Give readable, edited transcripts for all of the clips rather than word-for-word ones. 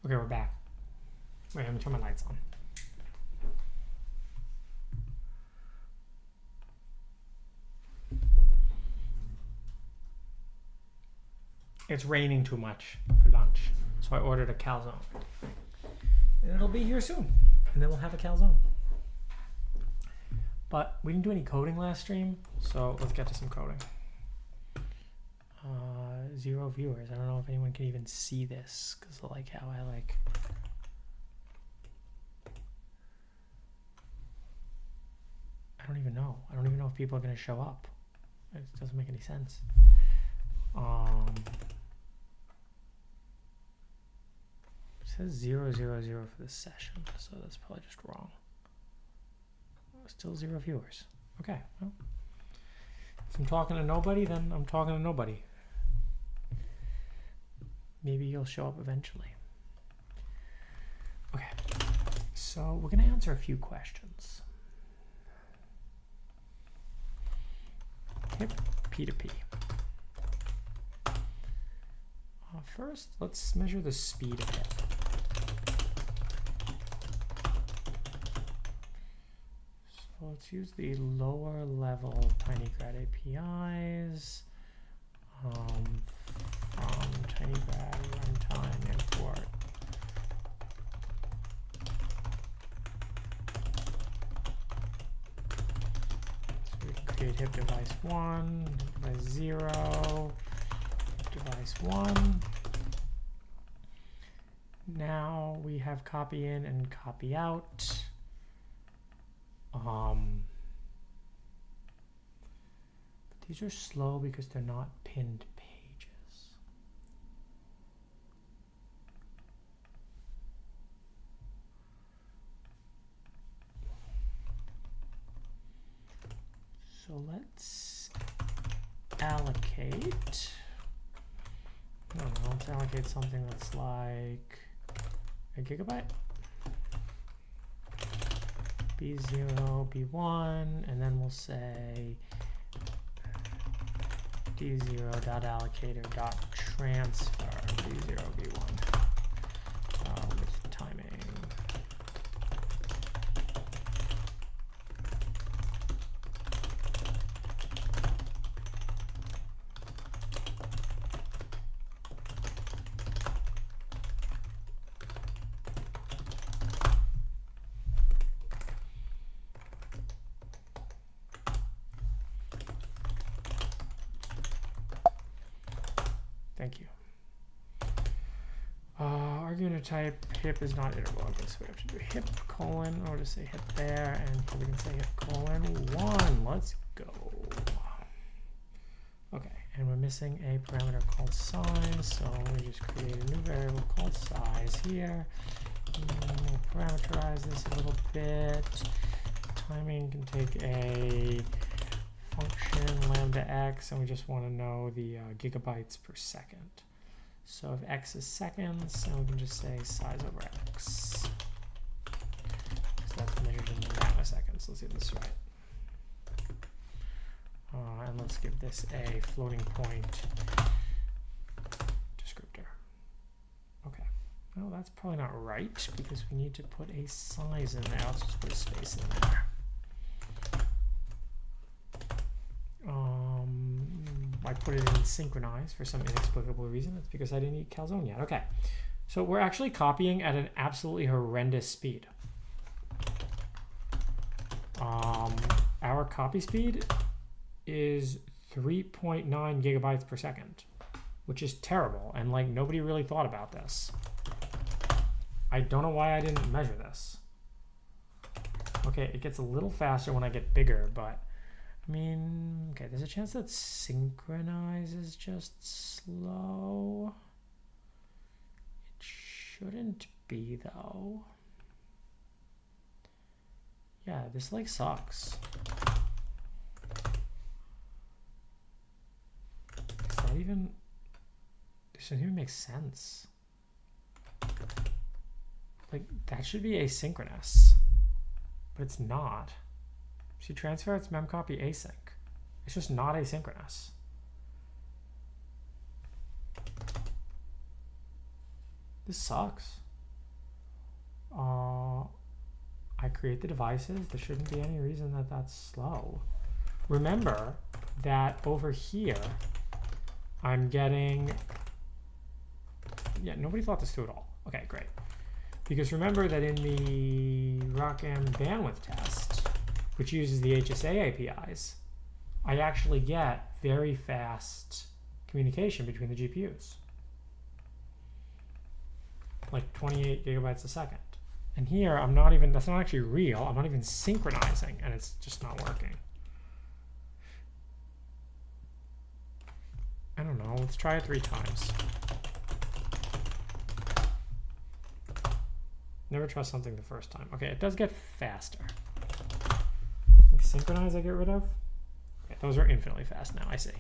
Okay, we're back. Wait, let me turn my lights on. It's raining too much for lunch, so I ordered a calzone. And it'll be here soon, and then we'll have a calzone. But we didn't do any coding last stream, so let's get to some coding. 0 viewers. I don't know if anyone can even see this, because I like how I like... I don't even know. I don't even know if people are going to show up. It doesn't make any sense. It says 000 for this session, so that's probably just wrong. Still 0 viewers. Okay, well, if I'm talking to nobody, then I'm talking to nobody. Maybe you'll show up eventually. Okay, so we're going to answer a few questions. Hip P2P. First, let's measure the speed of hip. So let's use the lower level tinygrad APIs from tinygrad runtime import. So we can create hip device 1, hip device 0, hip device 1. Now we have copy in and copy out. These are slow because they're not pinned pages. So let's allocate. I don't know, let's allocate something that's like a gigabyte. B0, B1, and then we'll say D0.allocator.transfer B0, B1 with timing. Thank you. Argument type hip is not iterable. Okay, so we have to do hip colon, or to say hip there, and here we can say hip colon 1. Let's go. Okay, and we're missing a parameter called size, so we just create a new variable called size here. And we'll parameterize this a little bit. Timing can take a function lambda x, and we just want to know the gigabytes per second. So if x is seconds, and we can just say size over x. So that's measured in nanoseconds. Let's get this right. And let's give this a floating point descriptor. Okay. Well, that's probably not right because we need to put a size in there. Let's just put a space in there. I put it in synchronize for some inexplicable reason. It's because I didn't eat calzone yet. Okay, so we're actually copying at an absolutely horrendous speed. Our copy speed is 3.9 gigabytes per second, which is terrible, and like nobody really thought about this. I don't know why I didn't measure this. Okay, it gets a little faster when I get bigger, but I mean, okay, there's a chance that synchronize is just slow. It shouldn't be, though. Yeah, this like sucks. Is that even... This doesn't even make sense. Like, that should be asynchronous, but it's not. See, transfer, it's memcopy async. It's just not asynchronous. This sucks. I create the devices. There shouldn't be any reason that that's slow. Remember that over here, I'm getting, yeah, nobody thought this through at all. Okay, great. Because remember that in the ROCm bandwidth test, which uses the HSA APIs, I actually get very fast communication between the GPUs. Like 28 gigabytes a second. And here, I'm not even, that's not actually real. I'm not even synchronizing, and it's just not working. I don't know. Let's try it 3 times. Never trust something the first time. Okay, it does get faster. Like synchronize, I get rid of. Okay, those are infinitely fast now. I see.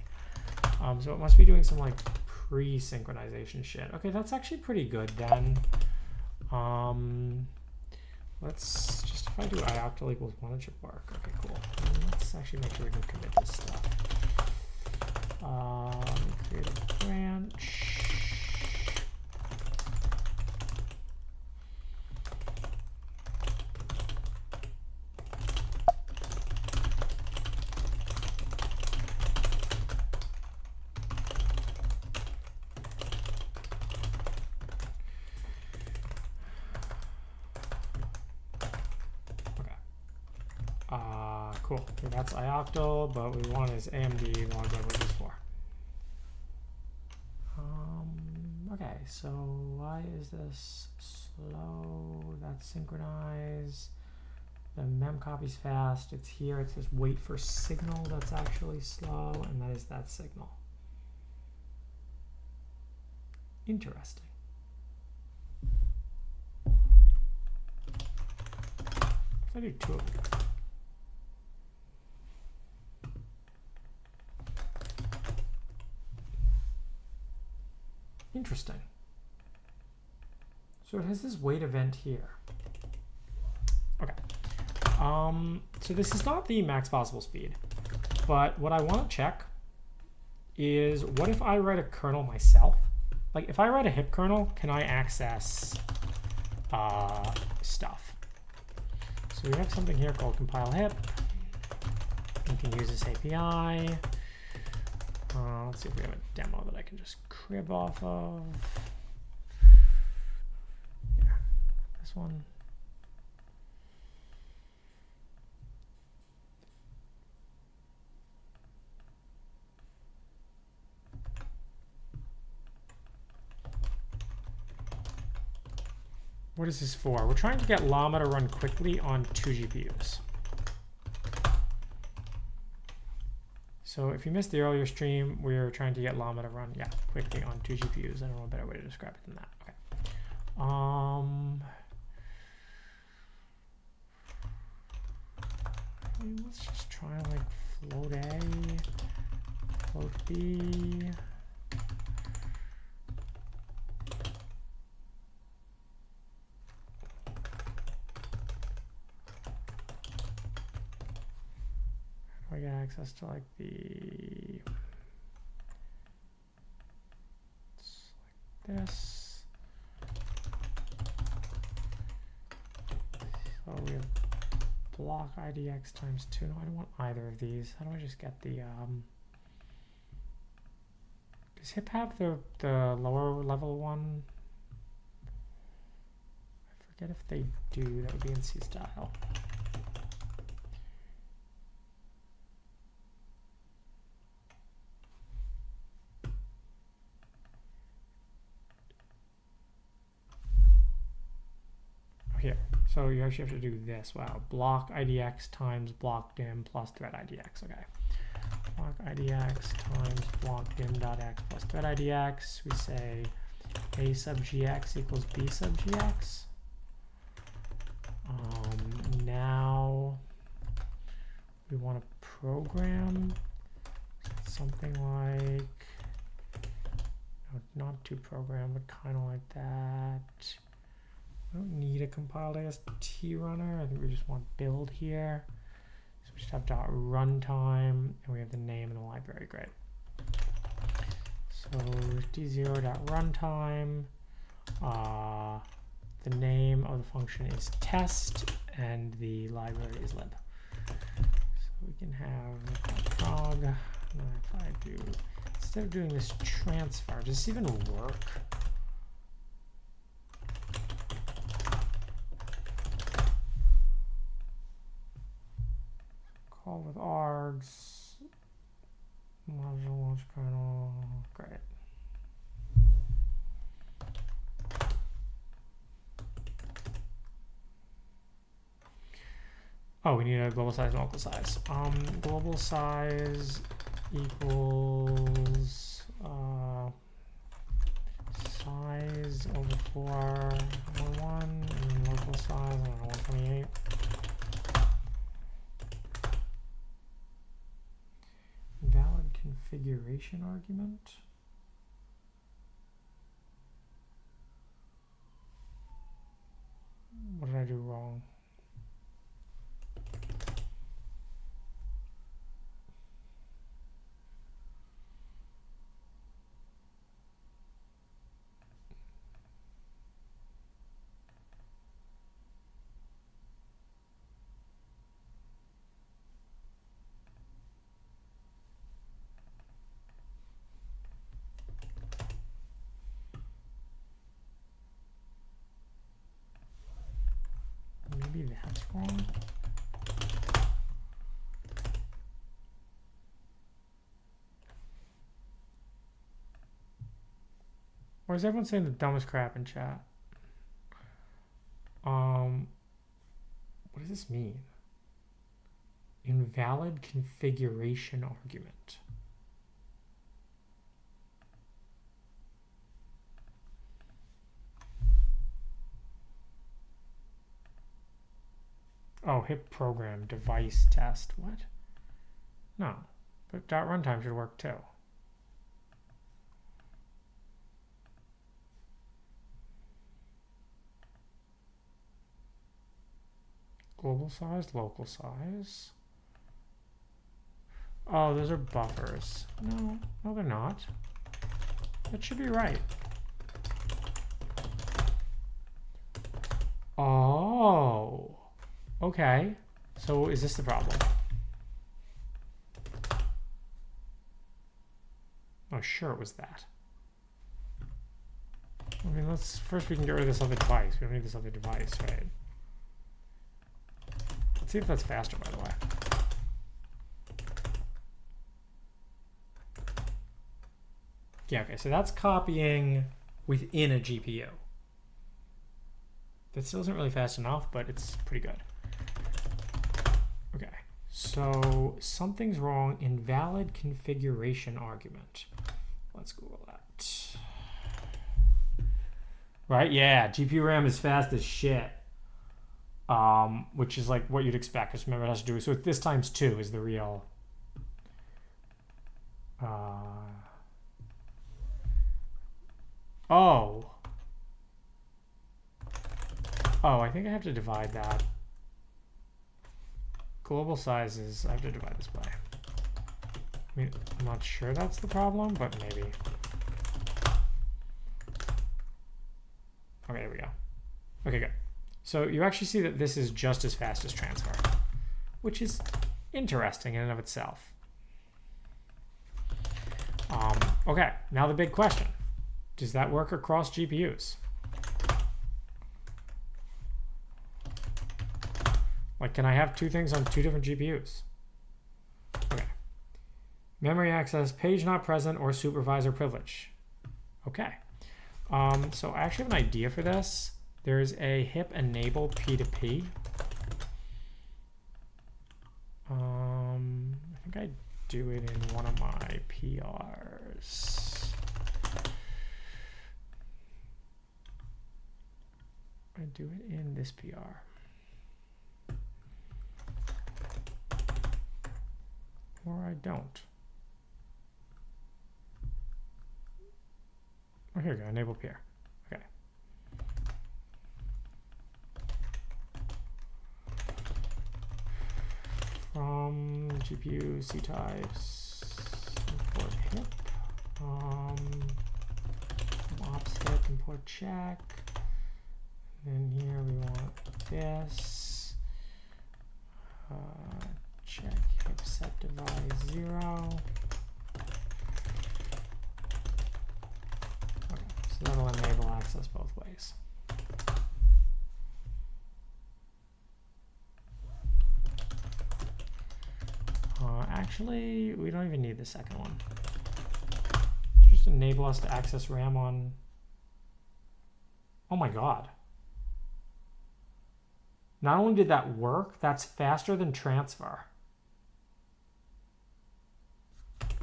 So it must be doing some like pre-synchronization shit. Okay, that's actually pretty good then. Let's just, if I do ioctal equals 1, it should work. Okay, cool. Let's actually make sure we can commit this stuff. Create a branch. Cool. Okay, that's ioctal, but we want is AMD log over this 4. Okay, so why is this slow? That's synchronized. The mem copy's fast. It's here. It says wait for signal. That's actually slow, and that is that signal. Interesting. If I do 2 of them. Interesting. So it has this wait event here. Okay. So this is not the max possible speed, but what I want to check is what if I write a kernel myself? Like if I write a hip kernel, can I access stuff? So we have something here called compile hip. You can use this API. Let's see if we have a demo that I can just crib off of. Yeah, this one. What is this for? We're trying to get Llama to run quickly on 2 GPUs. So if you missed the earlier stream, we were trying to get Llama to run, yeah, quickly on 2 GPUs. I don't know a better way to describe it than that. Okay. Let's just try like float A, float B. I get access to like the like this. So we have block IDX times 2. No, I don't want either of these. How do I just get the does hip have the lower level one? I forget if they do. That would be in C style. Here, so you actually have to do this. Wow, block IDX times block dim plus thread IDX. Okay, block IDX times block dim.x plus thread IDX. We say a sub gx equals b sub gx. Now we want to program something like, no, not to program, but kind of like that. I don't need a compiled AST runner. I think we just want build here. So we just have dot runtime, and we have the name and the library. Great. So d0.runtime. The the name of the function is test, and the library is lib. So we can have prog. Now if I do, instead of doing this transfer, does this even work? Call with args. Module launch kernel. Great. Oh, we need a global size and local size. Global size equals size over 411 and local size, I don't know, 128. Valid configuration argument. What did I do wrong? Maybe that's wrong. Or is everyone saying the dumbest crap in chat? What does this mean? Invalid configuration argument. Oh, hip program device test. What? No, but .runtime should work too. Global size, local size. Oh, those are buffers. No, they're not. That should be right. Oh. Okay, so is this the problem? Oh, sure it was that. I mean, first we can get rid of this other device. We don't need this other device, right? Let's see if that's faster, by the way. Yeah, okay, so that's copying within a GPU. That still isn't really fast enough, but it's pretty good. Okay, so something's wrong. Invalid configuration argument. Let's Google that. Right, yeah, GPU RAM is fast as shit. Which is like what you'd expect, because remember it has to do, so this times 2 is the real. Oh, I think I have to divide that. Global sizes, I have to divide this by. I mean, I'm not sure that's the problem, but maybe. Okay, there we go. Okay, good. So you actually see that this is just as fast as transfer, which is interesting in and of itself. Okay, now the big question. Does that work across GPUs? Like, can I have two things on two different GPUs? Okay. Memory access, page not present, or supervisor privilege. Okay. So I actually have an idea for this. There's a hipEnableP2P. I think I do it in one of my PRs. I do it in this PR. Or I don't. Oh, here we go, enable peer. Okay. From GPU ctypes, import hip, ops hip, import check, then this. Check hip set device 0. Okay, so that'll enable access both ways. Actually, we don't even need the second one. Just enable us to access RAM on. Oh my God. Not only did that work, that's faster than transfer.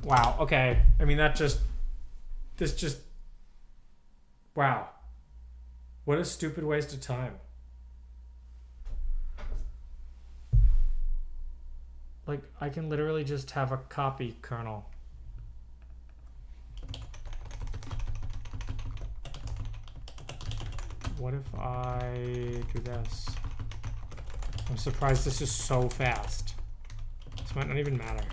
Wow, okay. I mean, wow. What a stupid waste of time. Like, I can literally just have a copy kernel. What if I do this? I'm surprised this is so fast. This might not even matter.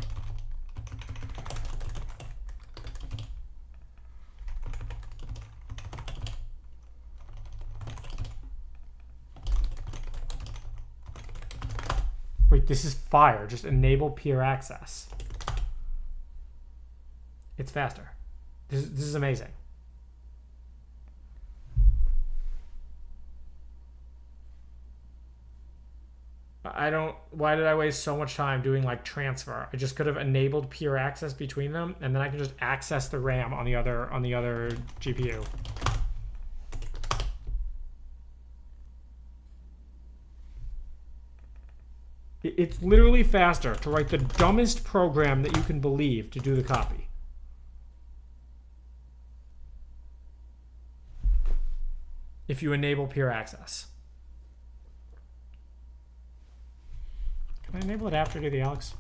Wait, this is fire. Just enable peer access. It's faster. This is amazing. Why did I waste so much time doing like transfer? I just could have enabled peer access between them, and then I can just access the RAM on the other GPU. It's literally faster to write the dumbest program that you can believe to do the copy. If you enable peer access. Can I enable it after I do the Alex?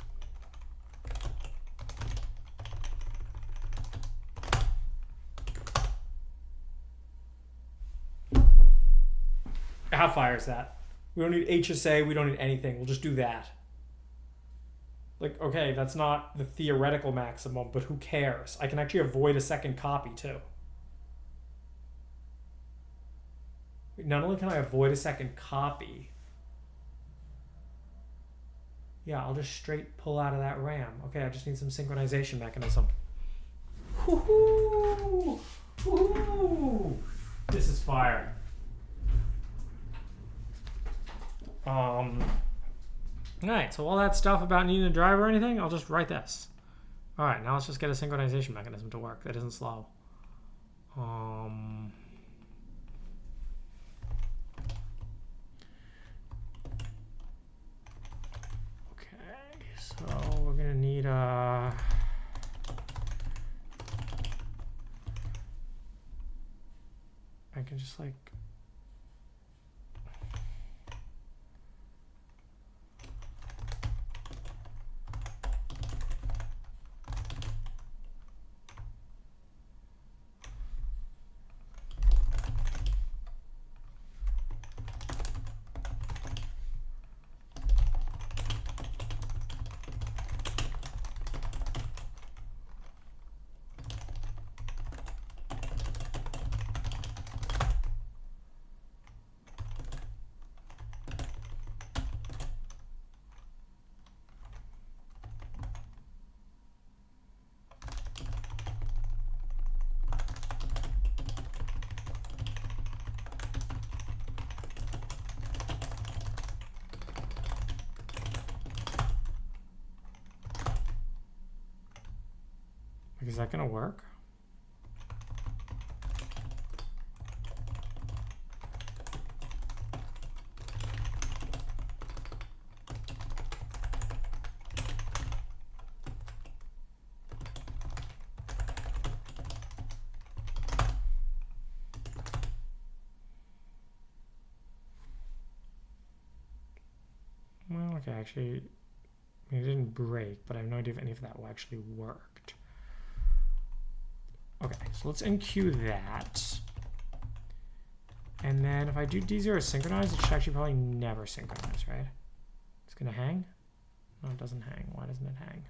How fire is that? We don't need HSA, we don't need anything. We'll just do that. Like, okay, that's not the theoretical maximum, but who cares? I can actually avoid a second copy too. Not only can I avoid a second copy, yeah, I'll just straight pull out of that RAM. Okay, I just need some synchronization mechanism. Woohoo! Woohoo! This is fire. All right, so all that stuff about needing a driver or anything, I'll just write this. All right, now let's just get a synchronization mechanism to work that isn't slow. Okay, so we're gonna need a. I can just like. Is that gonna work? Well, okay, actually, it didn't break, but I have no idea if any of that will actually worked. Okay, so let's enqueue that. And then if I do D0 synchronize, it should actually probably never synchronize, right? It's gonna hang? No, it doesn't hang. Why doesn't it hang?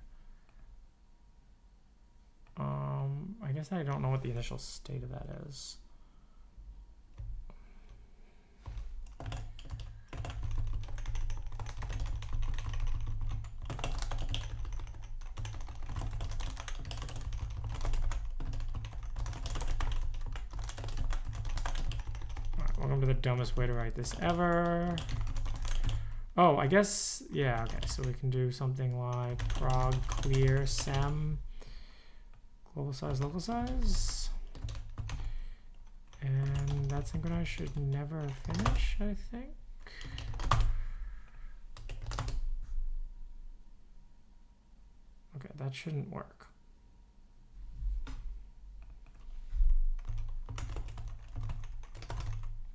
I guess I don't know what the initial state of that is. Remember the dumbest way to write this ever. Oh, I guess, yeah, okay. So we can do something like prog clear sem global size, local size. And that synchronize should never finish, I think. Okay, that shouldn't work.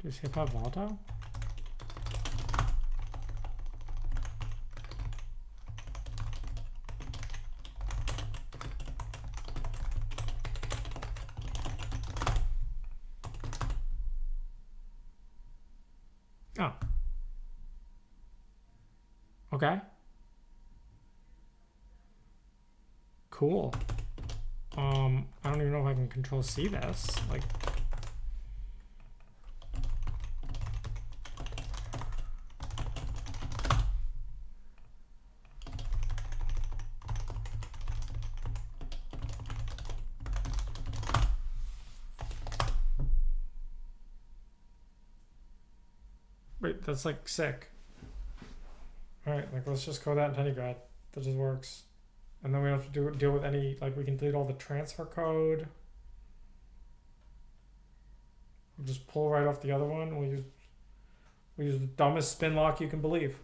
Does hip have volatile? Oh. Okay. Cool. I don't even know if I can control C this. Like, wait, that's like sick. All right, like let's just code that in tinygrad. That just works. And then we don't have to deal with any, like we can delete all the transfer code. We'll just pull right off the other one. We'll use the dumbest spin lock you can believe.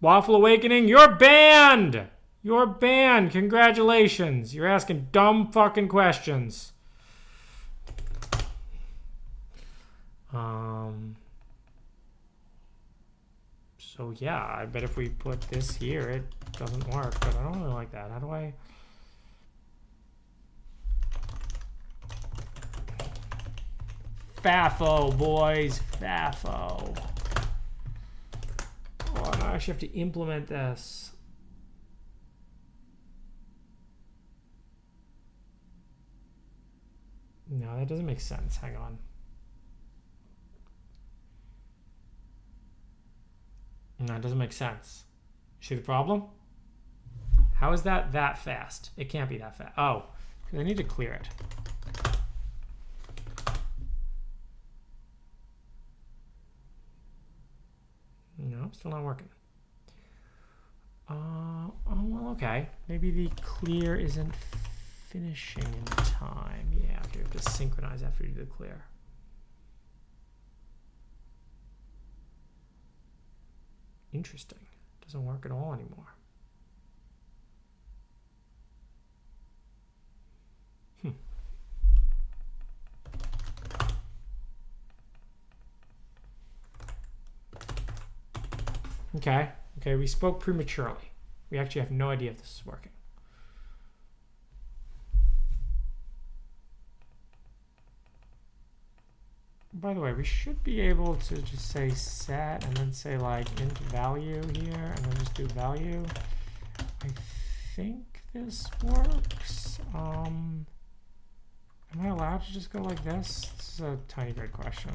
Waffle Awakening, you're banned! You're banned. Congratulations. You're asking dumb fucking questions. So yeah, I bet if we put this here, it doesn't work, but I don't really like that. How do I? FAFO, boys, FAFO. Oh, now I actually have to implement this. No, that doesn't make sense. Hang on. No, it doesn't make sense. See the problem? How is that fast? It can't be that fast. Oh, because I need to clear it. No, still not working. Oh, well, okay. Maybe the clear isn't finishing in time. Yeah, okay, we have to synchronize after you do the clear. Interesting. Doesn't work at all anymore. Okay. Okay, we spoke prematurely. We actually have no idea if this is working. By the way, we should be able to just say set and then say like int value here and then just do value. I think this works. Am I allowed to just go like this? This is a tinygrad question.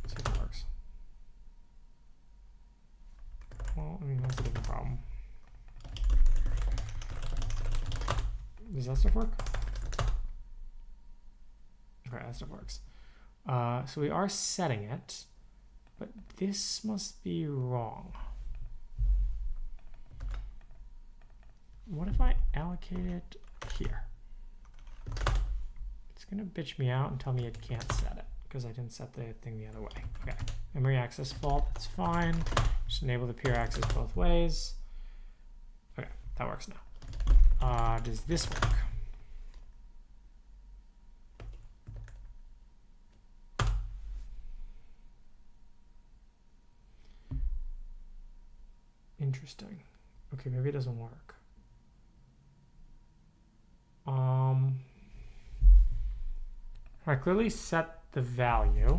Let's see if it works. Well, I mean, that's a different problem. Does that stuff work? Okay, that stuff works. So we are setting it, but this must be wrong. What if I allocate it here? It's going to bitch me out and tell me it can't set it because I didn't set the thing the other way. Okay, memory access fault, that's fine. Just enable the peer access both ways. Okay, that works now. Does this work? Interesting. Okay, maybe it doesn't work. I clearly set the value.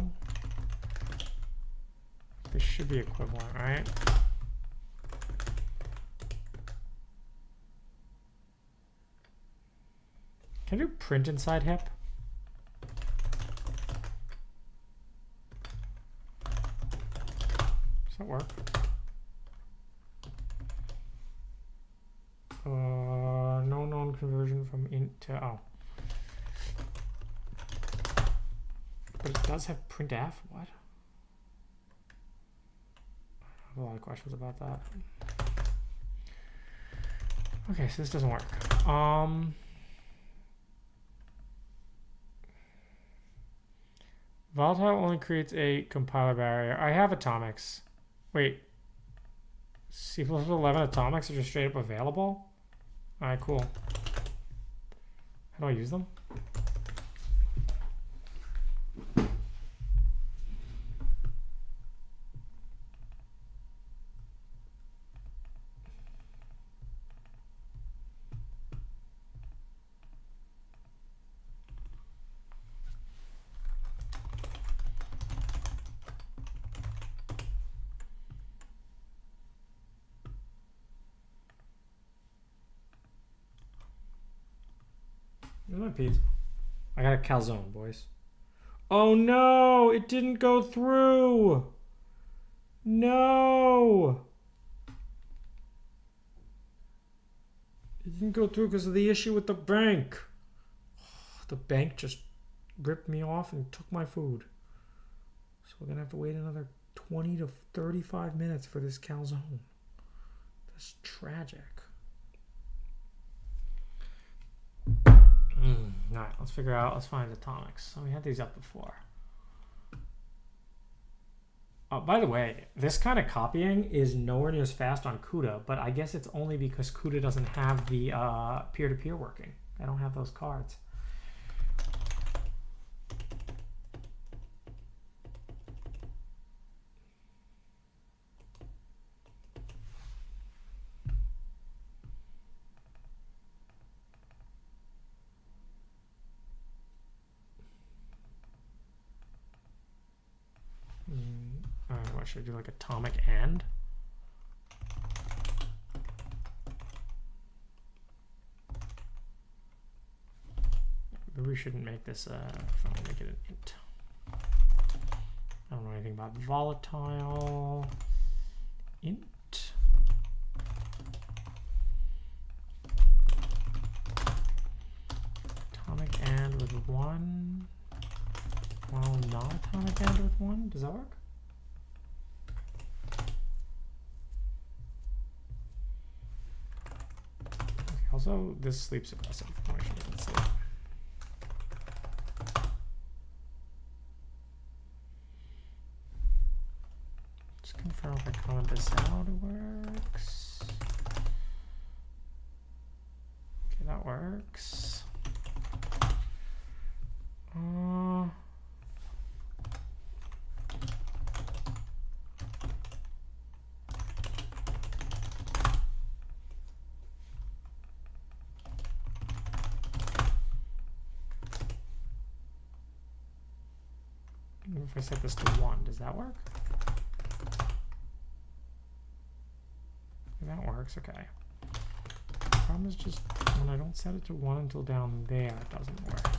This should be equivalent, right? Can I do print inside hip? Does that work? float conversion from int to, oh. But it does have printf, what? I have a lot of questions about that. Okay, so this doesn't work. Volatile only creates a compiler barrier. I have atomics. Wait. C++11 atomics are just straight up available? Alright, cool. How do I use them? My pizza. I got a calzone, boys. Oh no, it didn't go through. No. It didn't go through because of the issue with the bank. The bank just ripped me off and took my food. So we're going to have to wait another 20 to 35 minutes for this calzone. That's tragic. All right, let's figure out, let's find atomics. So we had these up before. By the way, this kind of copying is nowhere near as fast on CUDA, but I guess it's only because CUDA doesn't have the peer-to-peer working. I don't have those cards. What should I do, like atomic and? Maybe we shouldn't make this make it an int. I don't know anything about volatile. Int. Atomic and with 1. Well, non-atomic and with 1. Does that work? Also, this sleep suppressive. Why should it sleep? Just confirm if I comment this out, it works. Okay, that works. If I set this to 1, does that work? That works, okay. The problem is just when I don't set it to 1 until down there, it doesn't work.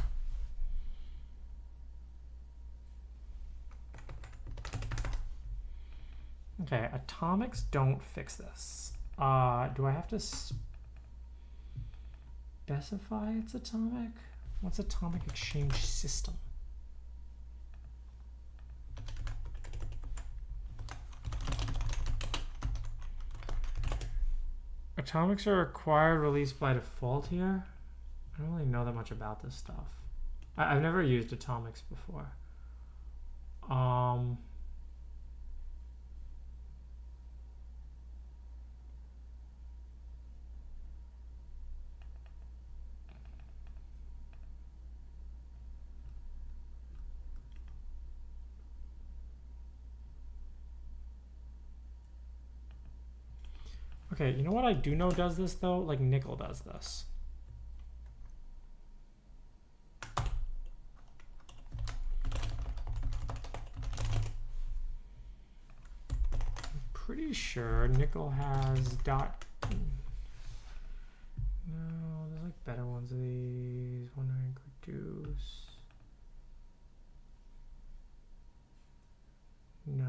Okay, atomics don't fix this. Do I have to specify it's atomic? What's atomic exchange system? Atomics are required release by default here. I don't really know that much about this stuff. I've never used atomics before. Okay, you know what I do know does this though? Like nickel does this. I'm pretty sure nickel has dot. No, there's like better ones of these. Wondering reduce. No.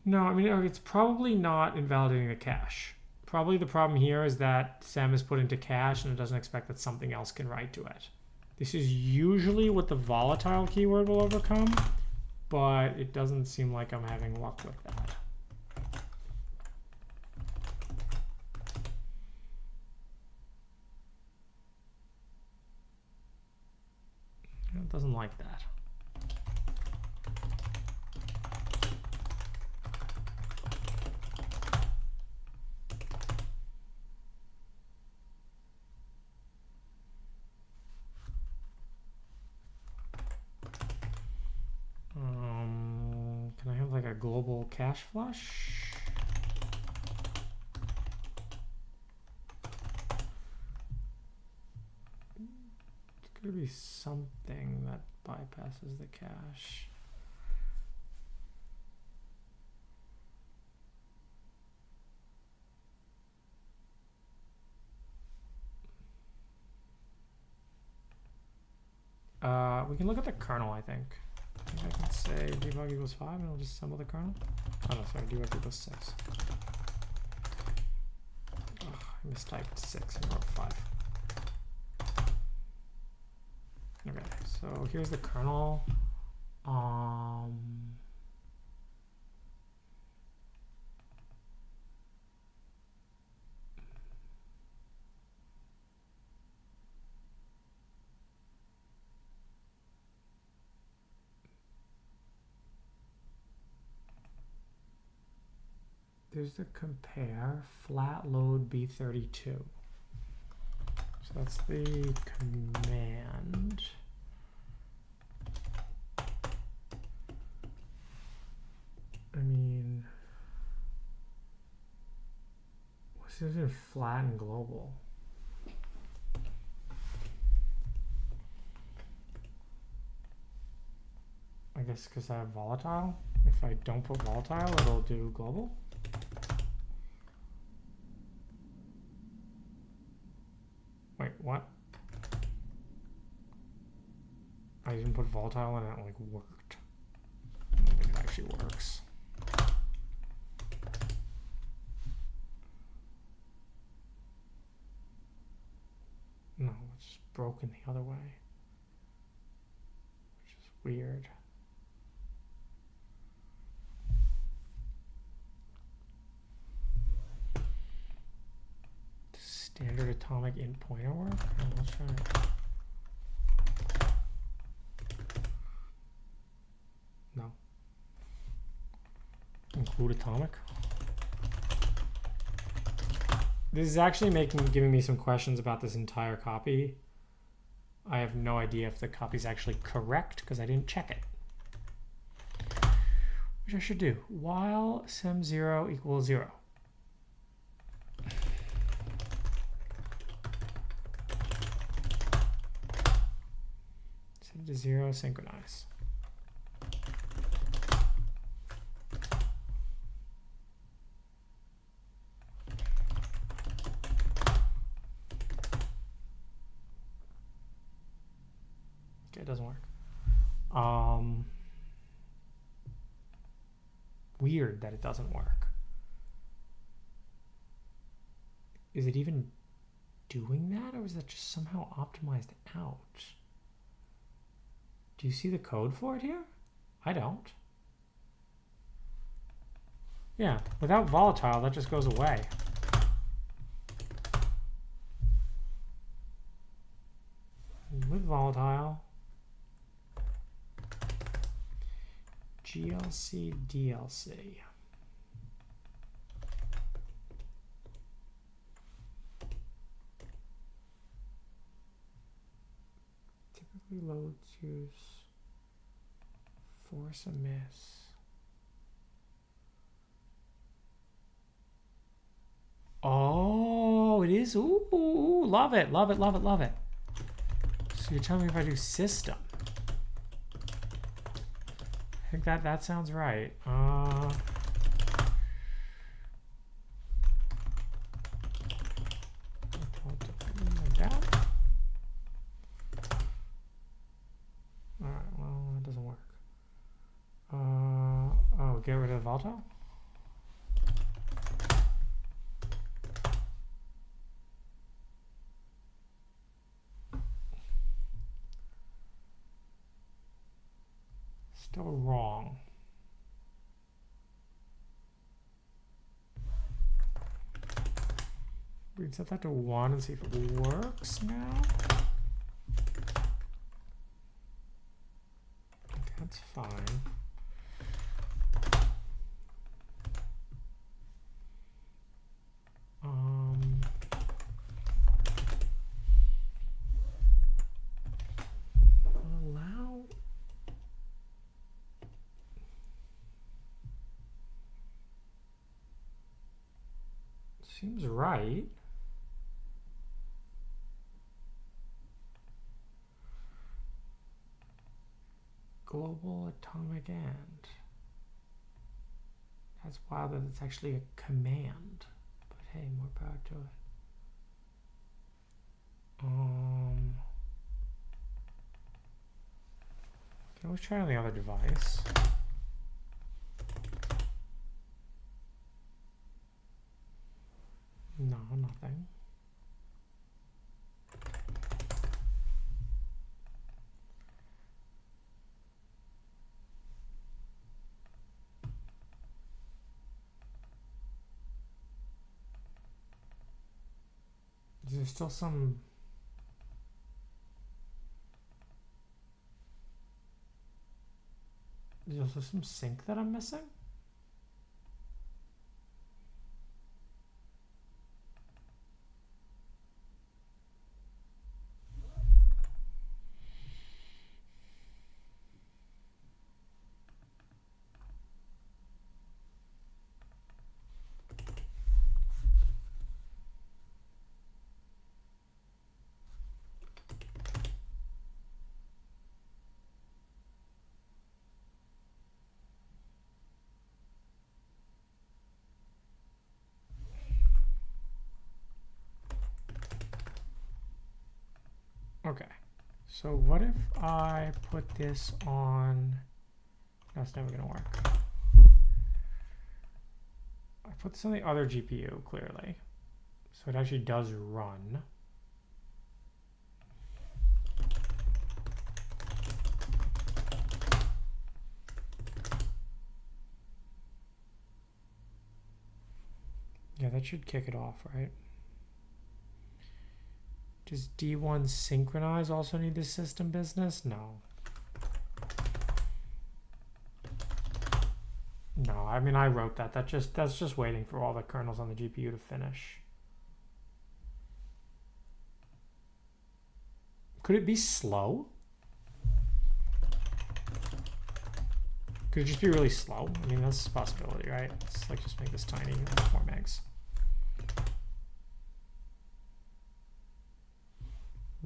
No, I mean, it's probably not invalidating the cache. Probably the problem here is that SEM is put into cache and it doesn't expect that something else can write to it. This is usually what the volatile keyword will overcome, but it doesn't seem like I'm having luck with that. It doesn't like that. Can I have like a global cache flush? It's going to be something that bypasses the cache. We can look at the kernel, I think. I think I can say debug equals 5 and it'll just assemble the kernel. Oh no, sorry, debug equals 6. Ugh, I mistyped 6 and wrote 5. Okay, so here's the kernel. There's the compare flat load B32. So that's the command. I mean, what's this in flat and global? I guess because I have volatile. If I don't put volatile, it'll do global. Wait, what? I didn't put volatile and it like worked. I don't think it actually works. No, it's just broken the other way, which is weird. Standard atomic int pointer work? I'm not sure. No. Include atomic. This is actually giving me some questions about this entire copy. I have no idea if the copy is actually correct because I didn't check it. Which I should do. While sem0 equals 0. Set it to 0, synchronize. Okay, it doesn't work. Weird that it doesn't work. Is it even doing that, or is that just somehow optimized out? Do you see the code for it here? I don't. Yeah, without volatile, that just goes away. With volatile, GLC, DLC. Typically loads use force a miss. Oh, it is. Ooh, love it, love it, love it, love it. So you're telling me if I do system. I think that sounds right. Like that. All right, well, it doesn't work. Oh, get rid of the volatile? Still wrong. We can set that to 1 and see if it works now. Okay, that's fine. Allow. Seems right. Global atomic end. That's wild that it's actually a command. But hey, more power to it. Can always try on the other device. No, nothing. Is there still some... Is there also some sync that I'm missing? Okay, so what if I put this on, that's never gonna work. I put this on the other GPU, clearly. So it actually does run. Yeah, that should kick it off, right? Does D1 synchronize also need this system business? No. No, I mean I wrote that. That's just waiting for all the kernels on the GPU to finish. Could it be slow? Could it just be really slow? I mean that's a possibility, right? Let's like just make this tiny, 4 megs.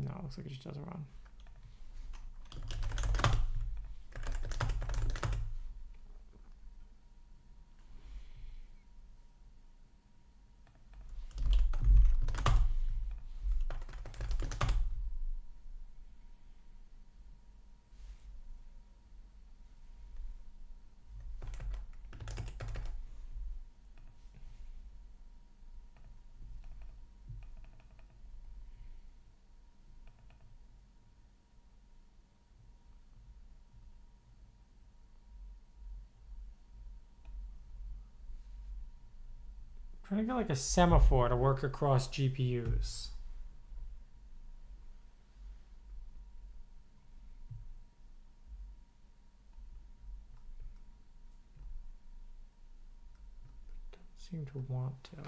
No, it looks like it just doesn't run. Trying to get like a semaphore to work across GPUs. Don't seem to want to.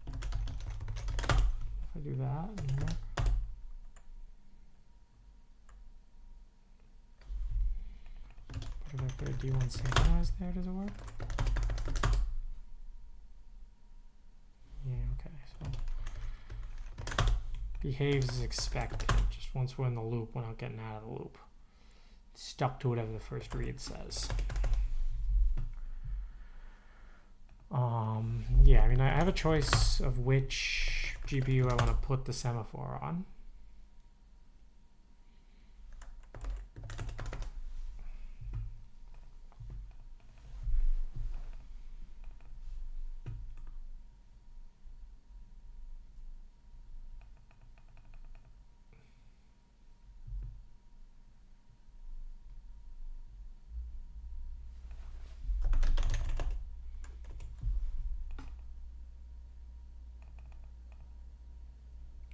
If I do that, what if I put a D1 synchronized there? Does it work? Yeah, okay, so behaves as expected. Just once we're in the loop, we're not getting out of the loop. Stuck to whatever the first read says. Yeah, I mean, I have a choice of which GPU I want to put the semaphore on.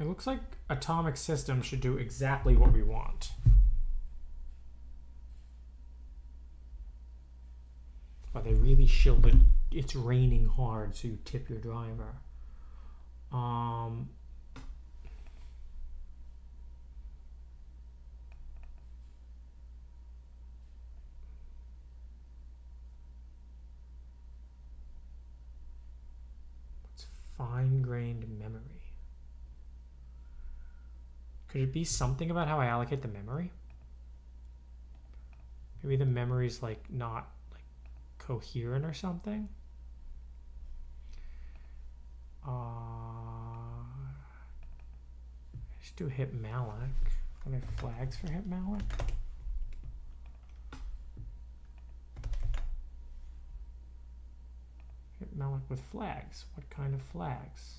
It looks like atomic systems should do exactly what we want. But they really shielded. It's raining hard, so you tip your driver. What's fine-grained memory? Could it be something about how I allocate the memory? Maybe the memory's like not like coherent or something. Just do hipmalloc. Are there flags for hipmalloc? Hipmalloc with flags. What kind of flags?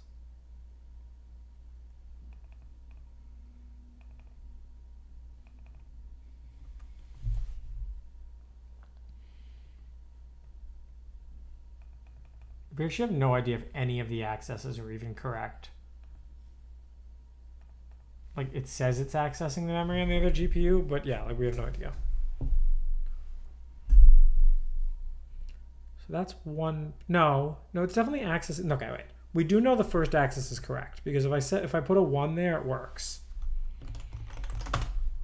We actually have no idea if any of the accesses are even correct. Like, it says it's accessing the memory on the other GPU, but yeah, like we have no idea. So that's one. No, it's definitely accessing. Okay, wait. We do know the first access is correct because if I put a 1 there, it works.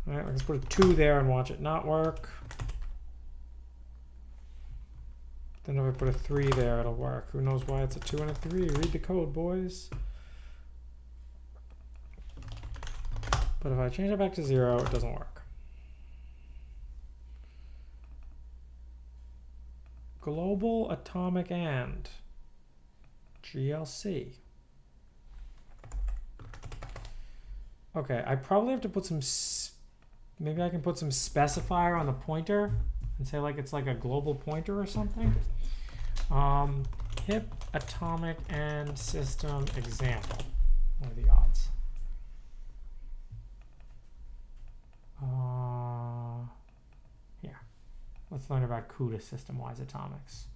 All right, let's put a 2 there and watch it not work. Then if I put a 3 there, it'll work. Who knows why it's a 2 and a 3? Read the code, boys. But if I change it back to 0, it doesn't work. Global atomic and GLC. Okay, I probably have to put some, maybe I can put some specifier on the pointer and say like it's like a global pointer or something. Hip atomic and system example. What are the odds? Here. Let's learn about CUDA system-wise atomics.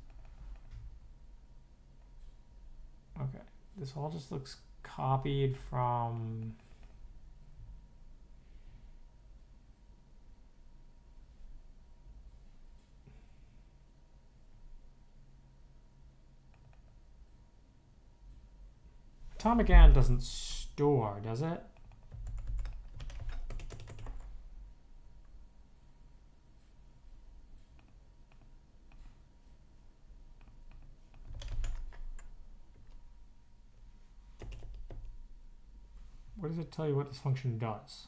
Okay, this all just looks copied from atomic and doesn't store, does it? Where does it tell you what this function does?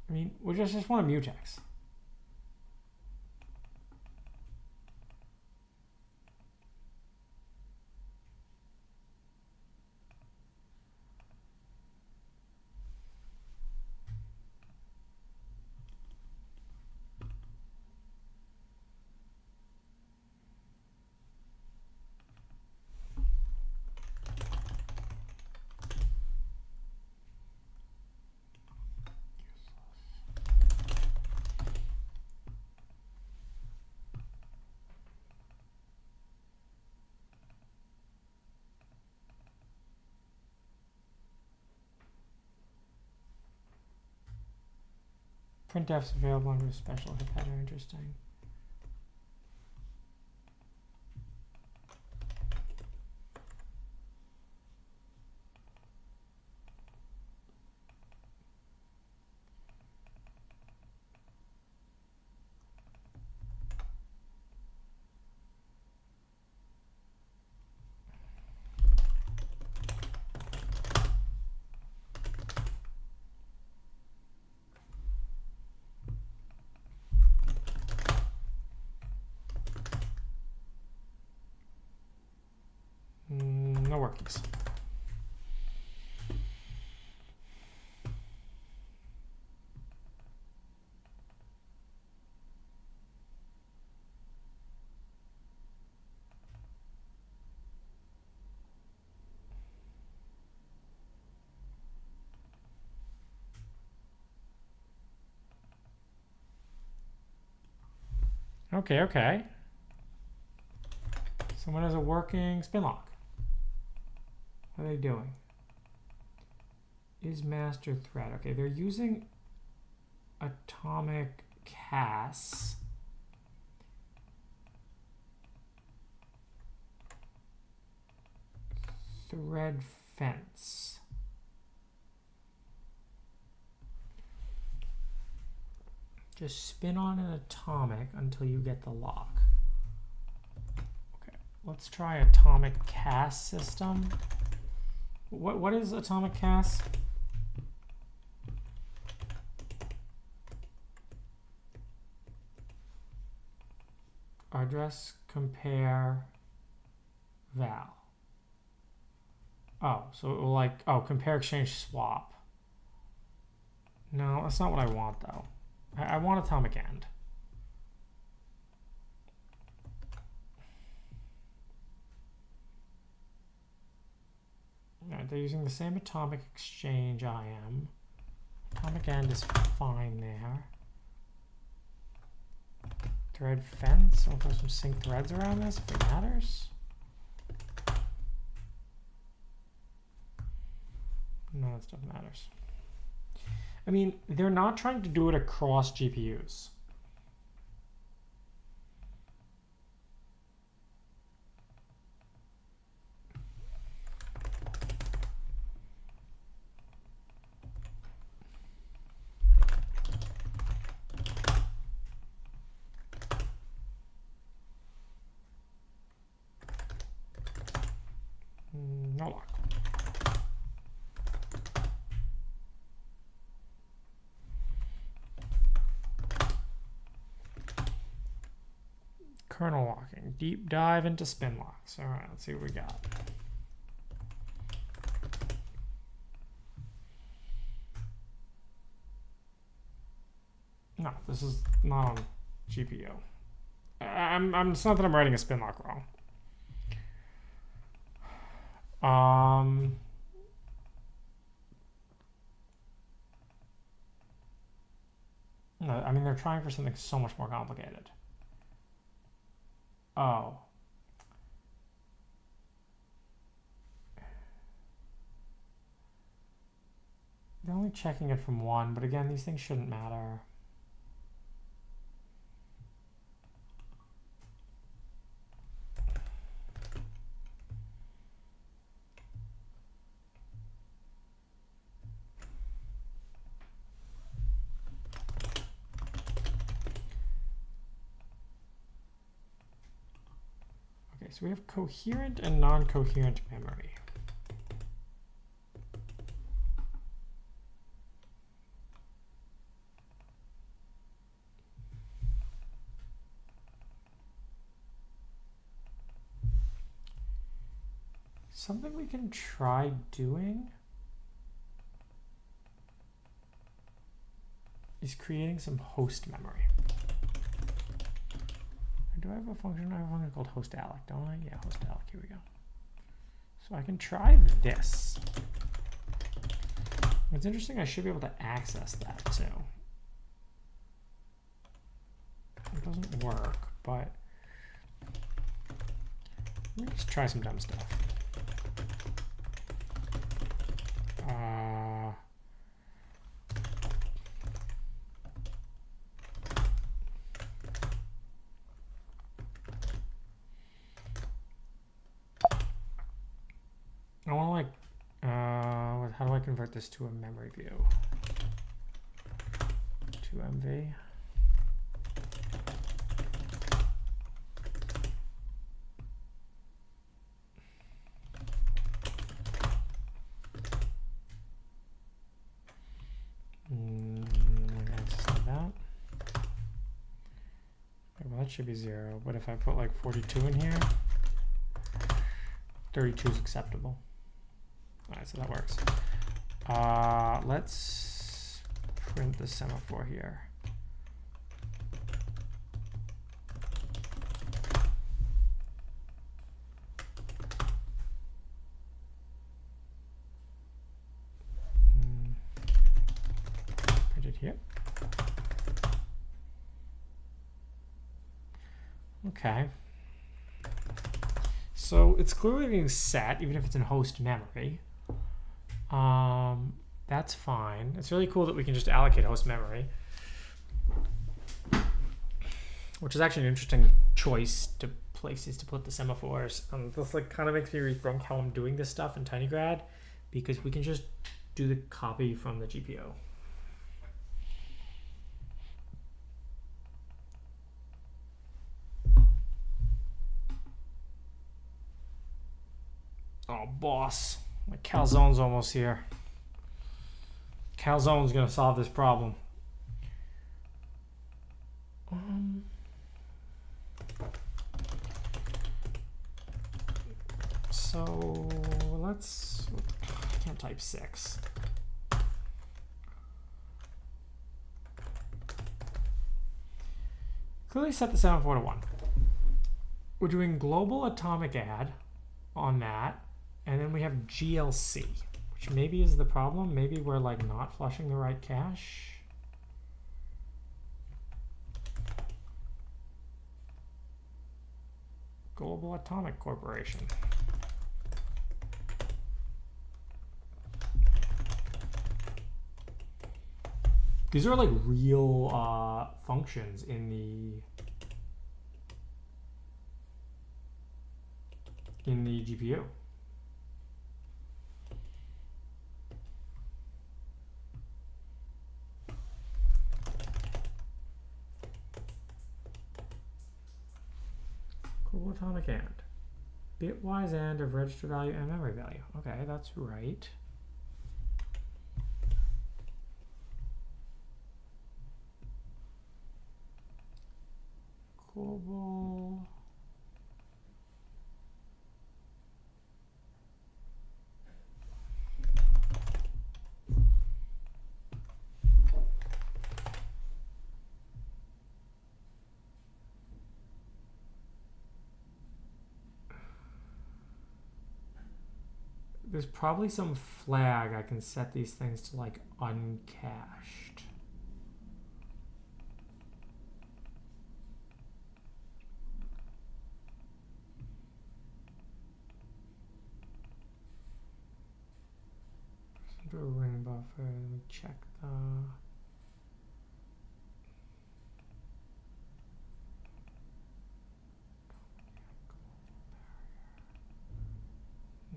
I mean, we just want a mutex. Printf's available under a special hip header. Interesting. Okay. Someone has a working spin lock. What are they doing? Is master thread. Okay, they're using atomic cas. Threadfence. Just spin on an atomic until you get the lock. Okay, let's try atomic cas system. What is atomic cas? Address compare val. Oh, so it will like, oh, compare exchange swap. No, that's not what I want though. I want atomic end. All right, they're using the same atomic exchange I am. Atomic end is fine there. Thread fence. I'll throw some sync threads around this if it matters. No, that stuff matters. I mean, they're not trying to do it across GPUs. No lock. Kernel locking. Deep dive into spin locks. All right, let's see what we got. No, this is not on GPU. It's not that I'm writing a spin lock wrong. No, I mean, they're trying for something so much more complicated. Oh. They're only checking it from one, but again, these things shouldn't matter. So we have coherent and non-coherent memory. Something we can try doing is creating some host memory. Do I have a function? I have a function called hostAlloc, don't I? Yeah, hostAlloc, here we go. So I can try this. What's interesting, I should be able to access that too. It doesn't work, but let me just try some dumb stuff. I want to like, how do I convert this to a memory view? To MV. That. Okay, well, that should be 0, but if I put like 42 in here, 32 is acceptable. All right, so that works. Let's print the semaphore here. Print it here. Okay. So it's clearly being set, even if it's in host memory. That's fine. It's really cool that we can just allocate host memory, which is actually an interesting choice to places to put the semaphores. This like kind of makes me rethink how I'm doing this stuff in tinygrad, because we can just do the copy from the GPU. Oh, boss. My calzone's almost here. Calzone's gonna solve this problem. So let's, I can't type 6. Clearly set the semaphore to 1. We're doing global atomic add on that, and then we have GLC, which maybe is the problem. Maybe we're like not flushing the right cache. Global Atomic Corporation. These are like real functions in the GPU. Global atomic and. Bitwise and of register value and memory value. Okay, that's right. Global. There's probably some flag I can set these things to like uncached. Do a ring buffer. Let me check the.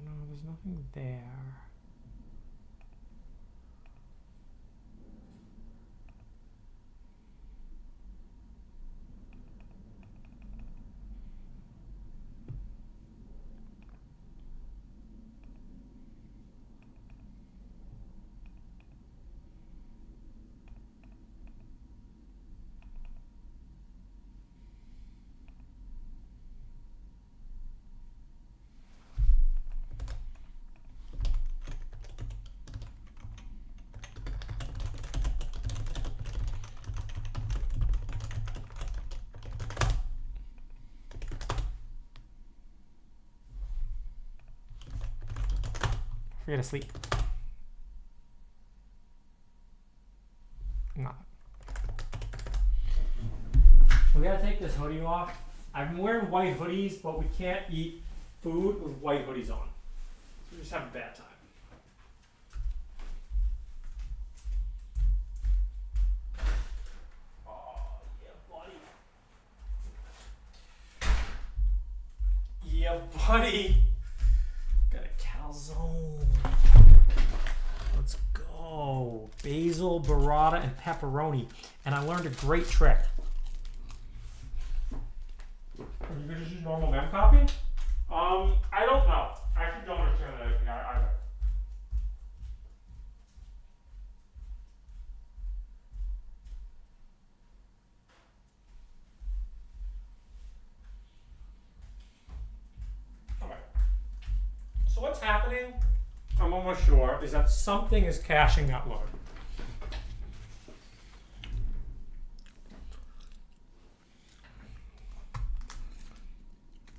No, there's nothing there. Forget to sleep. Not. We gotta take this hoodie off. I've been wearing white hoodies, but we can't eat food with white hoodies on. So we just have a bad time. Oh, yeah, buddy. Yeah, buddy. Got a calzone. Let's go. Basil, burrata, and pepperoni. And I learned a great trick. Are you gonna just use normal mem copy? I don't know. I actually don't understand that either. Okay. So what's happening, I'm almost sure, is that something is caching that load.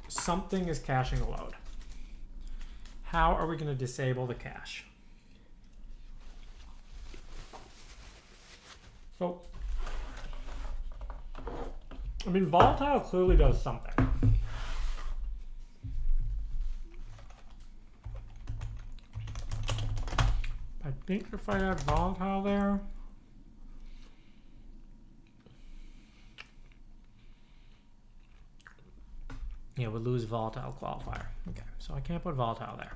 Something is caching a load. How are we going to disable the cache? So I mean, volatile clearly does something. I think if I add volatile there, yeah, we'll lose volatile qualifier. Okay, so I can't put volatile there.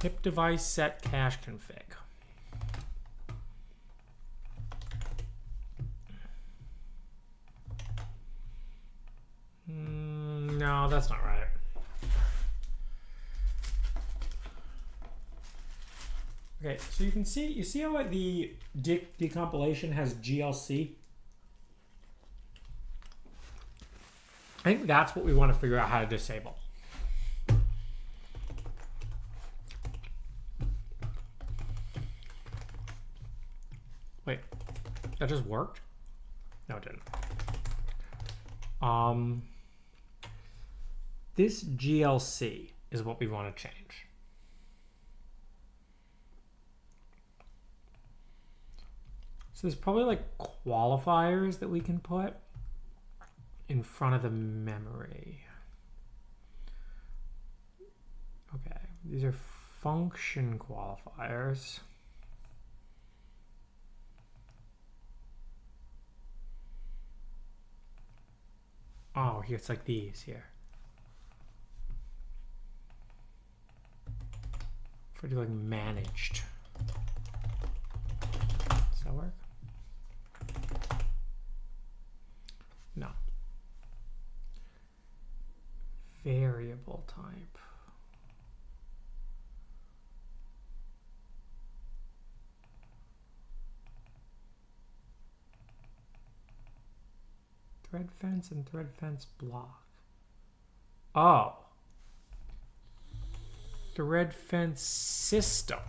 hipDeviceSetCacheConfig. No, that's not right. Okay, so you see how the decompilation has GLC? I think that's what we want to figure out how to disable. Wait, that just worked? No, it didn't. This GLC is what we want to change. So there's probably like qualifiers that we can put in front of the memory. Okay, these are function qualifiers. Oh, here it's like these here. If I do like managed, does that work? No. Variable type. Threadfence and threadfence block. Oh. Threadfence system.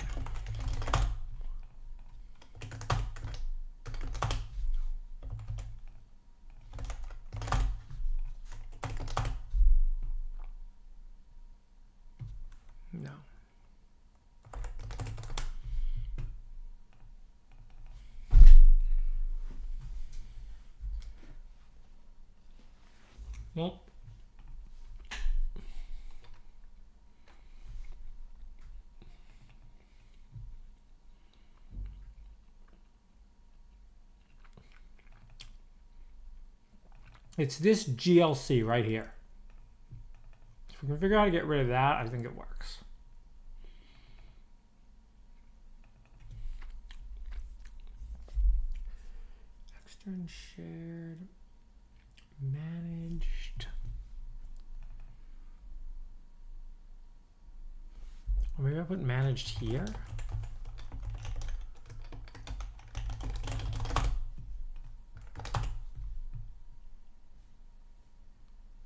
No. Well, it's this GLC right here. If we can figure out how to get rid of that, I think it works. Extern shared, managed. Or maybe I put managed here.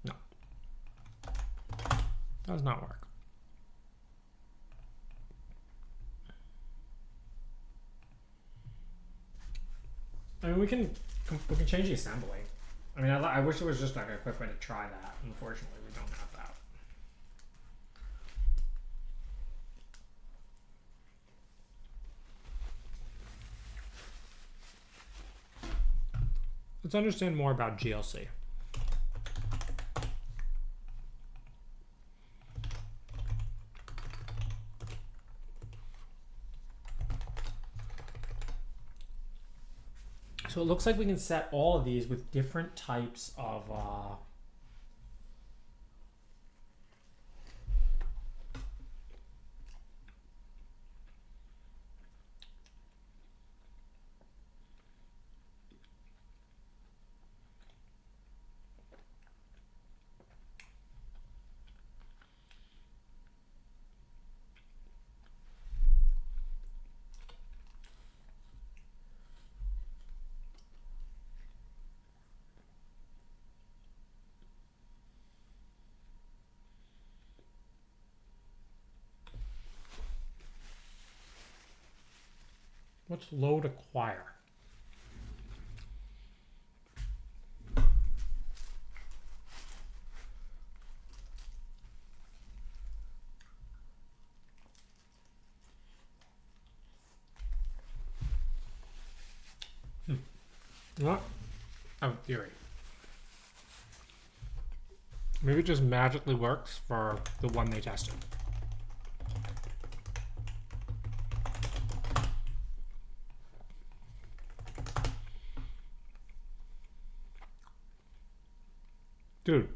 No. Does not work. I mean, we can change the assembly. I mean, I wish there was just like a quick way to try that. Unfortunately, we don't have that. Let's understand more about GLC. So it looks like we can set all of these with different types of what's load acquire? What? Oh, theory. Maybe it just magically works for the one they tested. Dude.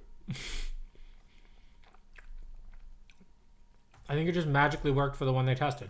I think it just magically worked for the one they tested.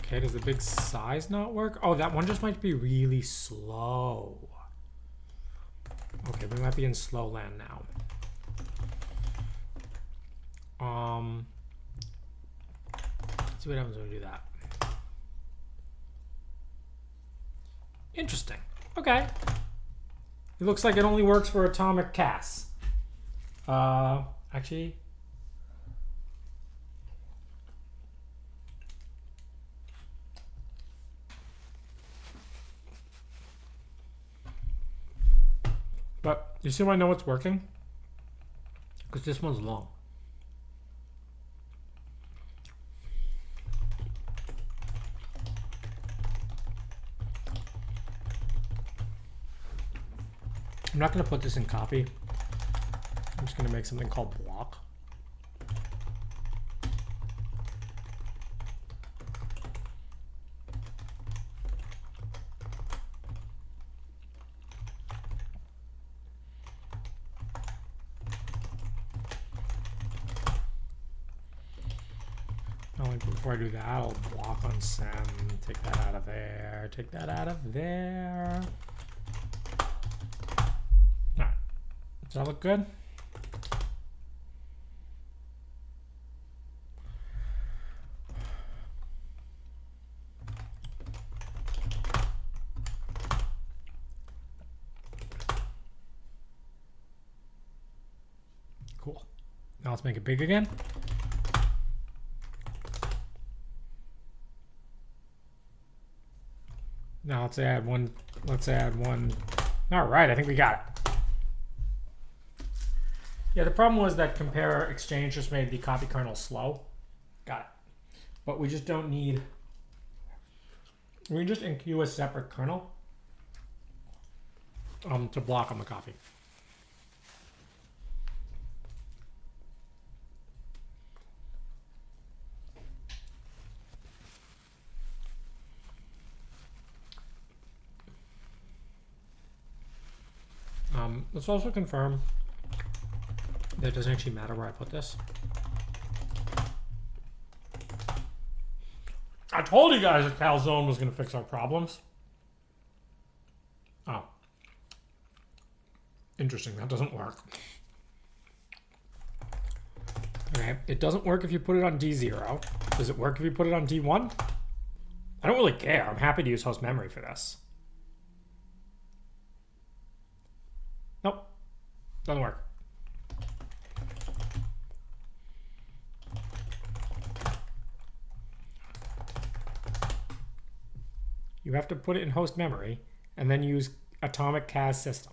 Okay, does the big size not work? Oh, that one just might be really slow. Okay, we might be in slow land now. Let's see what happens when we do that. Interesting. Okay. It looks like it only works for atomic casts. Actually. But you see why I know it's working? Because this one's long. I'm not going to put this in copy. I'm just going to make something called block. Before I do that, I'll block on sem, take that out of there, take that out of there. All right, does that look good? Cool. Now let's make it big again. Now let's add one. All right, I think we got it. Yeah, the problem was that compare exchange just made the copy kernel slow. Got it. But we just don't need, we can just enqueue a separate kernel to block on the copy. Let's also confirm that it doesn't actually matter where I put this. I told you guys that calzone was going to fix our problems. Oh. Interesting, that doesn't work. Okay, it doesn't work if you put it on D0. Does it work if you put it on D1? I don't really care. I'm happy to use host memory for this. Nope, doesn't work. You have to put it in host memory and then use atomic cas system.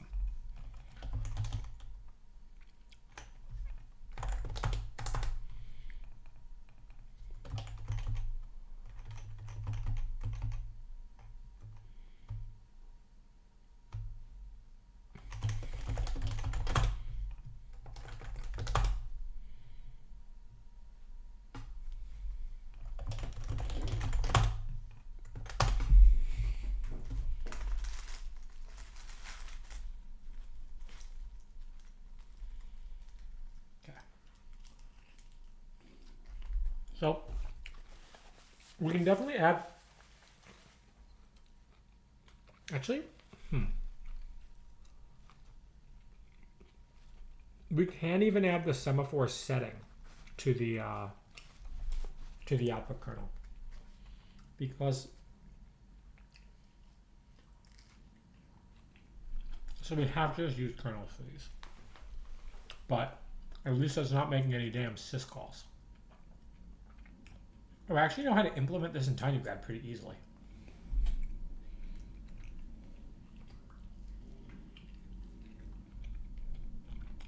So we can definitely add, actually, we can even add the semaphore setting to the to the output kernel, because so we have to just use kernels for these, but at least that's not making any damn syscalls. Oh, I actually know how to implement this in tinygrad pretty easily.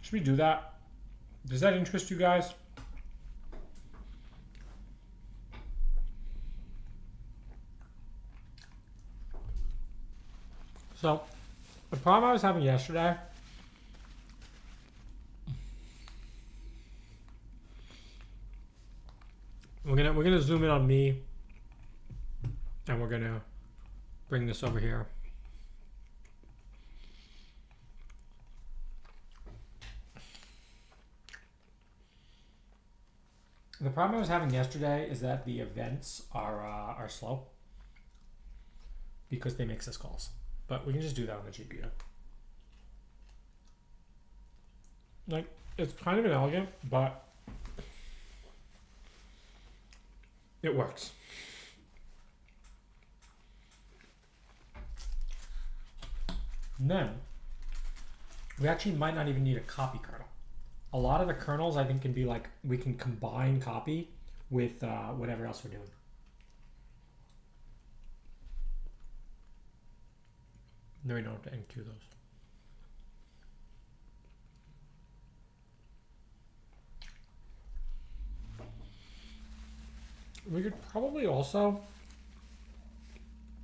Should we do that? Does that interest you guys? So, the problem I was having yesterday, we're gonna zoom in on me, and we're gonna bring this over here. The problem I was having yesterday is that the events are slow because they make syscalls, but we can just do that on the GPU. Like, it's kind of inelegant, but it works. And then we actually might not even need a copy kernel. A lot of the kernels I think can be like, we can combine copy with whatever else we're doing. Then we don't have to enqueue those. We could probably also,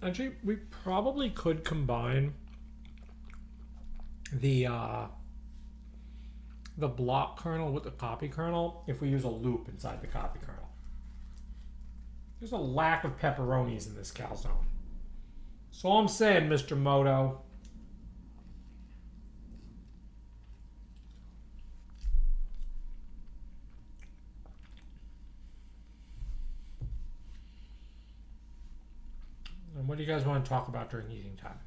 actually, we probably could combine the block kernel with the copy kernel if we use a loop inside the copy kernel. There's a lack of pepperonis in this calzone. That's all I'm saying, Mr. Moto. And what do you guys want to talk about during eating time?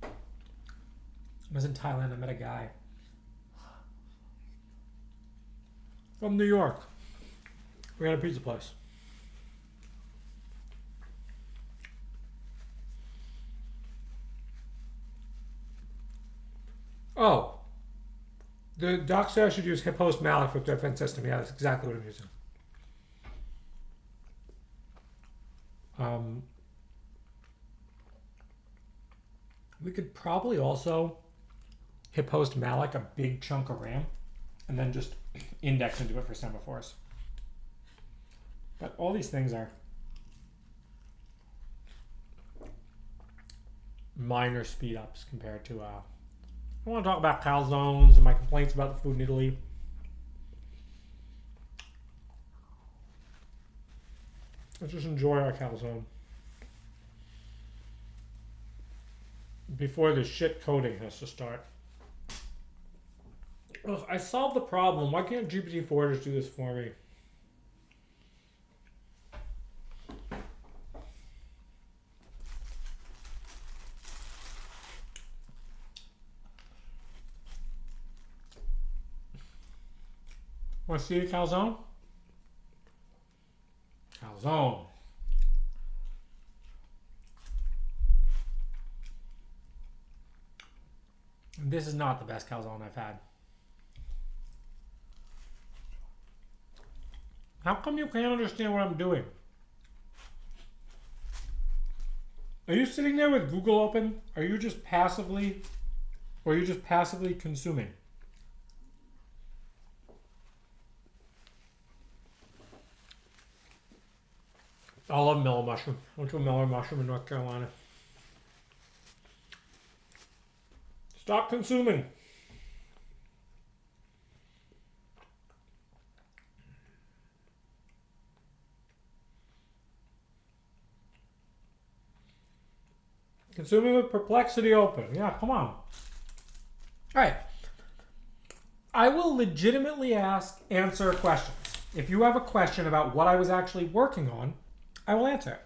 I was in Thailand, I met a guy from New York. We had a pizza place. Oh, the doc said I should use hipHostMalloc with threadfence system. Yeah, that's exactly what I'm using. We could probably also hipHostMalloc a big chunk of RAM and then just index into it for semaphores. But all these things are minor speed ups compared to I want to talk about calzones and my complaints about the food in Italy. Let's just enjoy our calzone before the shit coding has to start. Ugh, I solved the problem. Why can't GPT-4 just do this for me? Want to see a calzone? Calzone. This is not the best calzone I've had. How come you can't understand what I'm doing? Are you sitting there with Google open? Are you just passively, or are you just passively consuming? I love mellow mushroom. I went to a mellow mushroom in North Carolina. Stop consuming. Consuming with perplexity open. Yeah, come on. All right. I will legitimately answer questions. If you have a question about what I was actually working on, I will answer it.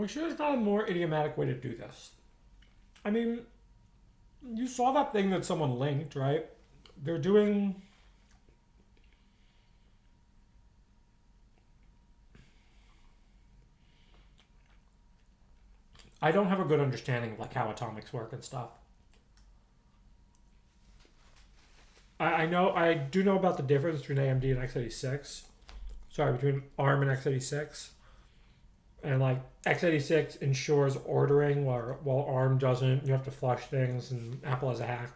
I'm sure there's not a more idiomatic way to do this. I mean, you saw that thing that someone linked, right? They're doing... I don't have a good understanding of like how atomics work and stuff. I do know about the difference between AMD and x86. Sorry, between ARM and x86. And like x86 ensures ordering while ARM doesn't. You have to flush things, and Apple has a hack.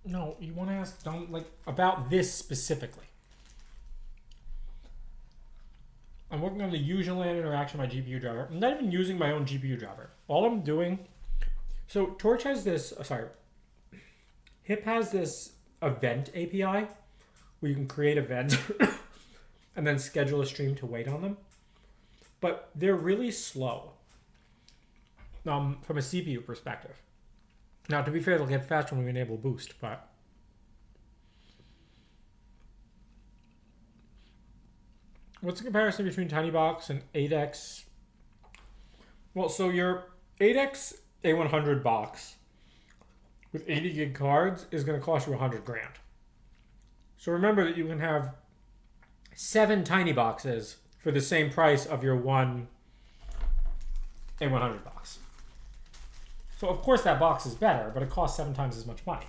No, you want to ask about this specifically. I'm working on the user land interaction of my GPU driver. I'm not even using my own GPU driver. All I'm doing, so Torch has this, hip has this event API where you can create events and then schedule a stream to wait on them. But they're really slow from a CPU perspective. Now, to be fair, they'll get faster when we enable boost, but what's the comparison between tinybox and 8x? Well, so your 8x A100 box with 80 gig cards is going to cost you 100 grand. So remember that you can have 7 tiny boxes for the same price of your one A100 box. So of course that box is better, but it costs 7 times as much money.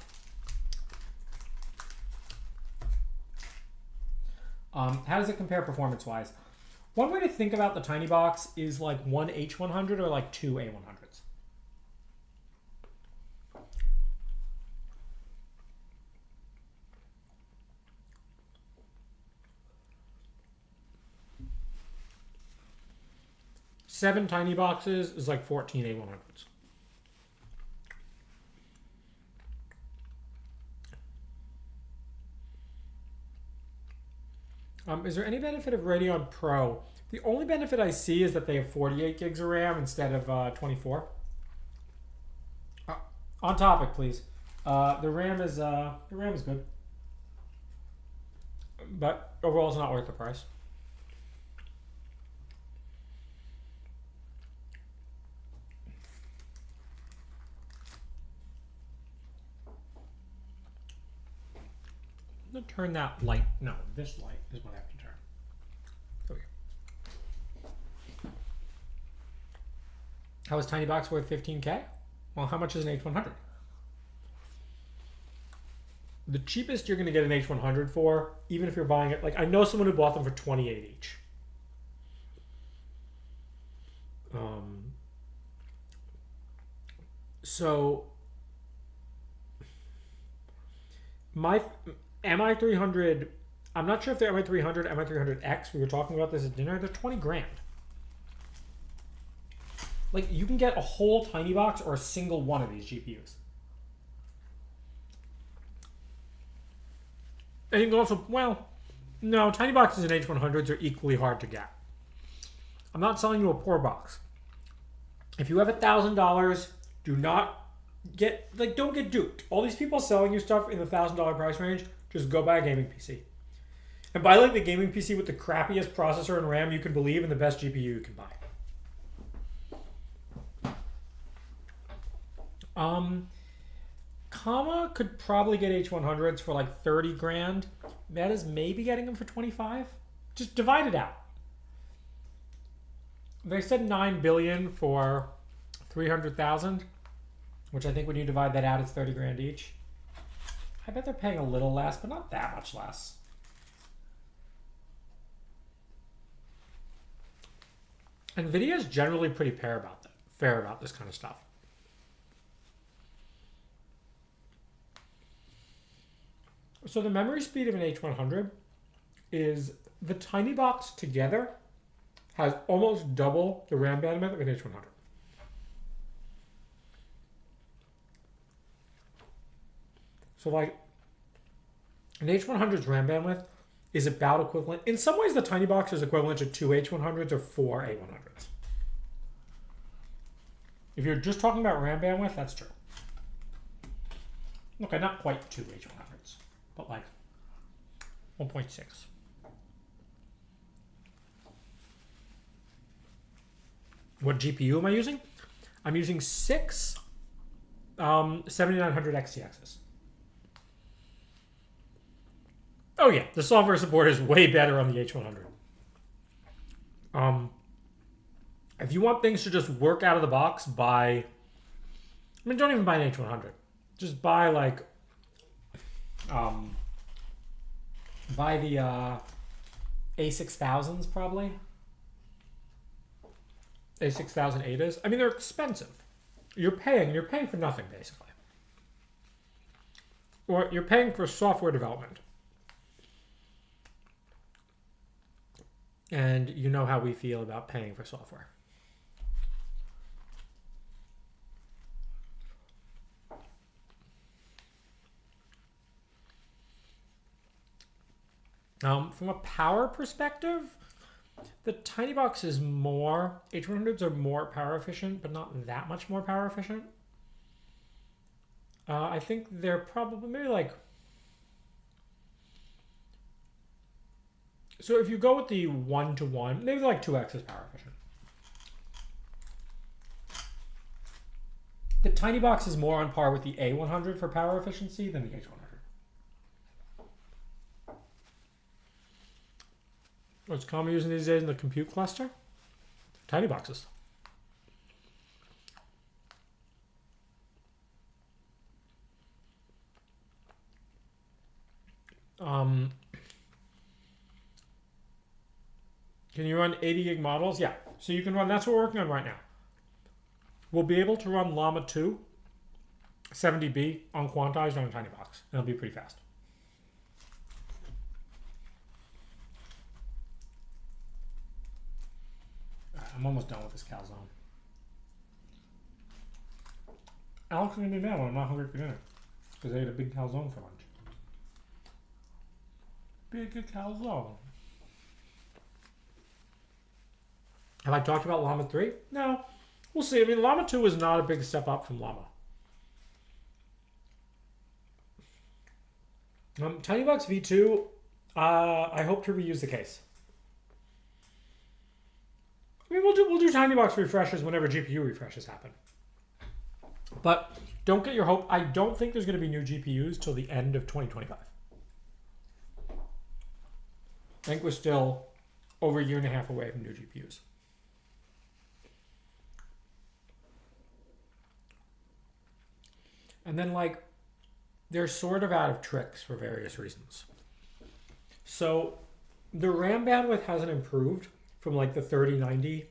How does it compare performance-wise? One way to think about the tiny box is like one H100 or like 2 A100s. Seven tiny boxes is like 14 A100s. Is there any benefit of Radeon Pro? The only benefit I see is that they have 48 gigs of RAM instead of 24. On topic, please. The RAM is good, but overall it's not worth the price. I'm gonna turn that light. No, this light is what I have to turn. Okay. How is tinybox worth 15K? Well, how much is an H100? The cheapest you're gonna get an H100 for, even if you're buying it, like I know someone who bought them for 28 each. So my MI300, I'm not sure if they're MI300, MI300X, we were talking about this at dinner, they're 20 grand. Like you can get a whole tiny box or a single one of these GPUs. And you can also, well, no, tiny boxes and H100s are equally hard to get. I'm not selling you a poor box. If you have $1,000, do not get, like, don't get duped. All these people selling you stuff in the $1,000 price range, just go buy a gaming PC. And buy like the gaming PC with the crappiest processor and RAM you can believe and the best GPU you can buy. Comma could probably get H100s for like 30 grand. Meta's maybe getting them for 25. Just divide it out. They said 9 billion for 300,000, which I think when you divide that out, it's 30 grand each. I bet they're paying a little less, but not that much less. NVIDIA is generally pretty fair about this kind of stuff. So the memory speed of an H100 is the tiny box together has almost double the RAM bandwidth of an H100. So like an H100's RAM bandwidth is about equivalent. In some ways, the tiny box is equivalent to 2 H100s or 4 A100s. If you're just talking about RAM bandwidth, that's true. Okay, not quite 2 H100s, but like 1.6. What GPU am I using? I'm using 6 7900 XTXs. Oh yeah, the software support is way better on the H100. If you want things to just work out of the box, buy... I mean, don't even buy an H100. Just buy like... buy the A6000s probably. A6000 ADAs. I mean, they're expensive. You're paying for nothing, basically. Or you're paying for software development. And you know how we feel about paying for software. From a power perspective, the tinybox is more, H100s are more power efficient, but not that much more power efficient. I think they're probably maybe like, so if you go with the 1-to-1, maybe like 2x is power efficient. The tinybox is more on par with the A100 for power efficiency than the H100. What's common using these days in the compute cluster? Tinyboxes. Can you run 80 gig models? Yeah. So you can run, that's what we're working on right now. We'll be able to run Llama 2 70B unquantized on a tinybox. And it'll be pretty fast. I'm almost done with this calzone. Alex is going to be mad when I'm not hungry for dinner. Because I ate a big calzone for lunch. Big calzone. Have I talked about Llama 3? No. We'll see. I mean, Llama 2 is not a big step up from Llama. tinybox v2, I hope to reuse the case. I mean, we'll do tinybox refreshes whenever GPU refreshes happen. But don't get your hope. I don't think there's going to be new GPUs till the end of 2025. I think we're still over a year and a half away from new GPUs. And then, like, they're sort of out of tricks for various reasons. So the RAM bandwidth hasn't improved from like the 3090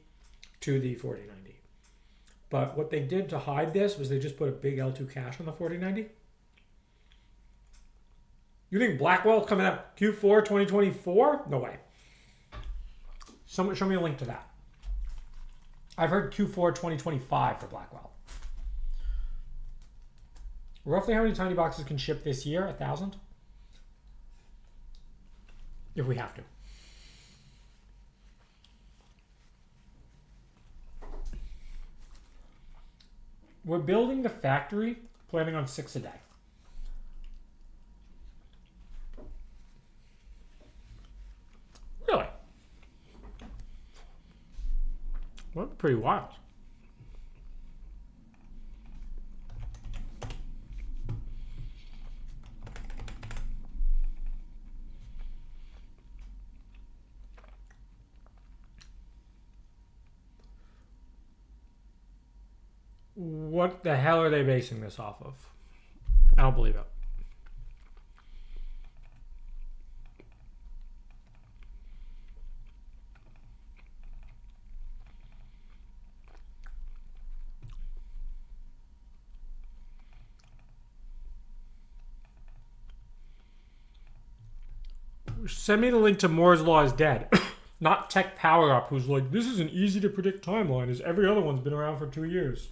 to the 4090. But what they did to hide this was they just put a big L2 cache on the 4090. You think Blackwell coming out Q4 2024? No way. Show me a link to that. I've heard Q4 2025 for Blackwell. Roughly how many tinyboxes can ship this year? 1,000? If we have to. We're building the factory, planning on 6 a day. Really? Well, pretty wild. What the hell are they basing this off of? I don't believe it. Send me the link to Moore's Law is Dead. Not Tech Power Up, who's like, this is an easy to predict timeline, as every other one's been around for 2 years.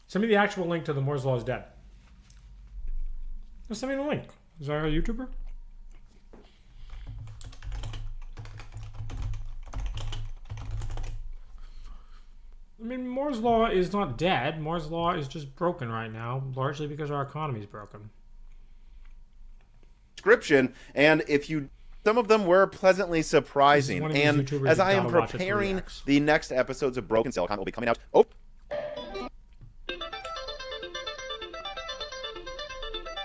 Send me the actual link to the Moore's Law is Dead. Just send me the link. Is that a YouTuber? mean, Moore's Law is not dead. Moore's Law is just broken right now, largely because our economy is broken. Description, and if you... Some of them were pleasantly surprising. And as I am preparing the next episodes of Broken Silicon will be coming out... Oh!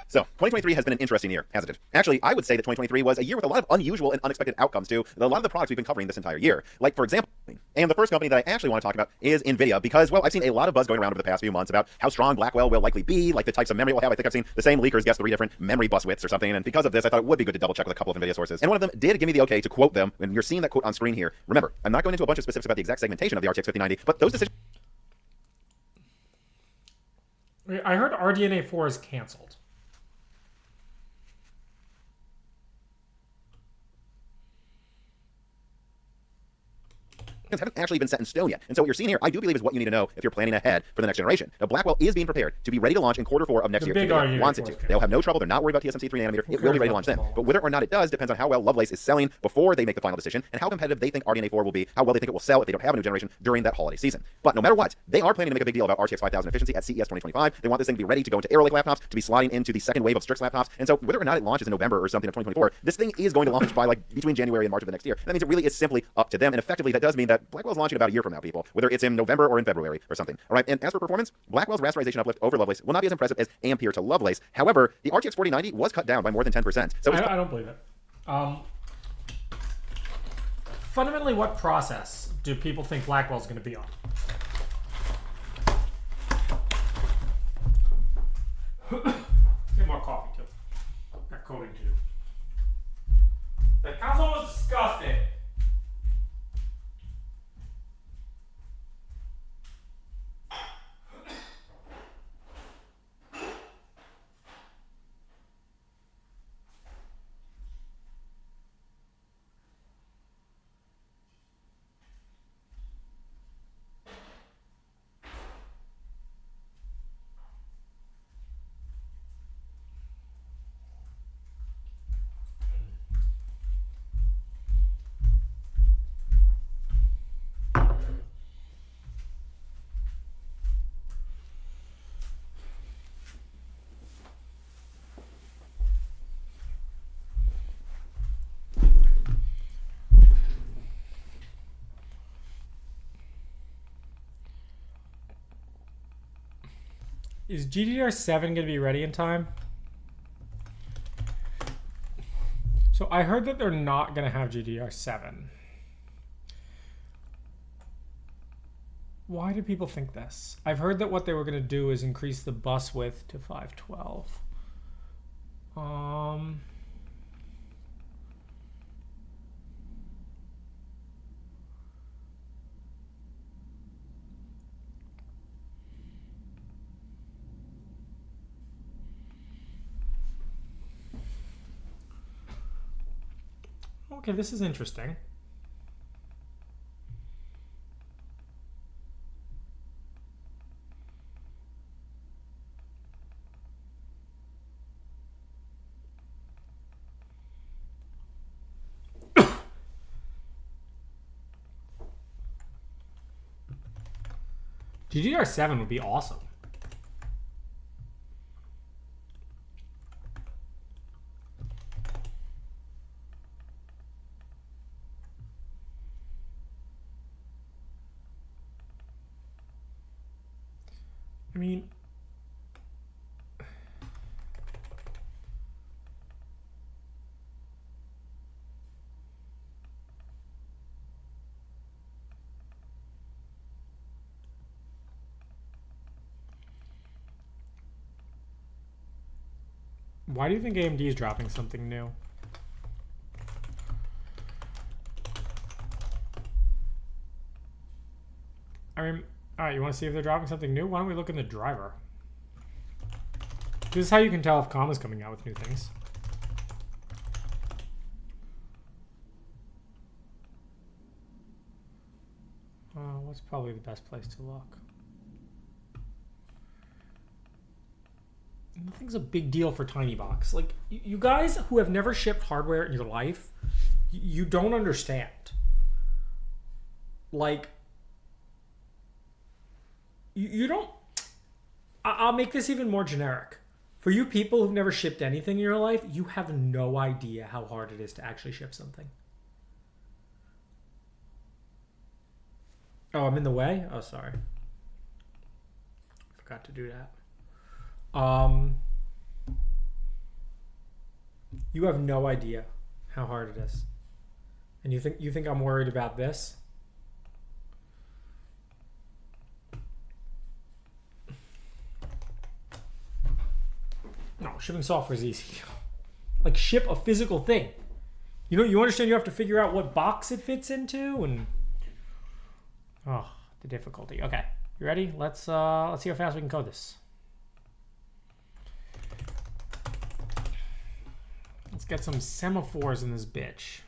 So, 2023 has been an interesting year, hasn't it? Actually, I would say that 2023 was a year with a lot of unusual and unexpected outcomes to a lot of the products we've been covering this entire year. Like, for example, and the first company that I actually want to talk about is NVIDIA, because, well, I've seen a lot of buzz going around over the past few months about how strong Blackwell will likely be, like the types of memory it will have. I think I've seen the same leakers guess 3 different memory bus widths or something, and because of this, I thought it would be good to double check with a couple of NVIDIA sources. And one of them did give me the okay to quote them, and you're seeing that quote on screen here. Remember, I'm not going into a bunch of specifics about the exact segmentation of the RTX 5090, but those decisions... I heard RDNA 4 is canceled. haven't actually been set in stone yet. And so what you're seeing here, I do believe, is what you need to know if you're planning ahead for the next generation. Now, Blackwell is being prepared to be ready to launch in Q4 of next year. NVIDIA wants it to. They'll have no trouble. They're not worried about TSMC 3 nanometer. It will be ready to launch then. But whether or not it does depends on how well Lovelace is selling before they make the final decision, and how competitive they think RDNA 4 will be, how well they think it will sell if they don't have a new generation during that holiday season. But no matter what, they are planning to make a big deal about RTX 5000 efficiency at CES 2025. They want this thing to be ready to go into Arrow Lake laptops, to be sliding into the second wave of Strix laptops. And so whether or not it launches in November or something of 2024, this thing is going to launch by like between January and March of the next year. And that means it really is simply up to them. And effectively, that does mean that Blackwell's launching about a year from now, people, whether it's in November or in February or something. All right. And as for performance, Blackwell's rasterization uplift over Lovelace will not be as impressive as Ampere to Lovelace. However, the RTX 4090 was cut down by more than 10%. So I don't believe it. Fundamentally, what process do people think Blackwell's going to be on? Get more coffee too. Got coding to do. The console was disgusting. Is GDDR7 going to be ready in time? So I heard that they're not going to have GDDR7. Why do people think this? I've heard that what they were going to do is increase the bus width to 512. Okay, this is interesting. GDDR7 would be awesome. I mean, why do you think AMD is dropping something new? I mean, all right, you want to see if they're dropping something new? Why don't we look in the driver? This is how you can tell if COM is coming out with new things. What's probably the best place to look? Nothing's a big deal for tinybox. Like, you guys who have never shipped hardware in your life, you don't understand. Like, you don't. I'll make this even more generic. For you people who've never shipped anything in your life, you have no idea how hard it is to actually ship something. Oh, I'm in the way? Oh, sorry. Forgot to do that. You have no idea how hard it is. And you think I'm worried about this? No, shipping software is easy. Like, ship a physical thing. You understand you have to figure out what box it fits into, and oh, the difficulty. Okay, you ready? Let's see how fast we can code this. Let's get some semaphores in this bitch.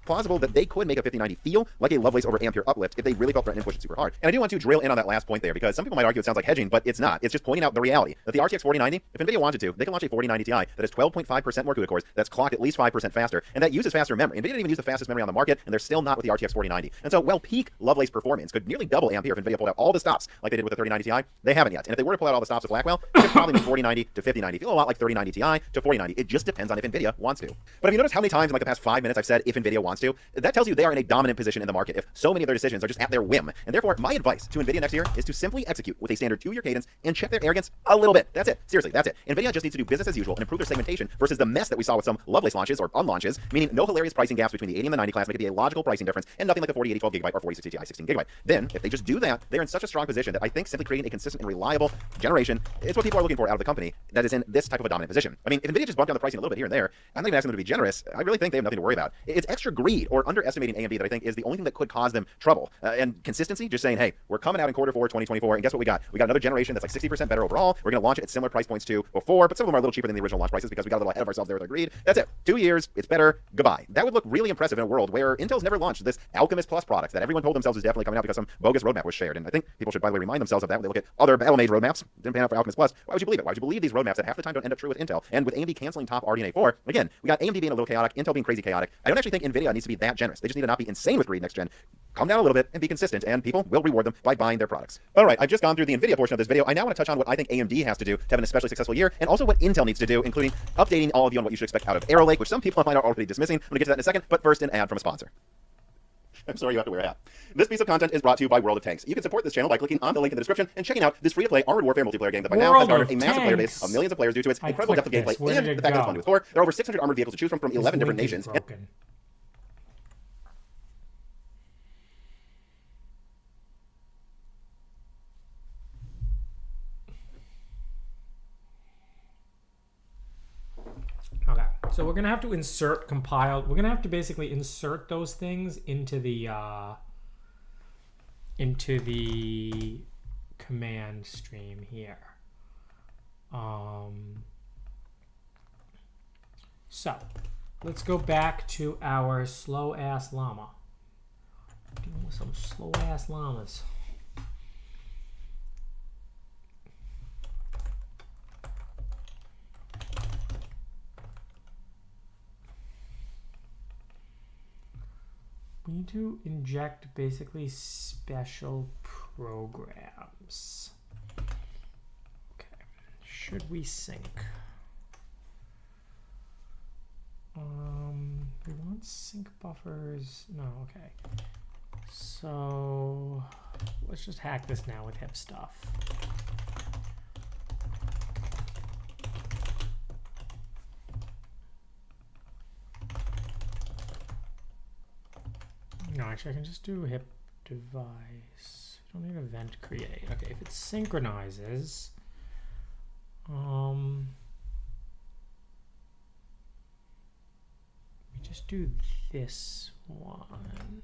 Plausible that they could make a 5090 feel like a Lovelace over Ampere uplift if they really felt threatened and pushed it super hard. And I do want to drill in on that last point there, because some people might argue it sounds like hedging, but it's not. It's just pointing out the reality that the RTX 4090, if NVIDIA wanted to, they can launch a 4090 Ti that has 12.5% more CUDA cores, that's clocked at least 5% faster, and that uses faster memory. NVIDIA didn't even use the fastest memory on the market, and they're still not with the RTX 4090. And so, while peak Lovelace performance could nearly double Ampere if NVIDIA pulled out all the stops like they did with the 3090 Ti, they haven't yet. And if they were to pull out all the stops with Blackwell, it could probably be 4090 to 5090. Feel a lot like 3090 Ti to 4090. It just depends on if NVIDIA wants to. But if you notice how many times in like the past 5 minutes I've said if NVIDIA wants to, that tells you they are in a dominant position in the market if so many of their decisions are just at their whim. And therefore, my advice to NVIDIA next year is to simply execute with a standard 2-year cadence and check their arrogance a little bit. That's it. Seriously, that's it. NVIDIA just needs to do business as usual and improve their segmentation versus the mess that we saw with some Lovelace launches or unlaunches, meaning no hilarious pricing gaps between the 80 and the 90 class, make it be a logical pricing difference, and nothing like the 4080 12GB or 4060 Ti 16GB. Then, if they just do that, they're in such a strong position that I think simply creating a consistent and reliable generation is what people are looking for out of the company that is in this type of a dominant position. I mean, if NVIDIA just bumped down the pricing a little bit here and there, I'm not even asking them to be generous. I really think they have nothing to worry about. It's extra greed or underestimating AMD that I think is the only thing that could cause them trouble. And consistency, just saying, hey, we're coming out in Q4 2024, and guess what we got? We got another generation that's like 60% better overall. We're going to launch it at similar price points to before, but some of them are a little cheaper than the original launch prices because we got a little ahead of ourselves there with our greed. That's it. 2 years, it's better, goodbye. That would look really impressive in a world where Intel's never launched this Alchemist Plus product that everyone told themselves is definitely coming out because some bogus roadmap was shared. And I think people should, by the way, remind themselves of that when they look at other Battlemage roadmaps. Didn't pan out for Alchemist Plus. Why would you believe it? Why would you believe these roadmaps that half the time don't end up true with Intel? And with AMD canceling top RDNA 4, again, we got AMD being a little chaotic, Intel being crazy chaotic. I don't actually think NVIDIA needs to be that generous. They just need to not be insane with greed next gen. Come down a little bit and be consistent, and people will reward them by buying their products. All right, I've just gone through the NVIDIA portion of this video. I now want to touch on what I think AMD has to do to have an especially successful year, and also what Intel needs to do, including updating all of you on what you should expect out of Arrow Lake, which some people might are already dismissing. I'm going to get to that in a second, but first an ad from a sponsor. I'm sorry you have to wear a hat. This piece of content is brought to you by World of Tanks. You can support this channel by clicking on the link in the description and checking out this free-to-play Armored Warfare multiplayer game that by now has garnered a massive player base of millions of players due to its incredible depth of gameplay and the fact that it's funded with core. There are over 600 armored vehicles to choose from 11 different nations. Okay, so we're gonna have to compile. We're gonna have to basically insert those things into the command stream here. So let's go back to our slow ass llama. Dealing with some slow ass llamas. We need to inject basically special programs. Okay, should we sync? We want sync buffers. No, okay. So let's just hack this now with hip stuff. No, actually I can just do hip device. We don't need event create. Okay, if it synchronizes, we just do this one.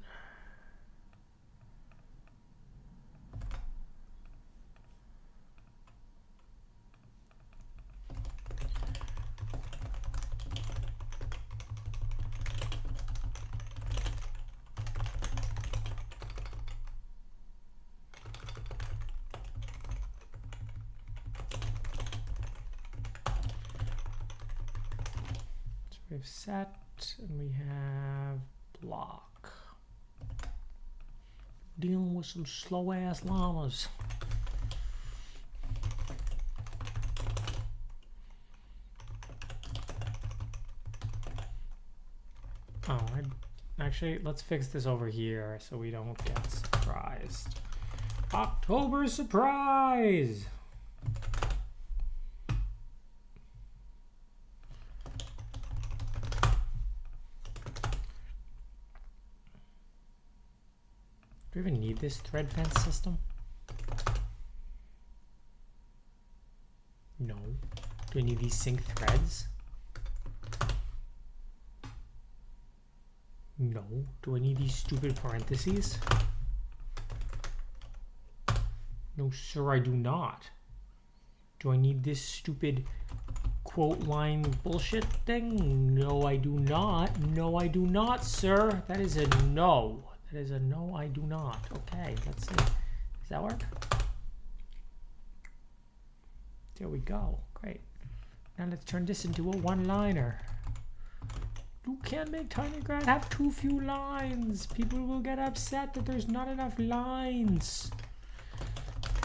We have set and we have block. Dealing with some slow ass llamas. Oh, actually, let's fix this over here so we don't get surprised. October surprise! Do we even need this thread fence system? No. Do we need these sync threads? No. Do I need these stupid parentheses? No, sir, I do not. Do I need this stupid quote line bullshit thing? No, I do not. No, I do not, sir. That is a no. That is a no, I do not. Okay, let's see. Does that work? There we go. Great. Now let's turn this into a one-liner. You can't make tinygrad have too few lines. People will get upset that there's not enough lines.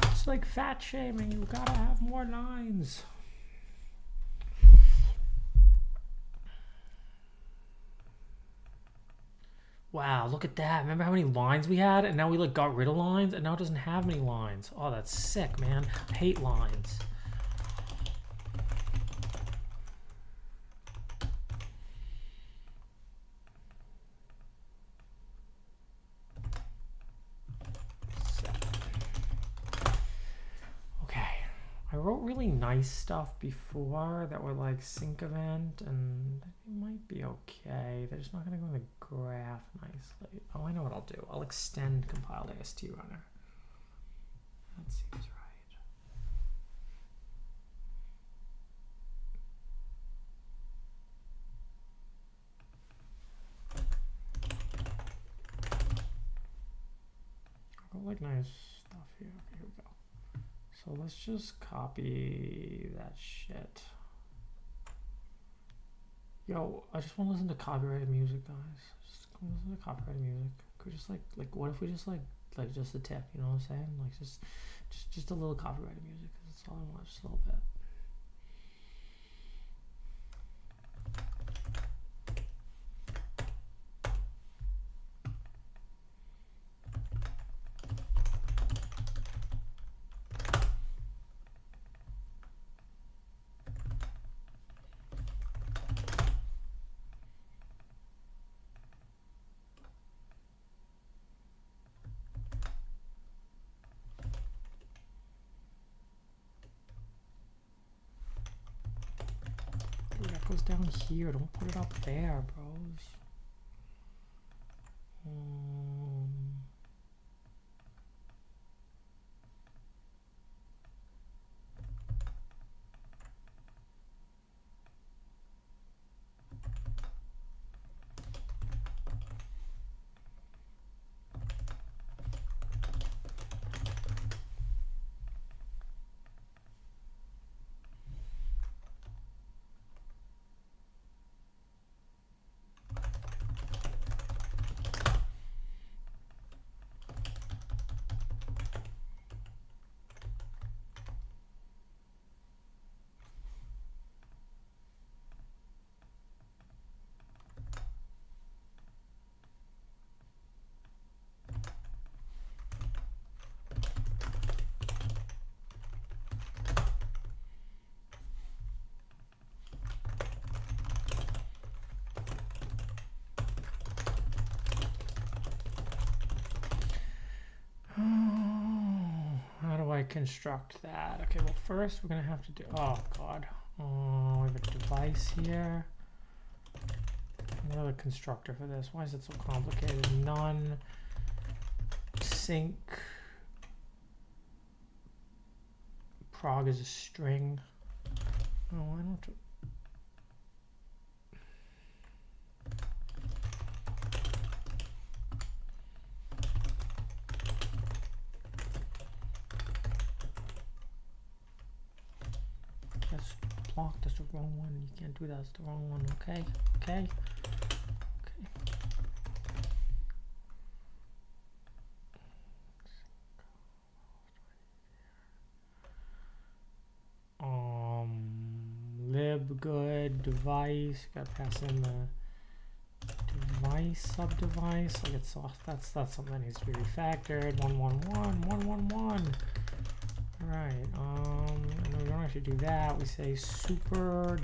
It's like fat shaming. You gotta have more lines. Wow, look at that. Remember how many lines we had? And now we like got rid of lines and now it doesn't have any lines. Oh, that's sick, man. I hate lines. I wrote really nice stuff before that were like sync event, and it might be okay. They're just not going to go in the graph nicely. Oh, I know what I'll do. I'll extend compiled AST runner. That seems right. I've got like nice stuff here. Okay, here we go. So let's just copy that shit. Yo, I just want to listen to copyrighted music, guys. Just listen to copyrighted music. Could just like what if we just like just a tip, you know what I'm saying? Like just a little copyrighted music. That's all I want, just a little bit. Goes down here. Don't put it up there, bros. How do I construct that? Okay, well first we're gonna have to do, oh god. We have a device here. Another constructor for this. Why is it so complicated? None sync prog is a string. Oh, I don't. That's blocked. That's the wrong one. You can't do that. That's the wrong one. Okay. Okay. libgood device. Gotta pass in the device subdevice. Like it's that's something that needs to be refactored. 111. All right. And we don't actually do that. We say super.init.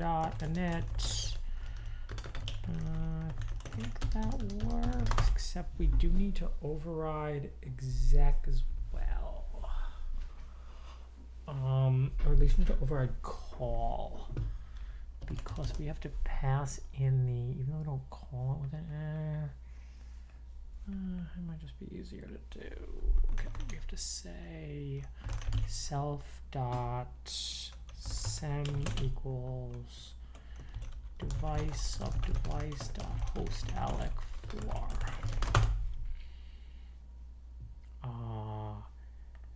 I think that works, except we do need to override exec as well. Or at least we need to override call, because we have to pass in the, even though we don't call it with an it might just be easier to do. Okay, we have to say self.sem equals device subdevice dot host alec for.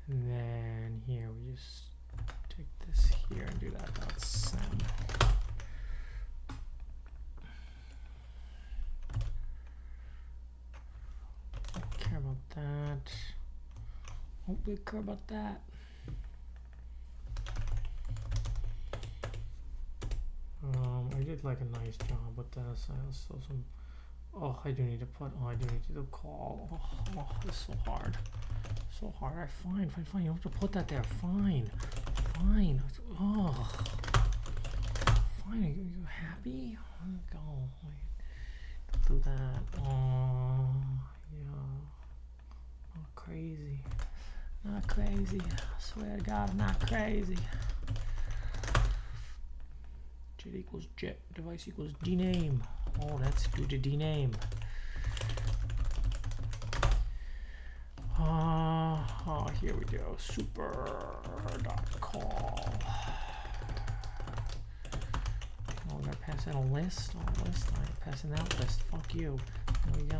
And then here we just take this here and do that dot sem. Don't care about that. Won't we care about that? I did like a nice job with this. I also some. Oh, I do need to put. Oh, I do need to do call. Oh, it's so hard. So hard. All right, fine. You don't have to put that there. Fine. Oh, fine. Are you happy? Go. Don't do that. Oh, yeah. Not crazy. Not crazy. I swear to God, I'm not crazy. Jet equals jet. Device equals dname. Oh, that's due to dname. Oh, here we go. Super.call. Oh, we gotta pass in a list. Oh, list. I'm passing that list. Fuck you. There we go.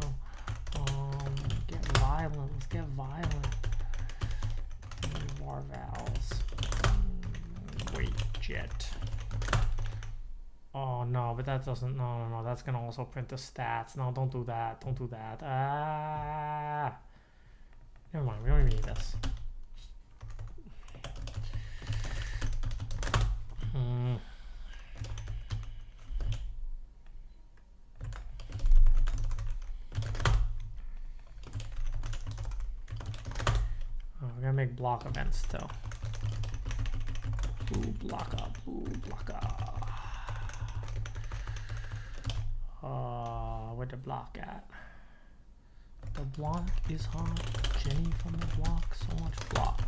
Get violent. Let's get violent. Var vowels. Wait, jet. Oh no, but that doesn't. No. That's gonna also print the stats. No, don't do that. Don't do that. Never mind. We don't even need this. Oh, we're gonna make block events though. Blue blocker. Where'd the block at? The block is hot. Jenny from the block. So much block.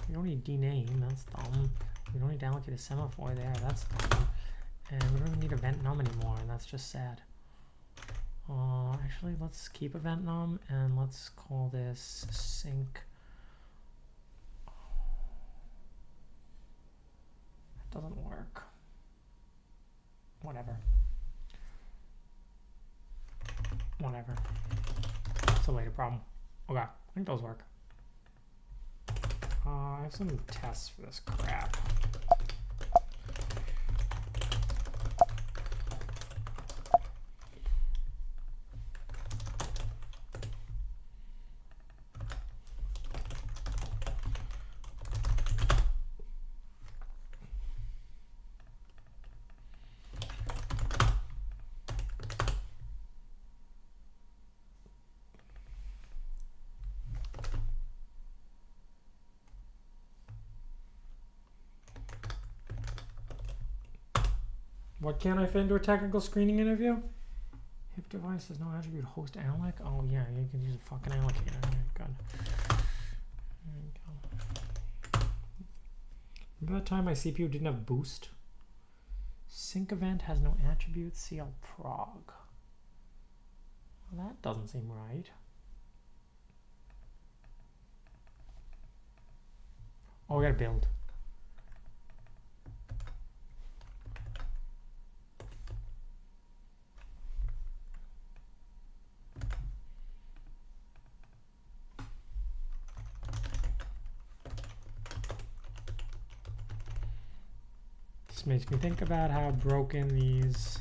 We don't need dname. That's dumb. We don't need to allocate a semaphore there. That's dumb. And we don't even need event num anymore. And that's just sad. Actually, let's keep event num and let's call this sync. That doesn't work. Whatever. It's a later problem. Okay, I think those work. I have some tests for this crap. What can't I fit into a technical screening interview? hipDevice has no attribute host alloc. Oh yeah, you can use a fucking allocator. Good. There you go. Remember that time my CPU didn't have boost? Sync event has no attribute. CL prog. Well, that doesn't seem right. Oh, we gotta build. This makes me think about how broken these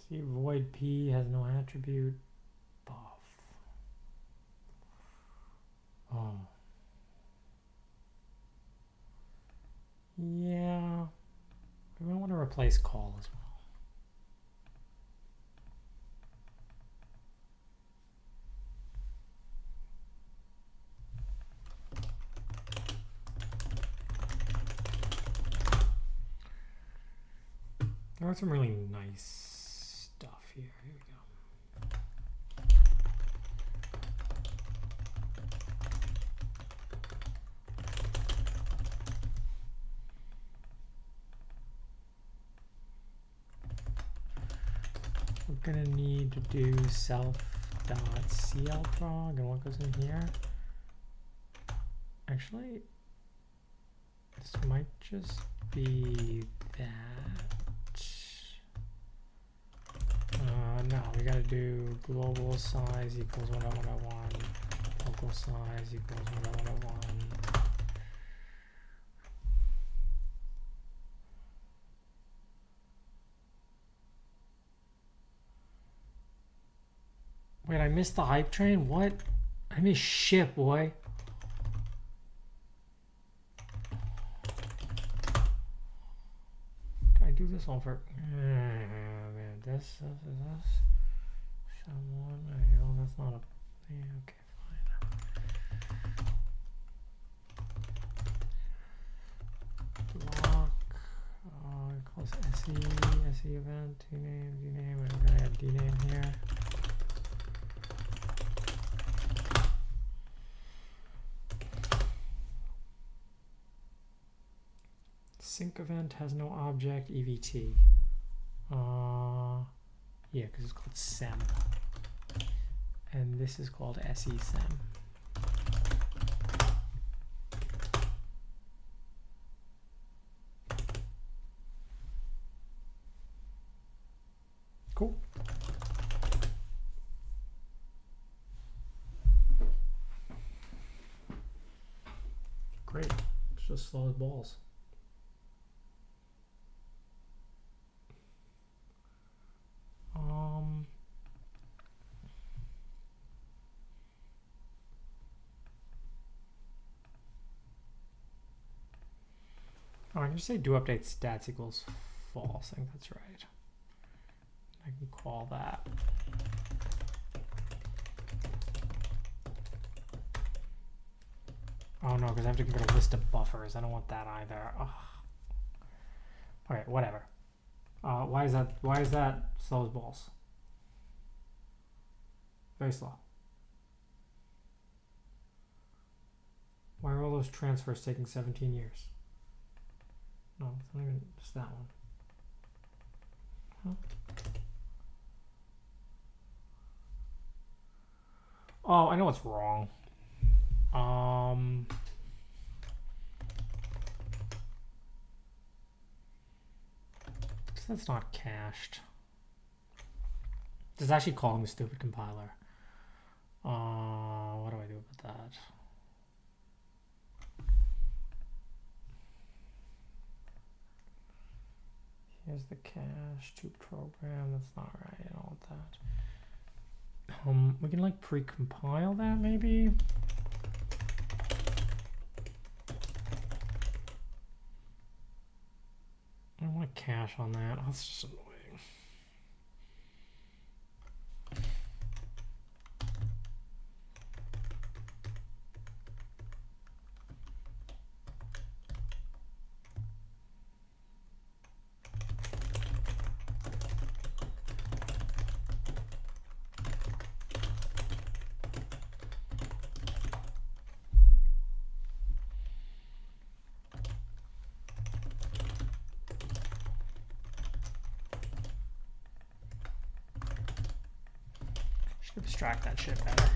See, void p has no attribute. Buff. Oh. Yeah. I might want to replace call as well. There are some really nice stuff here. Here we go. We're gonna need to do self.clprog, and what goes in here? Actually, this might just be that. No, we gotta do global size equals 1.101, local size equals 1.101. Wait, I missed the hype train? What? I missed shit, boy. I do this all for... man, this. Someone... Oh, that's not a... Yeah, okay, fine. Block... close SE event, dname, and we're gonna add dname here. Sync event has no object, EVT. Yeah, because it's called SEM. And this is called SESEM. Cool. Great. It's just slow as balls. Oh, I can just say do update stats equals false. I think that's right. I can call that. Oh no, because I have to get a list of buffers. I don't want that either. Ugh. Okay, whatever. Why is that slow as balls? Very slow. Why are all those transfers taking 17 years? No, it's not even just that one. Huh? Oh, I know what's wrong. That's not cached. This is actually calling the stupid compiler. What do I do about that? Here's the cache to program. That's not right. I don't want that. We can like pre-compile that maybe. I don't want to cache on that. That's just annoying. Abstract that shit better.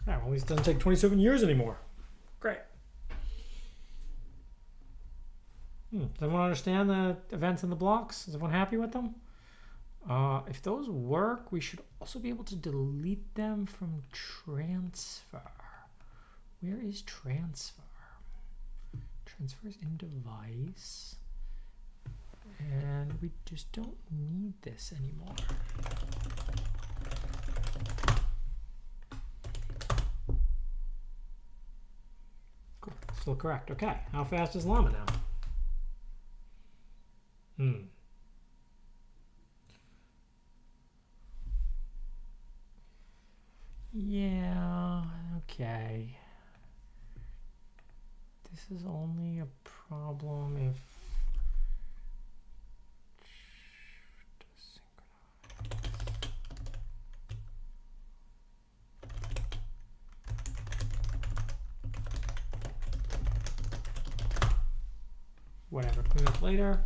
Yeah, well, at least it doesn't take 27 years anymore. Great. Does everyone understand the events and the blocks? Is everyone happy with them? If those work, we should also be able to delete them from transfer. Where is transfer? Transfer is in device. And we just don't need this anymore. Cool. Still correct. Okay. How fast is llama now? Yeah, okay. This is only a problem if whatever, clean up later.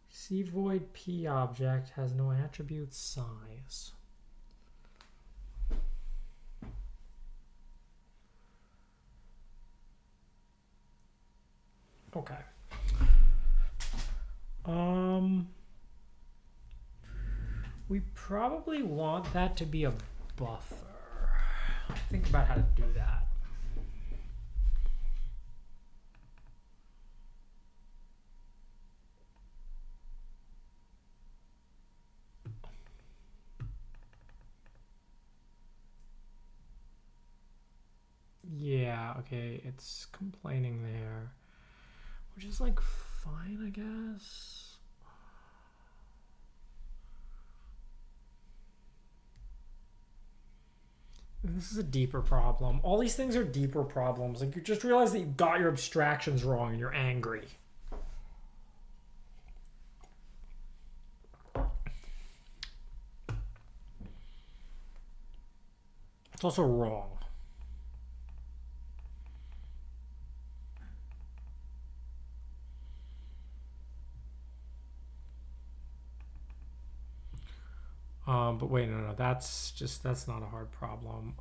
C void P object has no attribute size. Okay. We probably want that to be a buffer. Think about how to do that. Yeah, okay, it's complaining there, which is like fine, I guess. This is a deeper problem. All these things are deeper problems. Like, you just realize that you got your abstractions wrong and you're angry. It's also wrong. But wait, no, that's not a hard problem.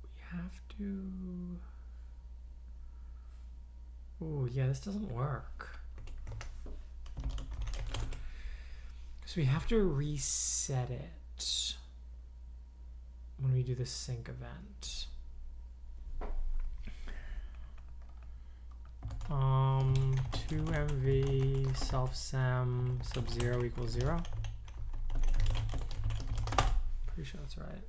We have to. Oh, yeah, this doesn't work. Because we have to reset it when we do the sync event. 2mv self-sem sub 0 equals 0. Pretty sure that's right.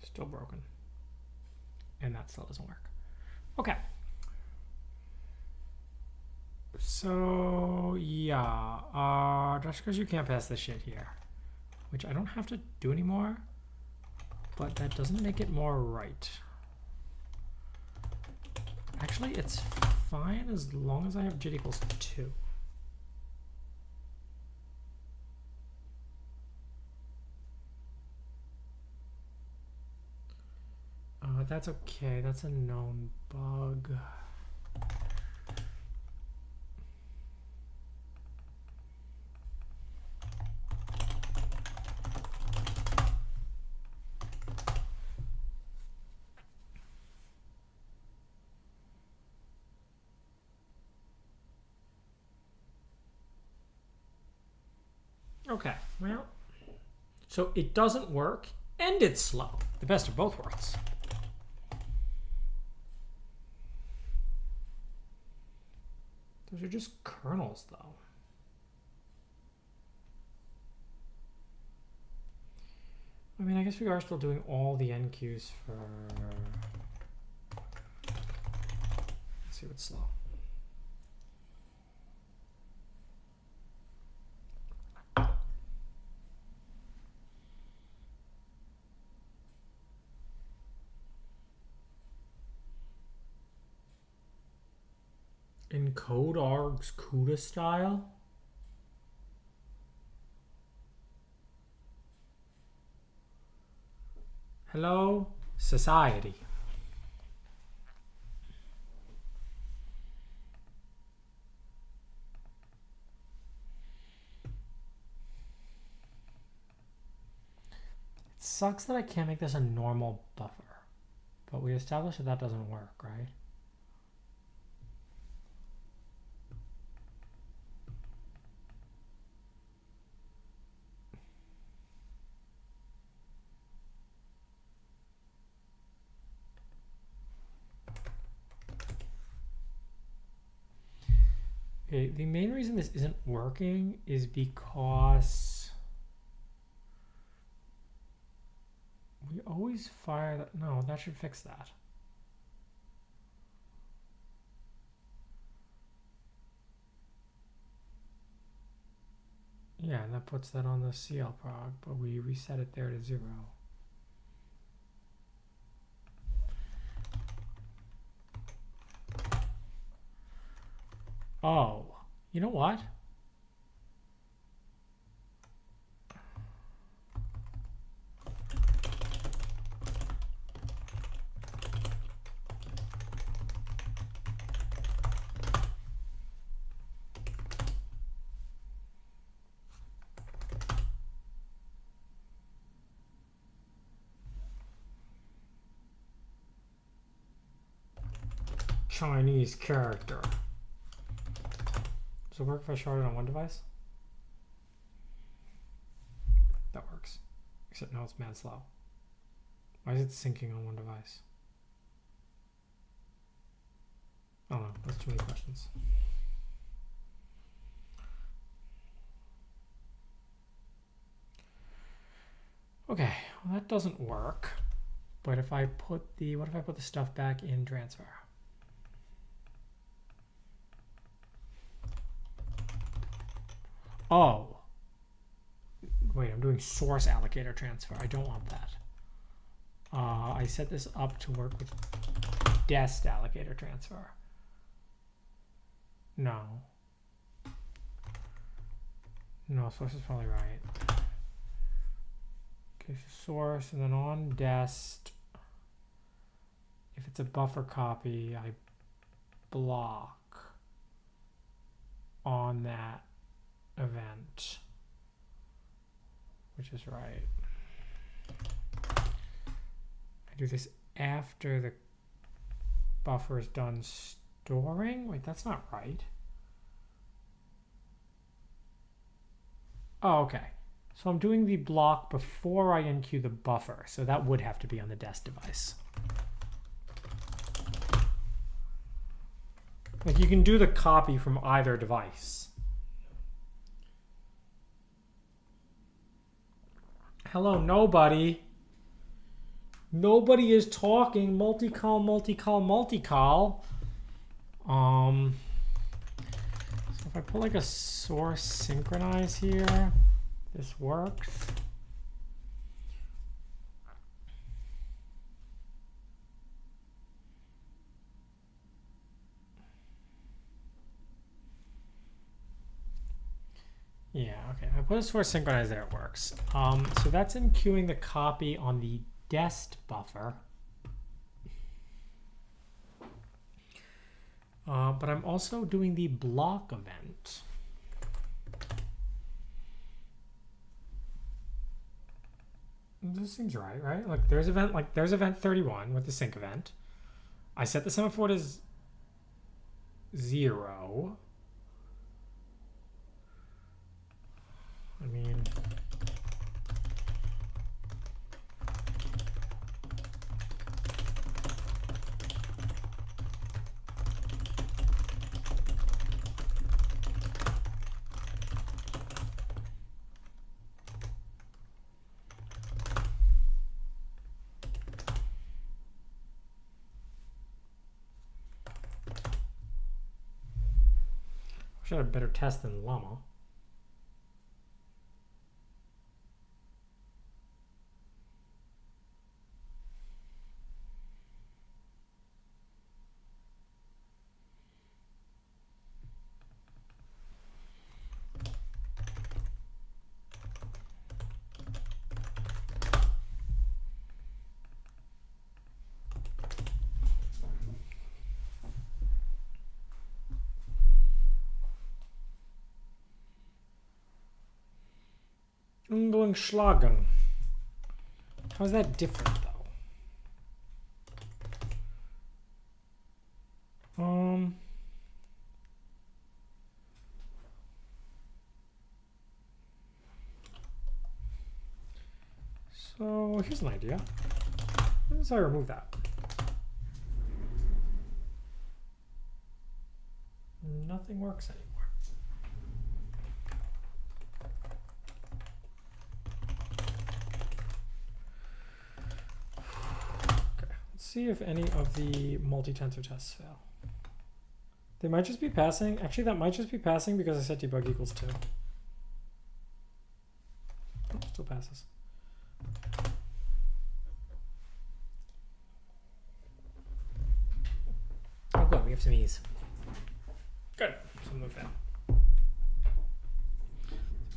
Still broken. And that still doesn't work. Okay. So, yeah. Just because you can't pass this shit here, which I don't have to do anymore, but that doesn't make it more right. Actually, it's fine as long as I have JIT equals 2. That's okay. That's a known bug. Okay, well, so it doesn't work and it's slow. The best of both worlds. Those are just kernels, though. I mean, I guess we are still doing all the NQs for... Let's see what's slow. Encode args CUDA style. Hello, society. It sucks that I can't make this a normal buffer, but we established that that doesn't work, right? Okay, the main reason this isn't working is because we always fire that. No, that should fix that. Yeah, and that puts that on the CL prog, but we reset it there to 0. Oh, you know what? Chinese character. Does it work if I shard it on one device? That works. Except now it's mad slow. Why is it syncing on one device? I don't know. That's too many questions. Okay, well that doesn't work. But if I put the, what if I put the stuff back in transfer? Oh, wait, I'm doing source allocator transfer. I don't want that. I set this up to work with dest allocator transfer. No. No, source is probably right. Okay, so source, and then on dest, if it's a buffer copy, I block on that event, which is right. I do this after the buffer is done storing. Wait, that's not right. Oh, okay. So I'm doing the block before I enqueue the buffer, so that would have to be on the dest device. Like you can do the copy from either device. Hello, nobody. Nobody is talking. Multi-call, multi-call, multi-call. So if I put like a source synchronize here, this works. Yeah, okay. I put a source synchronize there, it works. So that's enqueuing the copy on the dest buffer. But I'm also doing the block event. This seems right? Like there's event 31 with the sync event. I set the semaphore to 0. I mean, I should have a better test than llama. Schlagen. How is that different though? So here's an idea. What if I remove that? Nothing works anymore. Okay, let's see if any of the multi-tensor tests fail. They might just be passing. Actually, that might just be passing because I set debug equals 2. Oh, still passes. Oh, good. We have some ease. Good. So move that.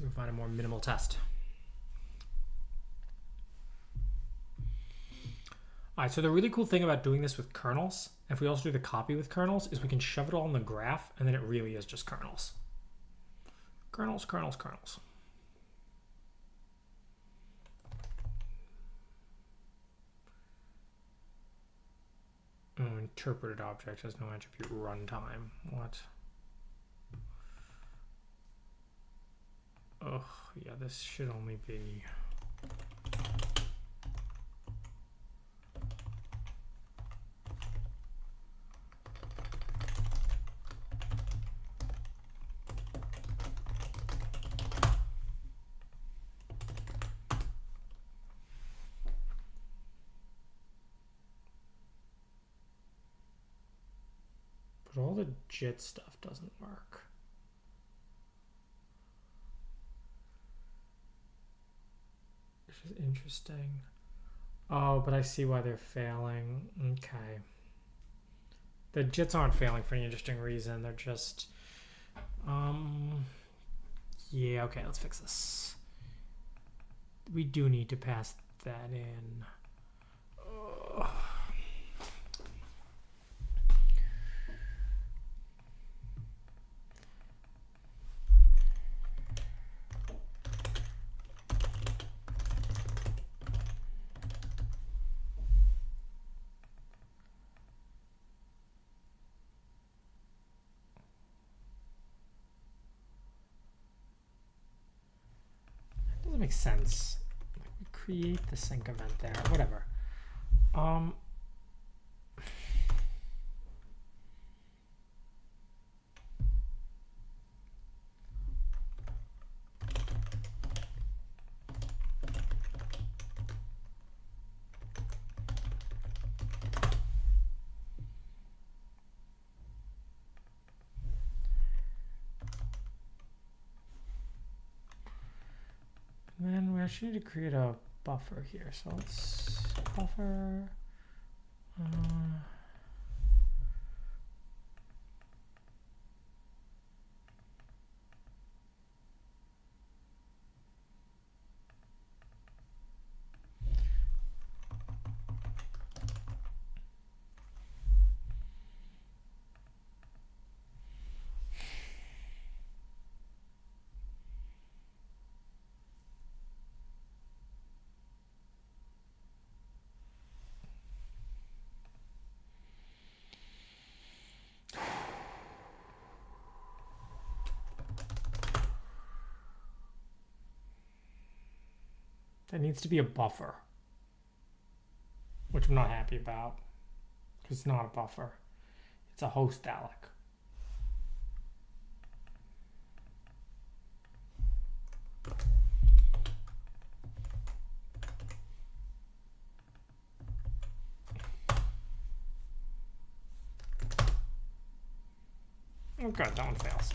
We'll find a more minimal test. All right, so the really cool thing about doing this with kernels, if we also do the copy with kernels, is we can shove it all in the graph, and then it really is just kernels. Kernels, kernels, kernels. Oh, interpreted object has no attribute runtime. What? Oh, yeah, this should only be... But all the JIT stuff doesn't work. Which is interesting. Oh, but I see why they're failing. Okay. The JITs aren't failing for any interesting reason. They're just... yeah, okay, let's fix this. We do need to pass that in. Ugh. Doesn't make sense. Like we create the sync event there, whatever. And then we actually need to create a buffer here. So let's buffer. There needs to be a buffer, which I'm not happy about because it's not a buffer. It's a host alloc. Oh god, that one fails.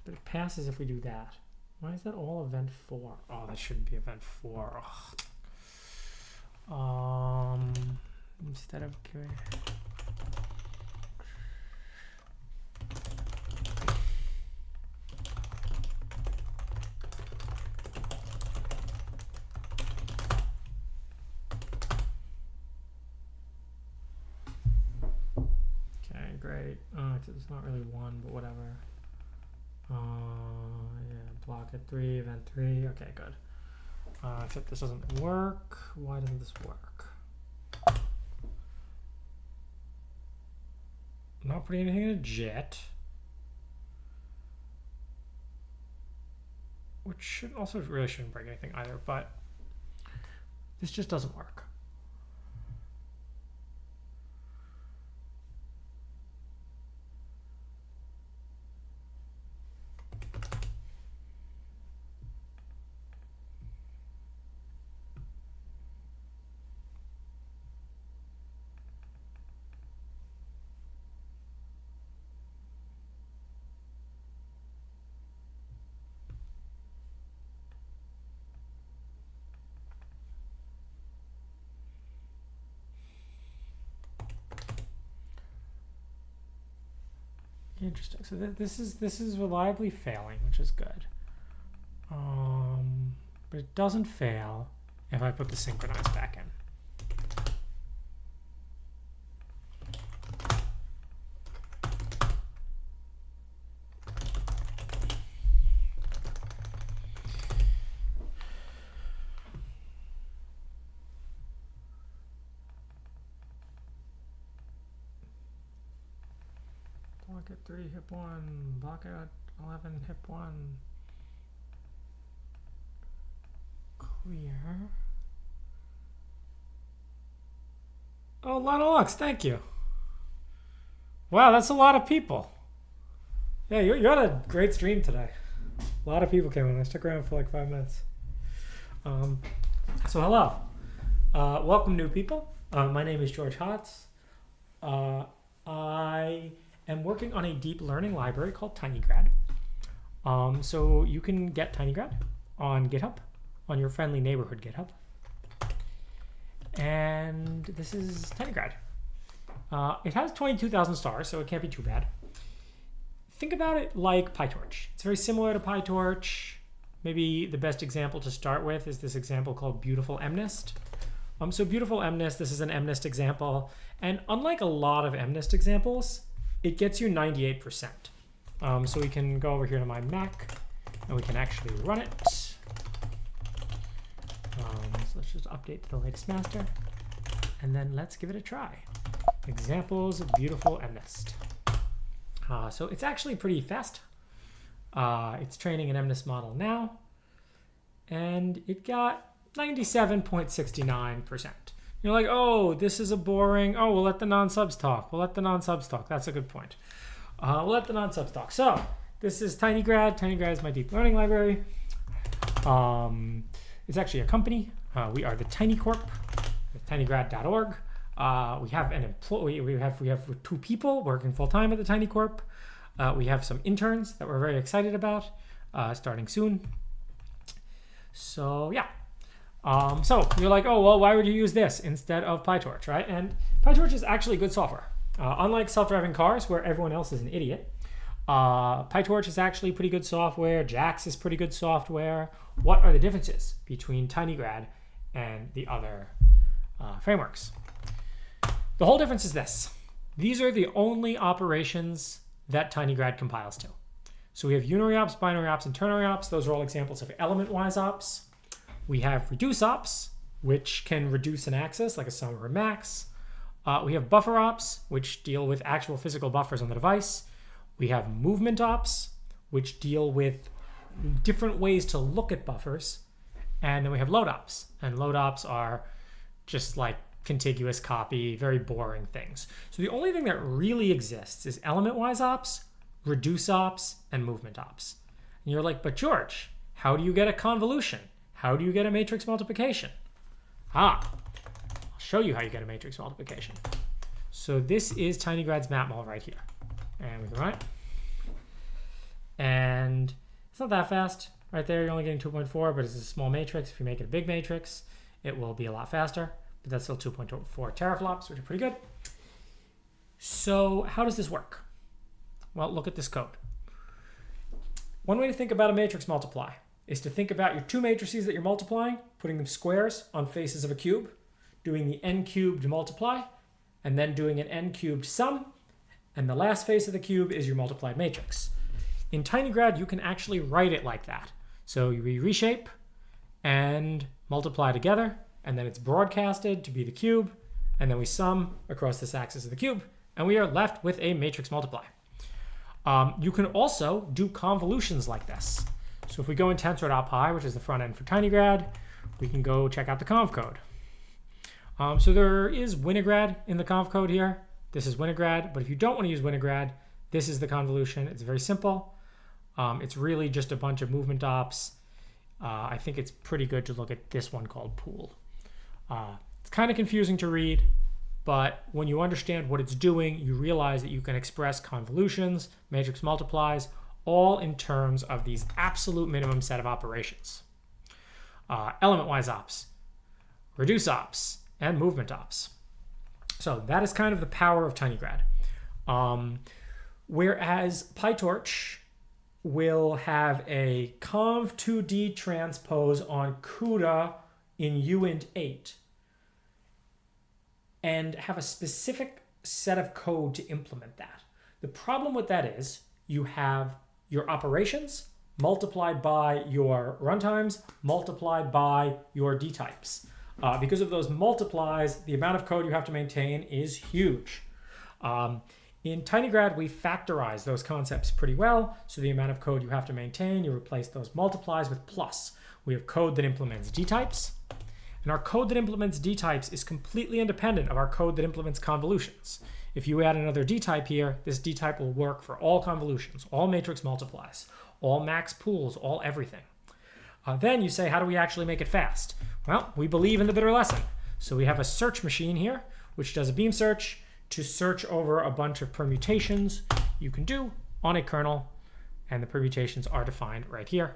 But it passes if we do that. Why is that all event 4? Oh, that shouldn't be event 4. Ugh. Instead of okay, great. It's not really 1, but whatever. block at 3, event 3. Okay, good. Except this doesn't work. Why doesn't this work? I'm not putting anything in a jet. Which also really shouldn't break anything either, but this just doesn't work. Interesting. So this is reliably failing, which is good. But it doesn't fail if I put the synchronize back in. Block at 3, hip 1, block at 11, hip 1. Clear. Oh, Lionel Lux, thank you. Wow, that's a lot of people. Yeah, you had a great stream today. A lot of people came in. I stuck around for like 5 minutes. So hello. Welcome, new people. My name is George Hotz. I am working on a deep learning library called tinygrad. So you can get tinygrad on GitHub, on your friendly neighborhood GitHub. And this is tinygrad. It has 22,000 stars, so it can't be too bad. Think about it like PyTorch. It's very similar to PyTorch. Maybe the best example to start with is this example called Beautiful MNIST. So Beautiful MNIST, this is an MNIST example. And unlike a lot of MNIST examples, it gets you 98%. So we can go over here to my Mac and we can actually run it. So let's just update to the latest master and then let's give it a try. Examples of Beautiful MNIST. So it's actually pretty fast. It's training an MNIST model now and it got 97.69%. You're like, oh, this is a boring, oh, we'll let the non-subs talk. We'll let the non-subs talk. That's a good point. We'll let the non-subs talk. So this is tinygrad. Tinygrad is my deep learning library. It's actually a company. We are the Tiny Corp, tinygrad.org. We have an employee. We have 2 people working full-time at the Tiny Corp. We have some interns that we're very excited about, starting soon. So yeah. So you're like, oh, well, why would you use this instead of PyTorch, right? And PyTorch is actually good software. Unlike self-driving cars, where everyone else is an idiot, PyTorch is actually pretty good software. JAX is pretty good software. What are the differences between tinygrad and the other frameworks? The whole difference is this. These are the only operations that tinygrad compiles to. So we have unary ops, binary ops, and ternary ops. Those are all examples of element-wise ops. We have reduce ops, which can reduce an axis, like a sum or a max. We have buffer ops, which deal with actual physical buffers on the device. We have movement ops, which deal with different ways to look at buffers. And then we have load ops. And load ops are just like contiguous copy, very boring things. So the only thing that really exists is element-wise ops, reduce ops, and movement ops. And you're like, but George, how do you get a convolution? How do you get a matrix multiplication? I'll show you how you get a matrix multiplication. So this is tinygrad's mapmul right here. And we can run it. And it's not that fast. Right there, you're only getting 2.4, but it's a small matrix. If you make it a big matrix, it will be a lot faster. But that's still 2.4 teraflops, which are pretty good. So how does this work? Well, look at this code. One way to think about a matrix multiply is to think about your 2 matrices that you're multiplying, putting them squares on faces of a cube, doing the n cubed multiply, and then doing an n cubed sum, and the last face of the cube is your multiplied matrix. In tinygrad, you can actually write it like that. So we reshape and multiply together, and then it's broadcasted to be the cube, and then we sum across this axis of the cube, and we are left with a matrix multiply. You can also do convolutions like this. So if we go in tensor.py, which is the front end for tinygrad, we can go check out the conv code. So there is winigrad in the conv code here. This is winigrad, but if you don't want to use winigrad, this is the convolution. It's very simple. It's really just a bunch of movement ops. I think it's pretty good to look at this one called pool. It's kind of confusing to read, but when you understand what it's doing, you realize that you can express convolutions, matrix multiplies, all in terms of these absolute minimum set of operations. Element-wise ops, reduce ops, and movement ops. So that is kind of the power of tinygrad. Whereas pytorch will have a conv2d transpose on cuda in uint8 and have a specific set of code to implement that. The problem with that is you have your operations multiplied by your runtimes multiplied by your dtypes. Because of those multiplies, the amount of code you have to maintain is huge. In tinygrad, we factorize those concepts pretty well. So the amount of code you have to maintain, you replace those multiplies with plus. We have code that implements dtypes. And our code that implements dtypes is completely independent of our code that implements convolutions. If you add another dtype here, this dtype will work for all convolutions, all matrix multiplies, all max pools, all everything. Then you say, how do we actually make it fast? Well, we believe in the bitter lesson. So we have a search machine here, which does a beam search to search over a bunch of permutations you can do on a kernel, and the permutations are defined right here.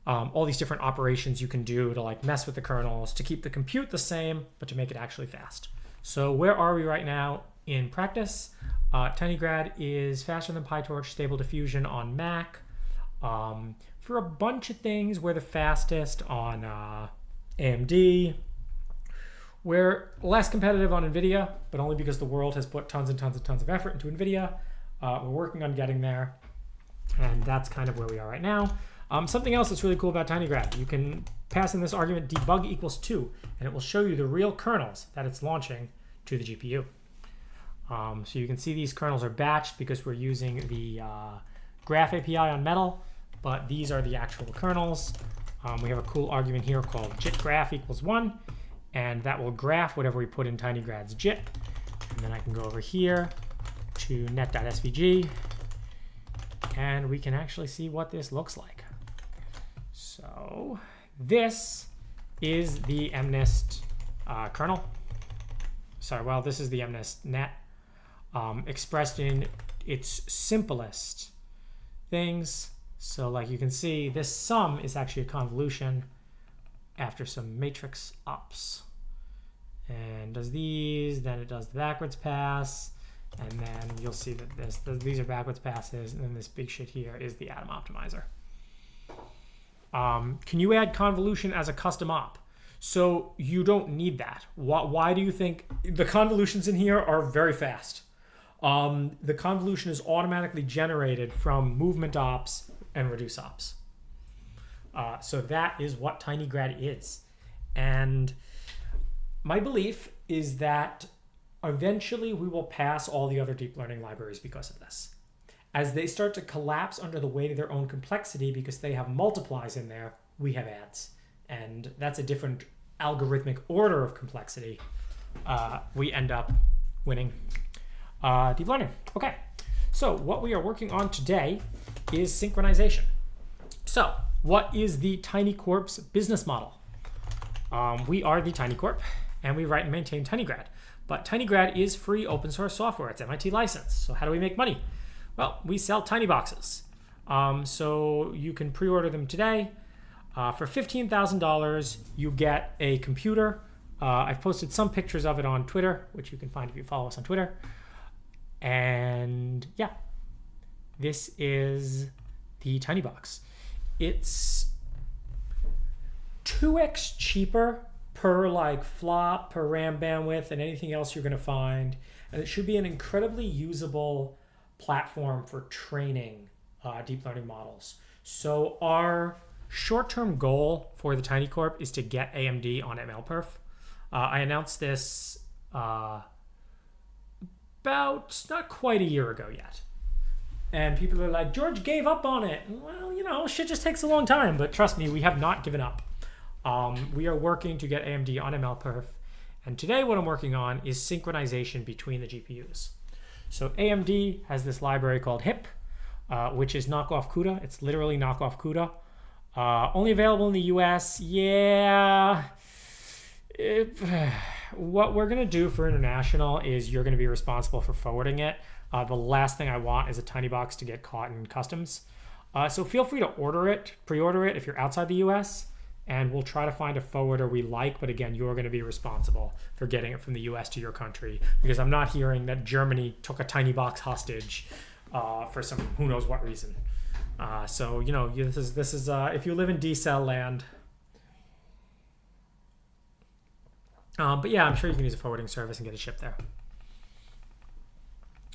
All these different operations you can do to like mess with the kernels to keep the compute the same, but to make it actually fast. So where are we right now in practice? tinygrad is faster than pytorch, stable diffusion on Mac. For a bunch of things, we're the fastest on AMD. We're less competitive on NVIDIA, but only because the world has put tons and tons and tons of effort into NVIDIA. We're working on getting there, and that's kind of where we are right now. Something else that's really cool about tinygrad, you can pass in this argument debug equals 2, and it will show you the real kernels that it's launching to the GPU. So you can see these kernels are batched because we're using the graph API on Metal, but these are the actual kernels. We have a cool argument here called JIT_graph equals 1, and that will graph whatever we put in tinygrad's JIT. And then I can go over here to net.svg, and we can actually see what this looks like. So this is the MNIST kernel. Sorry, well, this is the MNIST net expressed in its simplest things. So like you can see, this sum is actually a convolution after some matrix ops. And does these, then it does the backwards pass, and then you'll see that these are backwards passes, and then this big shit here is the atom optimizer. Can you add convolution as a custom op? So you don't need that. Why do you think the convolutions in here are very fast? The convolution is automatically generated from movement ops and reduce ops. So that is what tinygrad is. And my belief is that eventually we will pass all the other deep learning libraries because of this. As they start to collapse under the weight of their own complexity because they have multiplies in there, we have adds. And that's a different algorithmic order of complexity. We end up winning deep learning. Okay, so what we are working on today is synchronization. So what is the tinycorp's business model? We are the tinycorp, and we write and maintain tinygrad. But tinygrad is free open source software. It's MIT licensed. So how do we make money? Well, we sell tinyboxes. So you can pre-order them today. For $15,000, you get a computer. I've posted some pictures of it on Twitter, which you can find if you follow us on Twitter. And yeah, this is the tinybox. It's 2x cheaper per like flop, per RAM bandwidth, than anything else you're going to find. And it should be an incredibly usable platform for training deep learning models. So our short-term goal for the TinyCorp is to get AMD on MLPerf. I announced this about not quite a year ago yet. And people are like, George gave up on it. Well, you know, shit just takes a long time. But trust me, we have not given up. We are working to get AMD on MLPerf. And today what I'm working on is synchronization between the GPUs. So AMD has this library called hip, which is knockoff CUDA. It's literally knockoff CUDA. Only available in the US. Yeah. What we're going to do for international is you're going to be responsible for forwarding it. The last thing I want is a tinybox to get caught in customs. So feel free to pre-order it if you're outside the US, and we'll try to find a forwarder we like. But again, you're going to be responsible for getting it from the US to your country, because I'm not hearing that Germany took a tinybox hostage for some who knows what reason. So, you know, this is if you live in D-cell land. But yeah, I'm sure you can use a forwarding service and get it shipped there.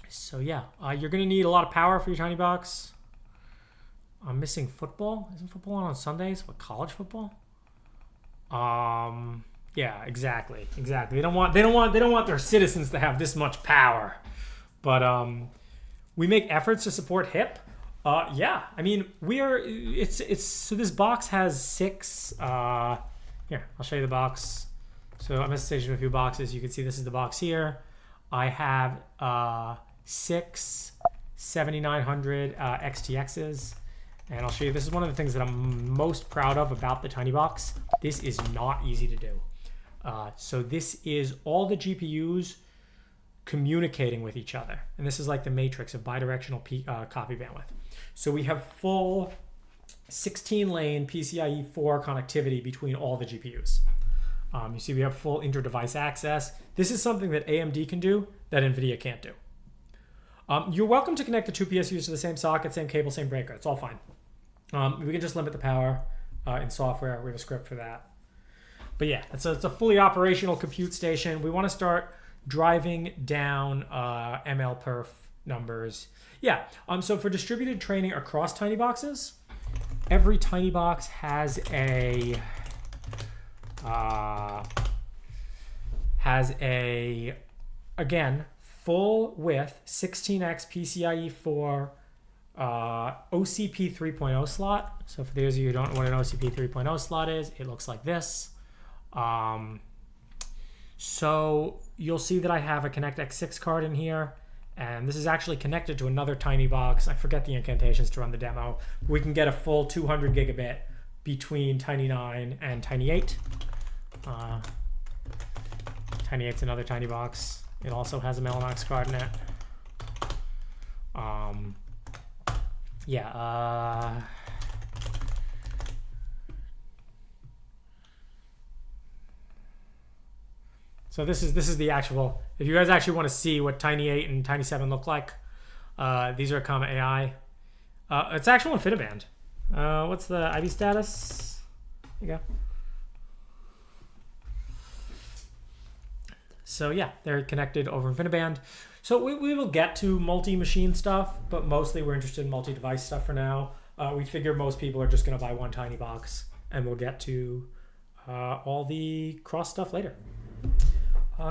So yeah, you're going to need a lot of power for your tinybox. I'm missing football. Isn't football on Sundays? What, college football? Yeah, exactly. They don't want their citizens to have this much power. But we make efforts to support hip. Yeah, I mean, so this box has 6 here, I'll show you the box. So I'm messaging a few boxes. You can see this is the box here. I have 6 7900 XTXs, and I'll show you. This is one of the things that I'm most proud of about the tinybox. This is not easy to do. So this is all the GPUs communicating with each other, and this is like the matrix of bidirectional copy bandwidth. So we have full 16-lane PCIe 4 connectivity between all the GPUs. You see we have full inter-device access. This is something that AMD can do that NVIDIA can't do. You're welcome to connect the 2 PSUs to the same socket, same cable, same breaker. It's all fine. We can just limit the power in software. We have a script for that. But yeah, it's a fully operational compute station. We want to start driving down MLPerf numbers. Yeah, so for distributed training across tinyboxes, every tinybox has again, full width 16x PCIe 4 OCP 3.0 slot. So for those of you who don't know what an OCP 3.0 slot is, it looks like this. So you'll see that I have a ConnectX-6 card in here, and this is actually connected to another tinybox. I forget the incantations to run the demo. We can get a full 200 gigabit between Tiny 9 and Tiny 8. Tiny 8's another tinybox. It also has a Mellanox card in it. Yeah. So this is the actual. If you guys actually want to see what Tiny 8 and Tiny 7 look like, these are Comma AI. It's actual infiniband. What's the IV status? There you go. So yeah, they're connected over InfiniBand. So we will get to multi-machine stuff, but mostly we're interested in multi-device stuff for now. We figure most people are just going to buy one tiny box, and we'll get to all the cross stuff later.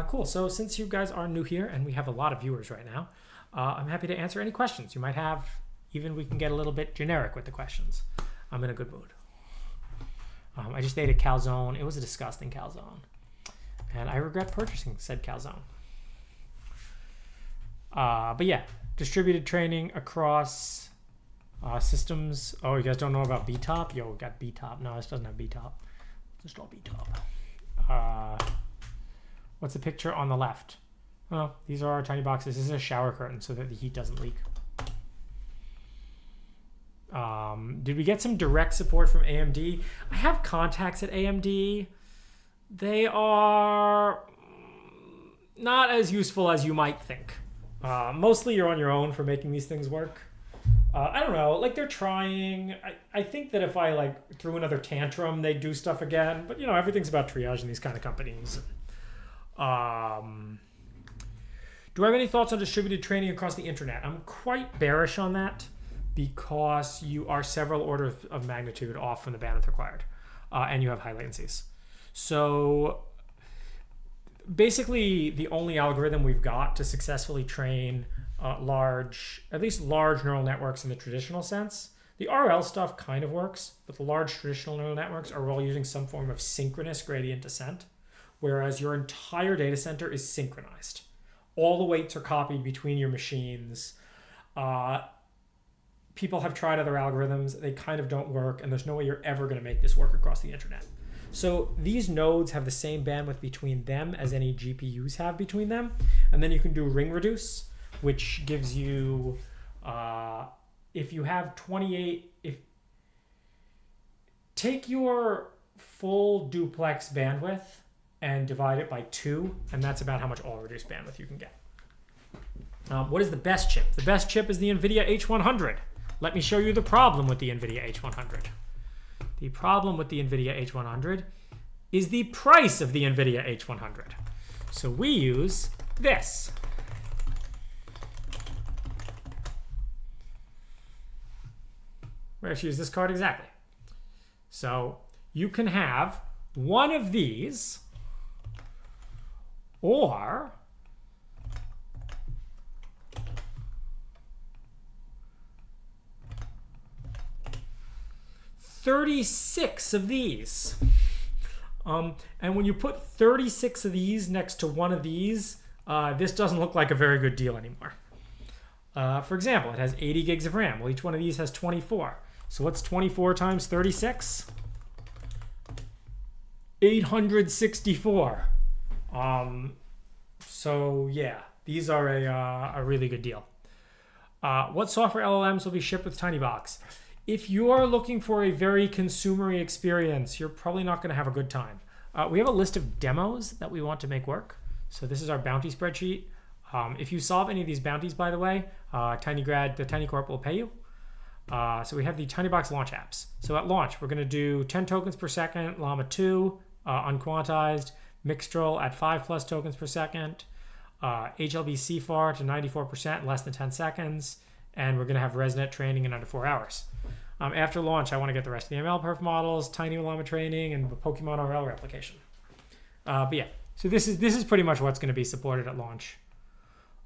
Cool. So since you guys are new here, and we have a lot of viewers right now, I'm happy to answer any questions you might have. Even we can get a little bit generic with the questions. I'm in a good mood. I just ate a calzone. It was a disgusting calzone. And I regret purchasing said calzone. But yeah, distributed training across systems. Oh, you guys don't know about BTOP? Yo, we got BTOP. No, this doesn't have BTOP. Just all BTOP. What's the picture on the left? Oh, these are our tiny boxes. This is a shower curtain so that the heat doesn't leak. Did we get some direct support from AMD? I have contacts at AMD. They are not as useful as you might think. Mostly you're on your own for making these things work. I don't know, like they're trying. I think that if I like threw another tantrum, they'd do stuff again. But you know, everything's about triage in these kind of companies. Do I have any thoughts on distributed training across the internet? I'm quite bearish on that. because you are several orders of magnitude off from the bandwidth required, and you have high latencies. So basically, the only algorithm we've got to successfully train at least large neural networks in the traditional sense. The RL stuff kind of works, but the large traditional neural networks are all using some form of synchronous gradient descent, whereas your entire data center is synchronized. All the weights are copied between your machines. People have tried other algorithms. They kind of don't work, and there's no way you're ever going to make this work across the internet. So these nodes have the same bandwidth between them as any GPUs have between them. And then you can do ring reduce, which gives you, if you have 28, take your full duplex bandwidth and divide it by 2, and that's about how much all reduced bandwidth you can get. What is the best chip? The best chip is the NVIDIA H100. Let me show you the problem with the NVIDIA H100. The problem with the NVIDIA H100 is the price of the NVIDIA H100. So we use this. We actually use this card exactly. So you can have one of these or 36 of these. And when you put 36 of these next to one of these, this doesn't look like a very good deal anymore. For example, it has 80 gigs of RAM. Well, each one of these has 24. So what's 24 times 36? 864. So yeah, these are a really good deal. What software LLMs will be shipped with tinybox? If you are looking for a very consumery experience, you're probably not going to have a good time. We have a list of demos that we want to make work. So this is our bounty spreadsheet. If you solve any of these bounties, by the way, tinygrad, the tiny corp will pay you. So we have the tinybox launch apps. So at launch, we're going to do 10 tokens per second, llama 2, unquantized, Mixtral at 5+ tokens per second, HLB CFAR to 94%, less than 10 seconds, and we're going to have ResNet training in under 4 hours. After launch, I want to get the rest of the MLPerf models, Tiny Llama training, and the Pokemon RL replication. But yeah, so this is pretty much what's going to be supported at launch.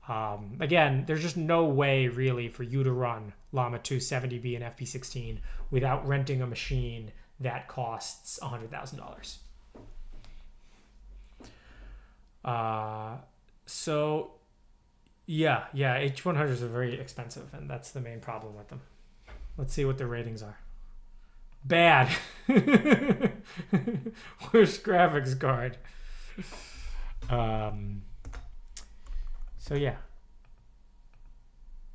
Again, there's just no way really for you to run Llama 2 70B and FP16 without renting a machine that costs $100,000. So yeah, H100s are very expensive, and that's the main problem with them. Let's see what their ratings are. Bad. Worst graphics card. So yeah.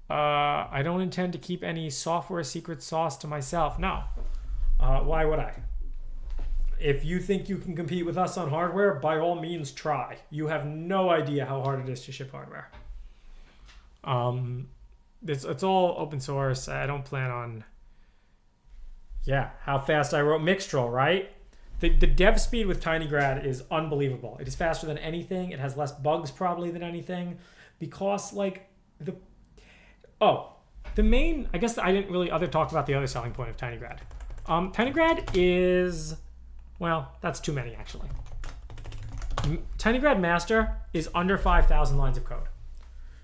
I don't intend to keep any software secret sauce to myself. No. Why would I? If you think you can compete with us on hardware, by all means try. You have no idea how hard it is to ship hardware. It's all open source. I don't plan on... Yeah, how fast I wrote Mixtral, right? The dev speed with tinygrad is unbelievable. It is faster than anything. It has less bugs probably than anything. Because, like, the main... I guess I didn't really talk about the other selling point of tinygrad. Tinygrad is... Well, that's too many, actually. Tinygrad Master is under 5,000 lines of code.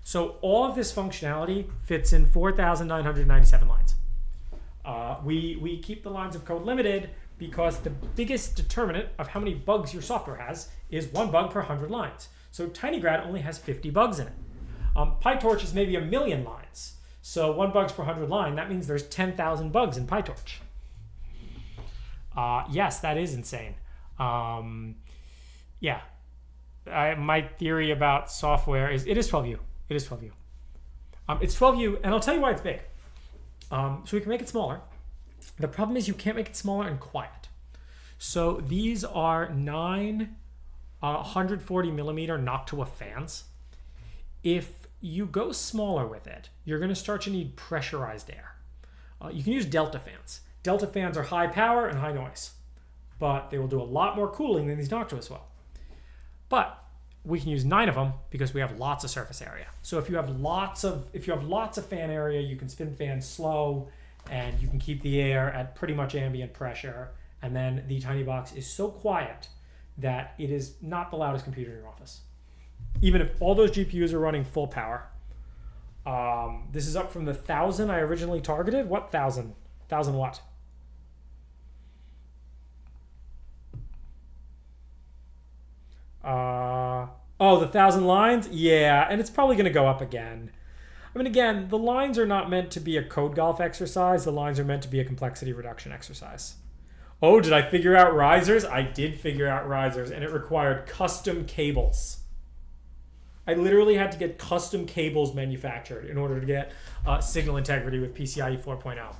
So all of this functionality fits in 4,997 lines. We keep the lines of code limited because the biggest determinant of how many bugs your software has is 1 bug per 100 lines. So tinygrad only has 50 bugs in it. PyTorch is maybe 1 million lines. So 1 bug per 100 line, that means there's 10,000 bugs in PyTorch. Yes, that is insane. Yeah. My theory about software is it is 12U. It is 12U. It's 12U, and I'll tell you why it's big. So we can make it smaller. The problem is you can't make it smaller and quiet. So these are 9 140 millimeter Noctua fans. If you go smaller with it, you're going to start to need pressurized air. You can use Delta fans. Delta fans are high power and high noise, but they will do a lot more cooling than these Noctuas will. But we can use 9 of them because we have lots of surface area. So if you have lots of fan area, you can spin fans slow, and you can keep the air at pretty much ambient pressure. And then the tinybox is so quiet that it is not the loudest computer in your office, even if all those GPUs are running full power. This is up from the 1,000 I originally targeted. What 1,000? 1,000 what? Oh, the 1,000 lines? Yeah, and it's probably going to go up again. I mean, again, the lines are not meant to be a code golf exercise. The lines are meant to be a complexity reduction exercise. Oh, did I figure out risers? I did figure out risers, and it required custom cables. I literally had to get custom cables manufactured in order to get signal integrity with PCIe 4.0.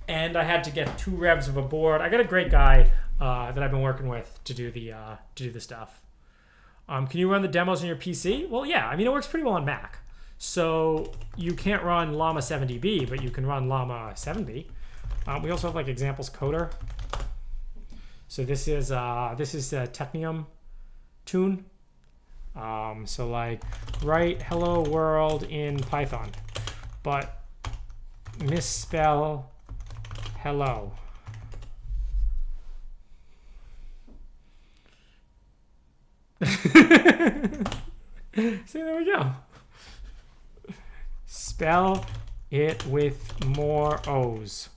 And I had to get 2 revs of a board. I got a great guy that I've been working with to do the stuff. Can you run the demos on your PC? Well, yeah. I mean, it works pretty well on Mac. So you can't run Llama 7db, but you can run Llama 7b. We also have like examples coder. So this is a Technium tune. So like write hello world in Python, but misspell hello. See, there we go. Spell it with more O's.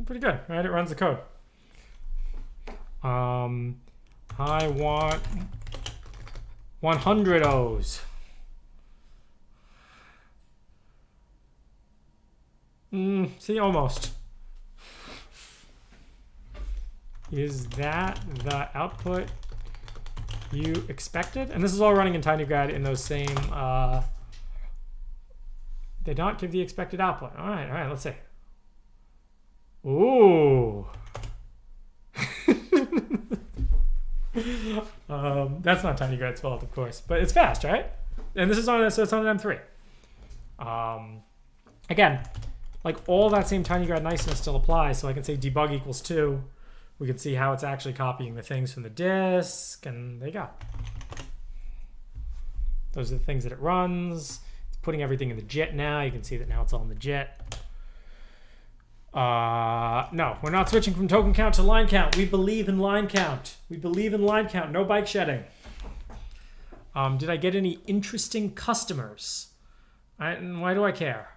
Pretty good, right? It runs the code. I want 100 O's. See, almost. Is that the output you expected? And this is all running in tinygrad in those same, did not give the expected output. All right, let's see. Ooh. That's not tinygrad's fault, of course, but it's fast, right? And this is on, so it's on an M3. Again, like all that same tinygrad niceness still applies. So I can say debug equals 2. We can see how it's actually copying the things from the disk, and there you go. Those are the things that it runs. It's putting everything in the JIT now. You can see that now it's all in the JIT. No, we're not switching from token count to line count. We believe in line count. We believe in line count. No bike shedding. Did I get any interesting customers? Why do I care?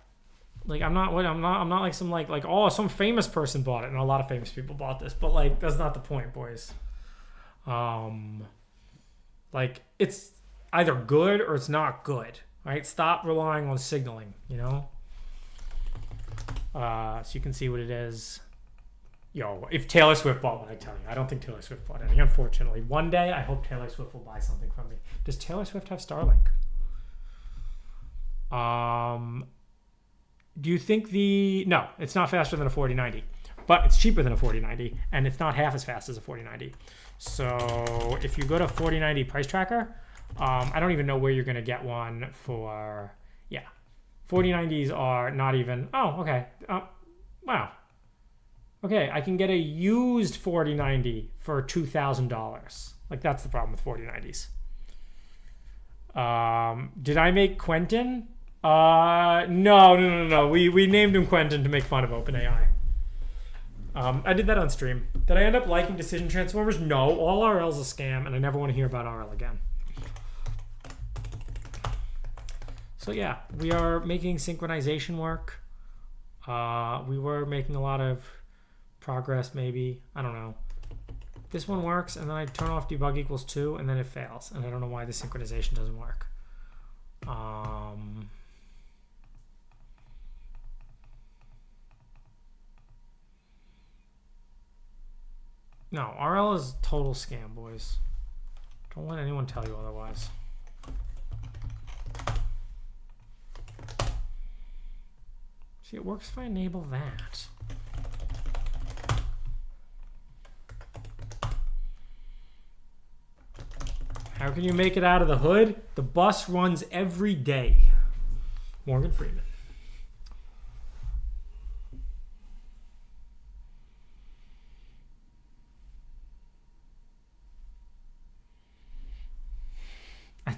Like I'm not like some like oh, some famous person bought it, and a lot of famous people bought this, but like that's not the point, boys. Like it's either good or it's not good, right? Stop relying on signaling, you know. So you can see what it is. Yo, if Taylor Swift bought one, I tell you, I don't think Taylor Swift bought any. Unfortunately, one day I hope Taylor Swift will buy something from me. Does Taylor Swift have Starlink? Do you think no, it's not faster than a 4090, but it's cheaper than a 4090, and it's not half as fast as a 4090. So if you go to 4090 price tracker, I don't even know where you're going to get one for, 4090s are not even, oh, okay. Wow. Okay, I can get a used 4090 for $2,000. Like, that's the problem with 4090s. Did I make Quentin? No. We named him Quentin to make fun of OpenAI. I did that on stream. Did I end up liking decision transformers? No, all RL's a scam, and I never want to hear about RL again. So yeah, we are making synchronization work. We were making a lot of progress, maybe. I don't know. This one works, and then I turn off debug equals 2, and then it fails. And I don't know why the synchronization doesn't work. No, RL is total scam, boys. Don't let anyone tell you otherwise. See, it works if I enable that. How can you make it out of the hood? The bus runs every day. Morgan Freeman.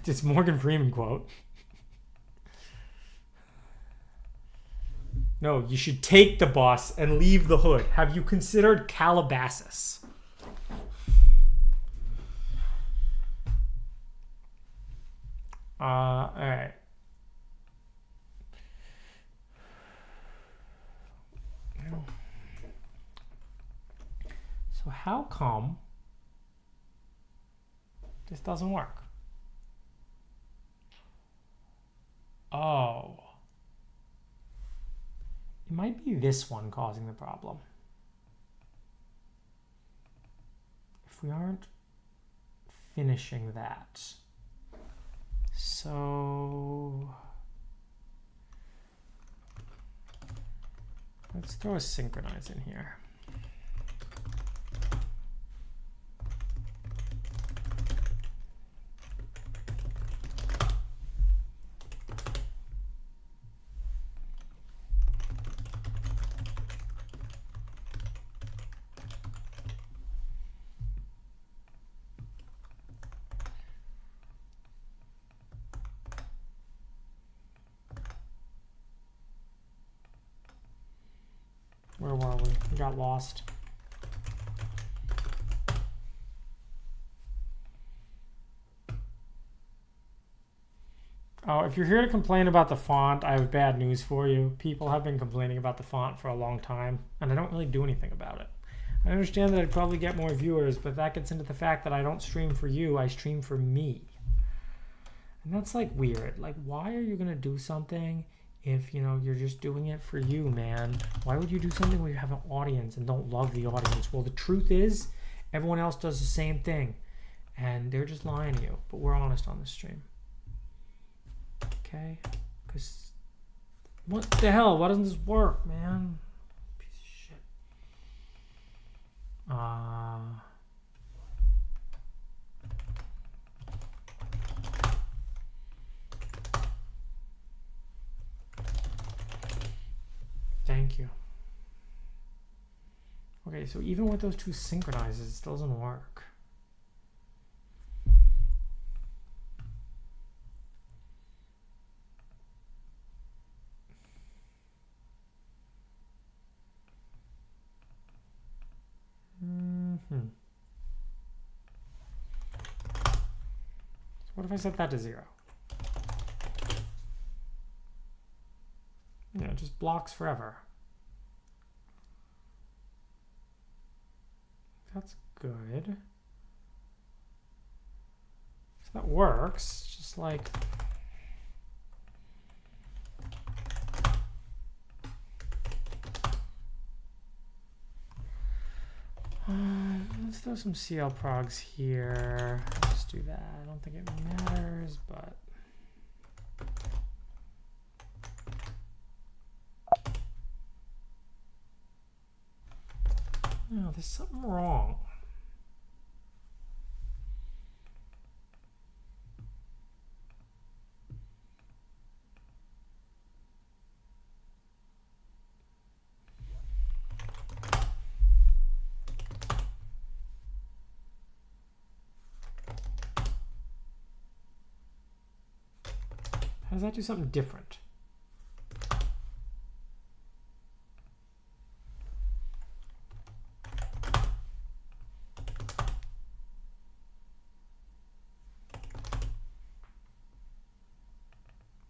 It's Morgan Freeman quote. No, you should take the bus and leave the hood. Have you considered Calabasas? All right. So how come this doesn't work? Oh. It might be this one causing the problem. If we aren't finishing that. So let's throw a synchronize in here. Where were we? We got lost. Oh, if you're here to complain about the font, I have bad news for you. People have been complaining about the font for a long time, and I don't really do anything about it. I understand that I'd probably get more viewers, but that gets into the fact that I don't stream for you, I stream for me. And that's like weird. Like, why are you gonna do something if, you know, you're just doing it for you, man? Why would you do something where you have an audience and don't love the audience? Well, the truth is, everyone else does the same thing, and they're just lying to you. But we're honest on this stream. Okay? Because what the hell? Why doesn't this work, man? Piece of shit. Thank you. Okay, so even with those two synchronizes, it still doesn't work. So what if I set that to 0? You know, just blocks forever. That's good. So that works. It's just like let's throw some CL progs here. Let's do that. I don't think it matters, but no, there's something wrong. How does that do something different?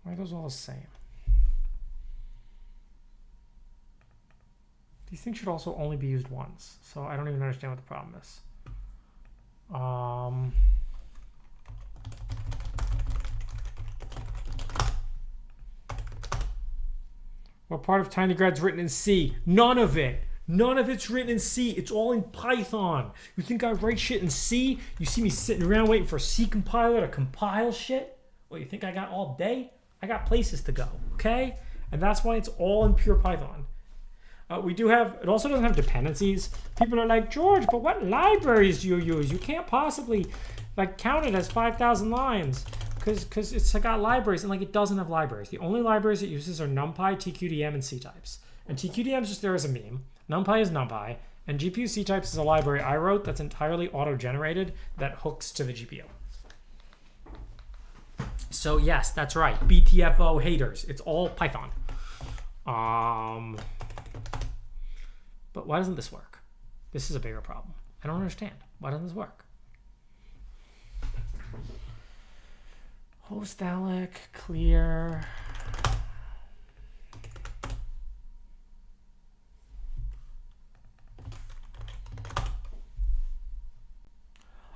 Why are those all the same? These things should also only be used once, so I don't even understand what the problem is. What part of tinygrad's written in C? None of it. None of it's written in C. It's all in Python. You think I write shit in C? You see me sitting around waiting for a C compiler to compile shit? Well, you think I got all day? I got places to go, okay? And that's why it's all in pure Python. We do have, it also doesn't have dependencies. People are like, George, but what libraries do you use? You can't possibly like count it as 5,000 lines because it's got libraries, and like it doesn't have libraries. The only libraries it uses are NumPy, TQDM, and ctypes. And TQDM is just there as a meme. NumPy is NumPy, and GPU ctypes is a library I wrote that's entirely auto-generated that hooks to the GPU. So yes, that's right. BTFO haters. It's all Python. But why doesn't this work? This is a bigger problem. I don't understand. Why doesn't this work? Host alloc, clear.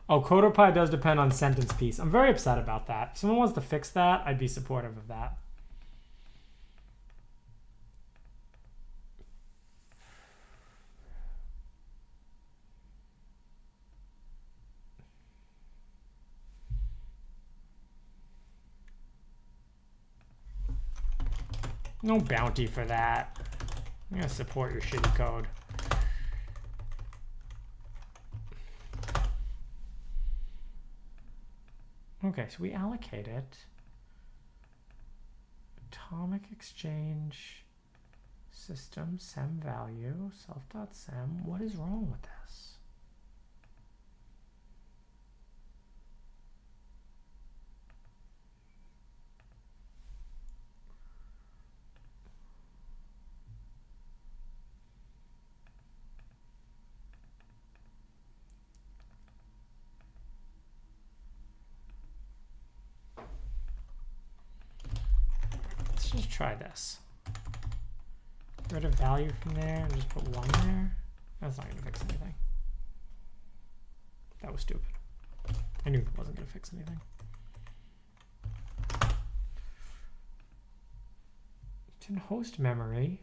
Oh, CoderPy does depend on sentence piece. I'm very upset about that. If someone wants to fix that, I'd be supportive of that. No bounty for that. I'm gonna support your shitty code. Okay, so we allocate it. Atomic exchange system sem value self.sem. What is wrong with this? Just try this. Get rid of value from there and just put 1 there. That's not going to fix anything. That was stupid. I knew it wasn't going to fix anything. It's in host memory.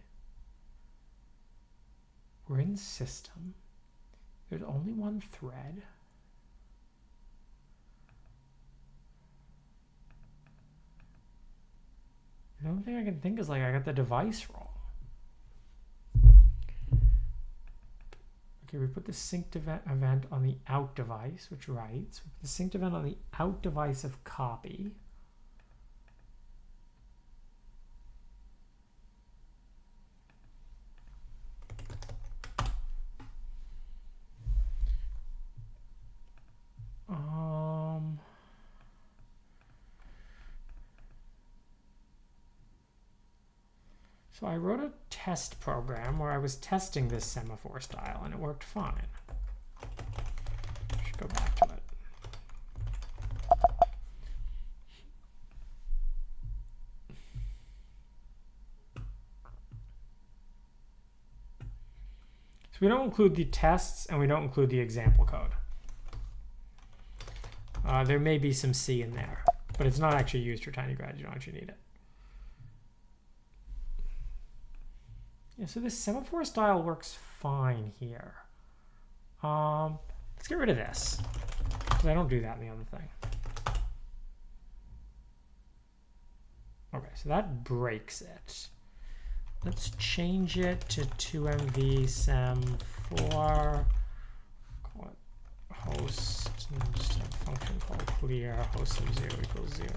We're in system. There's only one thread. The only thing I can think is like I got the device wrong. Okay, we put the synced event on the out device, which writes. We put the synced event on the out device of copy. So I wrote a test program where I was testing this semaphore style and it worked fine. I should go back to it. So we don't include the tests and we don't include the example code. There may be some C in there, but it's not actually used for tinygrad. You don't actually need it. Yeah, so this semaphore style works fine here. Let's get rid of this, because I don't do that in the other thing. Okay, so that breaks it. Let's change it to 2mv_sem4. Call it host, and just have a function called clear host sem0 equals 0.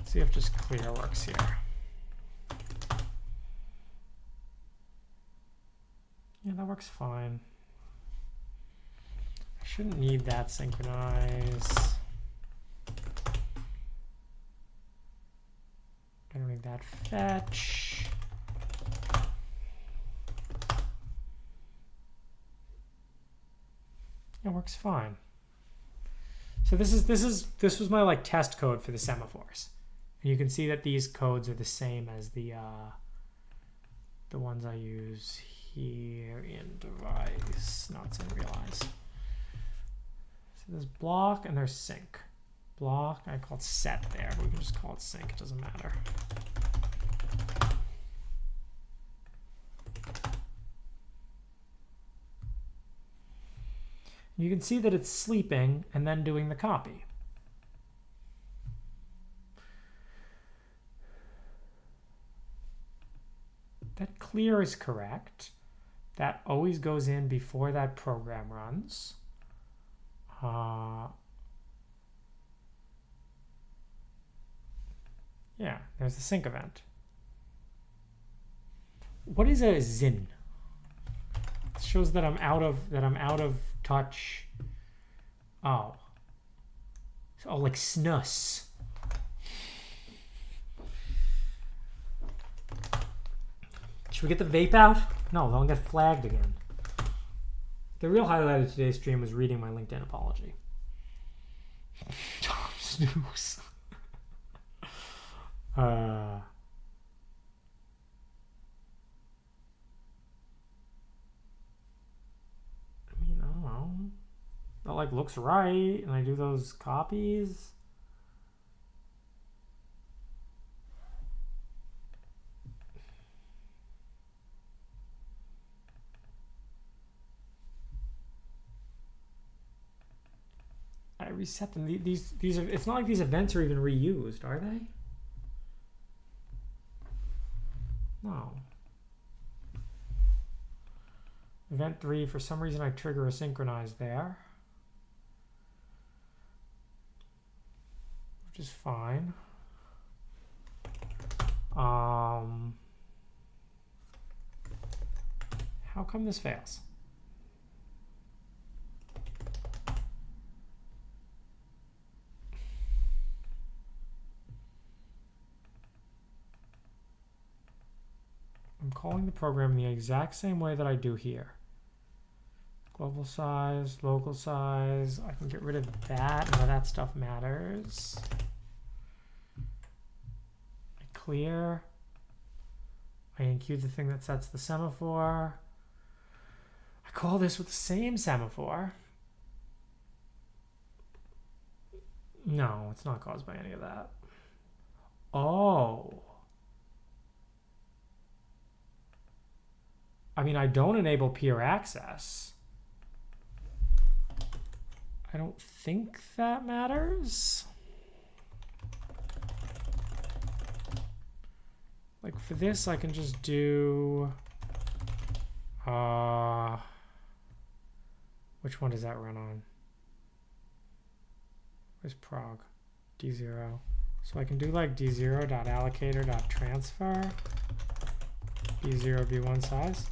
See if just clear works here. Yeah, that works fine. I shouldn't need that synchronize. I don't need that fetch. It works fine. So this was my like test code for the semaphores. And you can see that these codes are the same as the ones I use here in device, not in realize. So there's block and there's sync. Block, I call it set there, but we can just call it sync, it doesn't matter. You can see that it's sleeping and then doing the copy. That clear is correct. That always goes in before that program runs. Yeah, there's the sync event. What is a zin? It shows that I'm out of touch. Oh, Oh, like snus. Should we get the vape out? No, they'll get flagged again. The real highlight of today's stream was reading my LinkedIn apology. Snooze. I mean, I don't know. That like looks right, and I do those copies. I reset them. These are. It's not like these events are even reused, are they? No. Event 3. For some reason, I trigger a synchronize there, which is fine. How come this fails? I'm calling the program the exact same way that I do here. Global size, local size. I can get rid of that. None of that stuff matters. I clear. I enqueue the thing that sets the semaphore. I call this with the same semaphore. No, it's not caused by any of that. Oh. I mean, I don't enable peer access. I don't think that matters. Like for this, I can just do, which one does that run on? Where's prog? D0. So I can do like D0.allocator.transfer. B0, B1 size.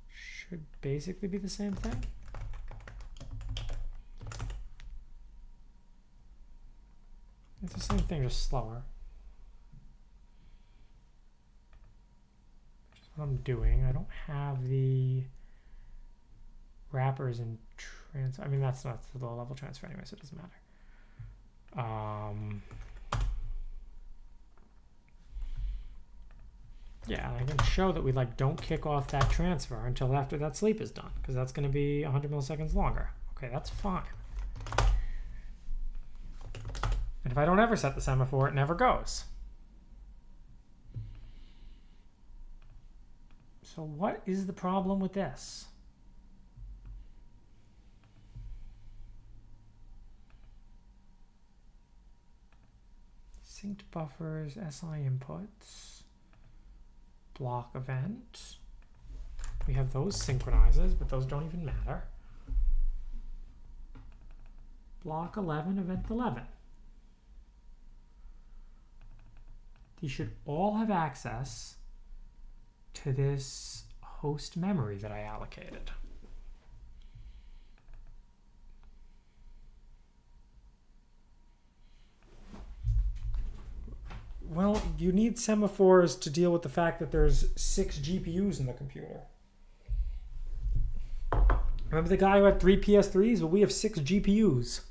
Should basically be the same thing. It's the same thing, just slower. Which is what I'm doing. I don't have the wrappers and transfer. I mean, that's not the low level transfer anyway, so it doesn't matter. Yeah, I can show that we like don't kick off that transfer until after that sleep is done, because that's going to be 100 milliseconds longer. Okay, that's fine. And if I don't ever set the semaphore, it never goes. So what is the problem with this? Synced buffers, SI inputs. Block event. We have those synchronizes, but those don't even matter. Block 11, event 11. These should all have access to this host memory that I allocated. Well, you need semaphores to deal with the fact that there's 6 GPUs in the computer. Remember the guy who had 3 PS3s? Well, we have 6 GPUs.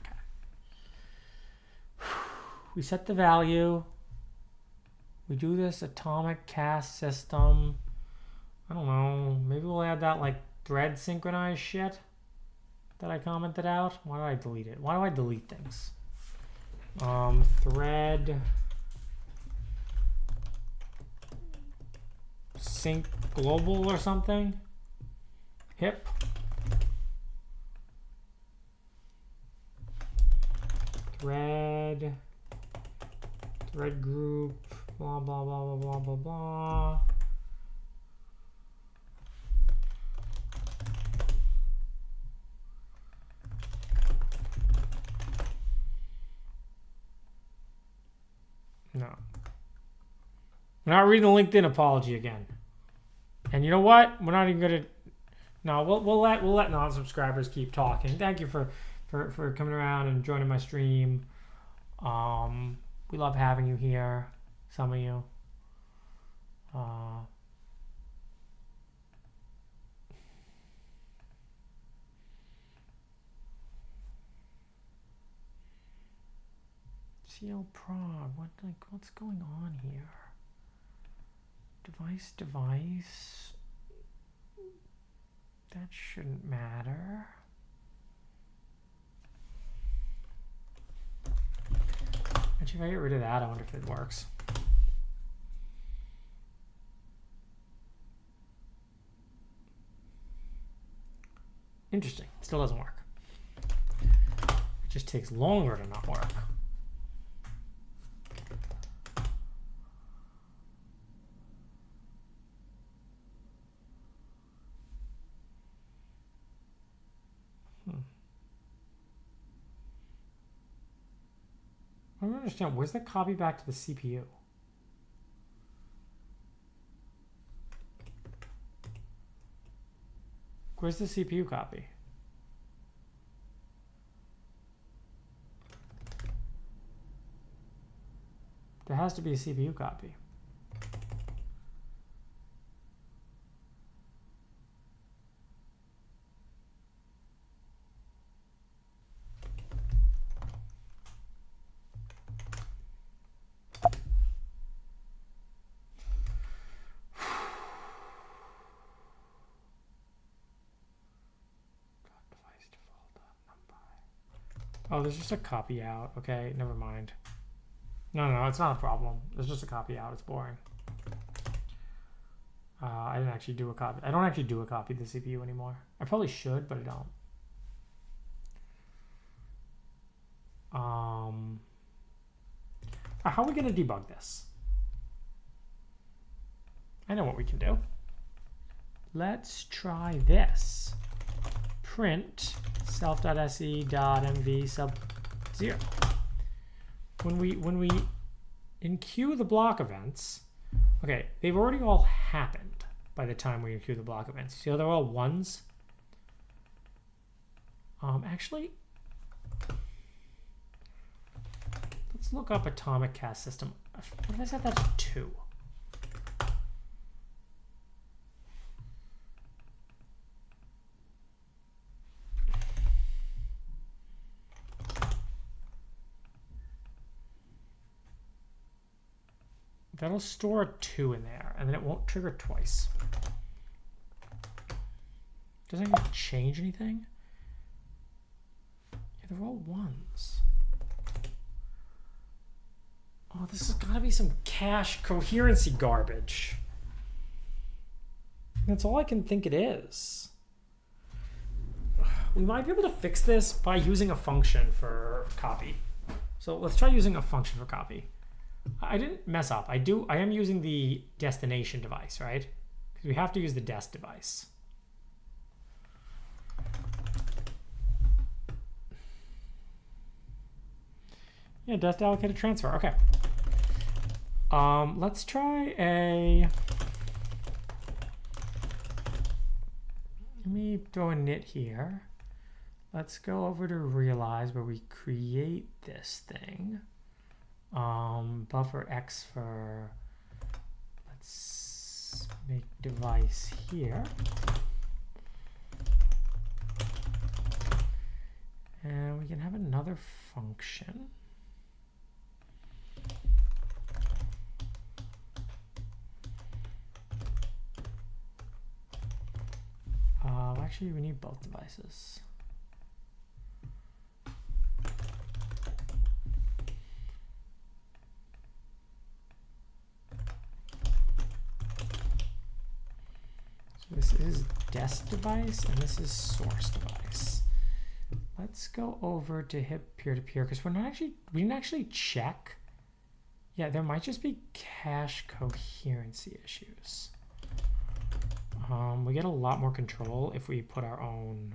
Okay. We set the value. We do this atomic cast system. I don't know. Maybe we'll add that like thread synchronized shit that I commented out. Why do I delete it? Why do I delete things? Thread sync global or something. Hip. Thread group. Blah blah blah blah blah blah blah. No. We're not reading the LinkedIn apology again. And you know what? We're not even gonna. No, we'll let non-subscribers keep talking. Thank you for coming around and joining my stream. We love having you here. Some of you. CL Prague, what's going on here? Device. That shouldn't matter. Actually, if I get rid of that, I wonder if it works. Interesting. Still doesn't work. It just takes longer to not work. I don't understand. Where's the copy back to the CPU? Where's the CPU copy? There has to be a CPU copy. Oh, there's just a copy out. Okay, never mind. No, it's not a problem. There's just a copy out. It's boring. I didn't actually do a copy. I don't actually do a copy of the CPU anymore. I probably should, but I don't. How are we going to debug this? I know what we can do. Let's try this. Print self.se.mv sub 0. When we enqueue the block events, okay, they've already all happened by the time we enqueue the block events. See how they're all ones? Actually, let's look up atomic cast system. What if I set that to 2? That'll store a 2 in there, and then it won't trigger twice. Doesn't it change anything? Yeah, they're all ones. Oh, this has got to be some cache coherency garbage. That's all I can think it is. We might be able to fix this by using a function for copy. So let's try using a function for copy. I didn't mess up. I am using the destination device, right? Because we have to use the dest device. Yeah, dest allocated transfer. Okay. Let's try a. Let me throw a knit here. Let's go over to realize where we create this thing. Buffer X for, let's make device here. And we can have another function. Actually, we need both devices. This is dest device and this is source device. Let's go over to hip peer-to-peer because we didn't actually check. Yeah, there might just be cache coherency issues. We get a lot more control if we put our own.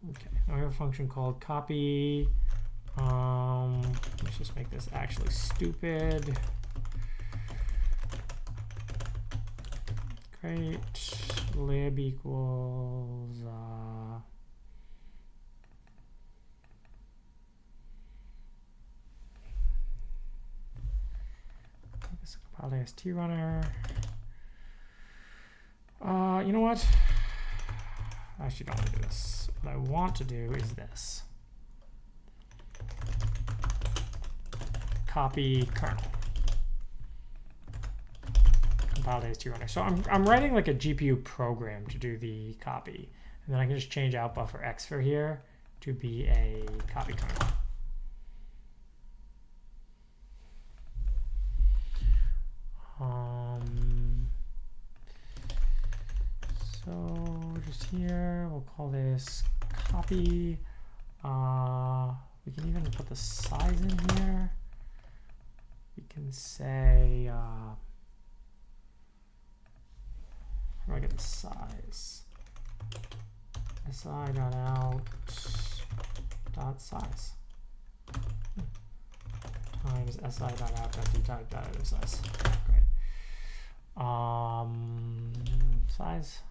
Okay, now we have a function called copy. Let's just make this actually stupid. Great. Lib equals this compiled AST runner. You know what? I actually don't want to do this. What I want to do is this. Copy kernel. Compiled AST runner. So I'm writing like a GPU program to do the copy. And then I can just change out buffer X for here to be a copy kernel. So just here, we'll call this copy. We can even put the size in here. We can say, how do I get the size? si.out.size times si.out.dtype.size. Great. Size.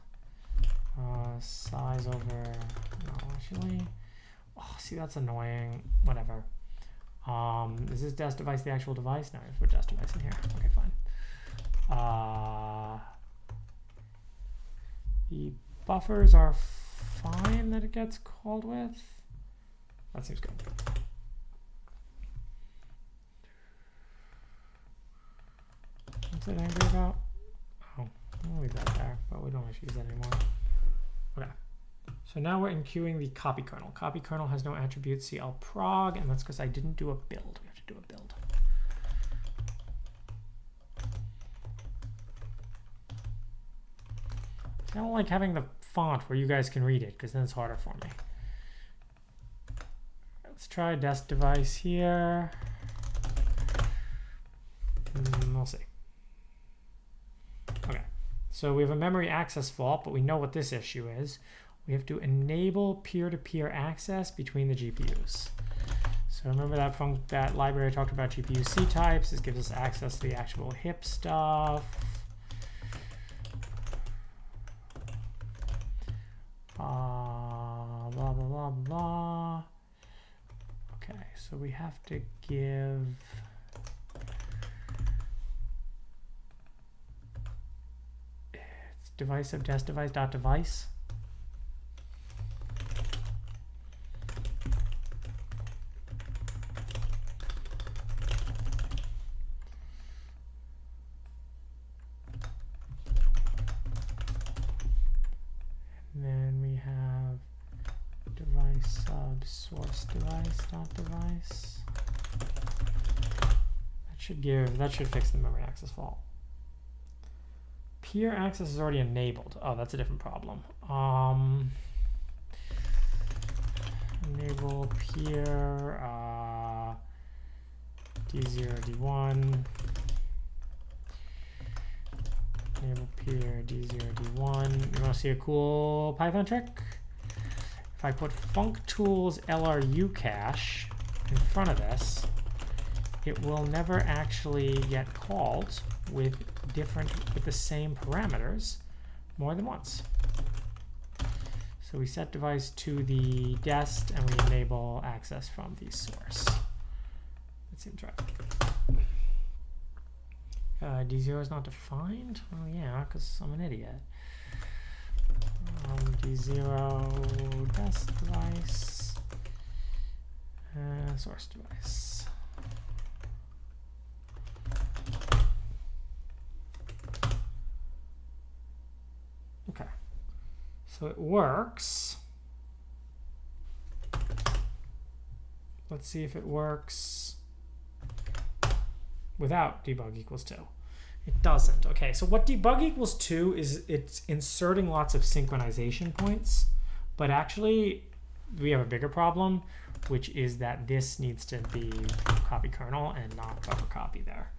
Size over, no, actually, oh, see, that's annoying. Whatever. Is this desk device the actual device? No, I put desk device in here. Okay, fine. The buffers are fine that it gets called with. That seems good. What's it angry about? Oh, we'll leave that there, but we don't actually use that anymore. Okay. So now we're enqueuing the copy kernel. Copy kernel has no attributes clprog, and that's because I didn't do a build. We have to do a build. I don't like having the font where you guys can read it, because then it's harder for me. Let's try desk device here. We'll see. Okay. So we have a memory access fault, but we know what this issue is. We have to enable peer-to-peer access between the GPUs. So remember that library I talked about, GPU C types. This gives us access to the actual hip stuff. Blah, blah, blah, blah. Okay, so we have to give it's device of desk device dot device. And then we have device sub source device dot device. That should fix the memory access fault. Peer access is already enabled. Oh, that's a different problem. Enable peer D0, D1. Enable peer D0, D1. You want to see a cool Python trick? If I put functools LRU cache in front of this, it will never actually get called with the same parameters more than once. So we set device to the dest and we enable access from the source. That seems right. D0 is not defined? Oh yeah, because I'm an idiot. D0 dest device, source device. Okay, so it works. Let's see if it works without debug equals 2. It doesn't. Okay, so what debug equals 2 is, it's inserting lots of synchronization points, but actually we have a bigger problem, which is that this needs to be copy kernel and not buffer copy there.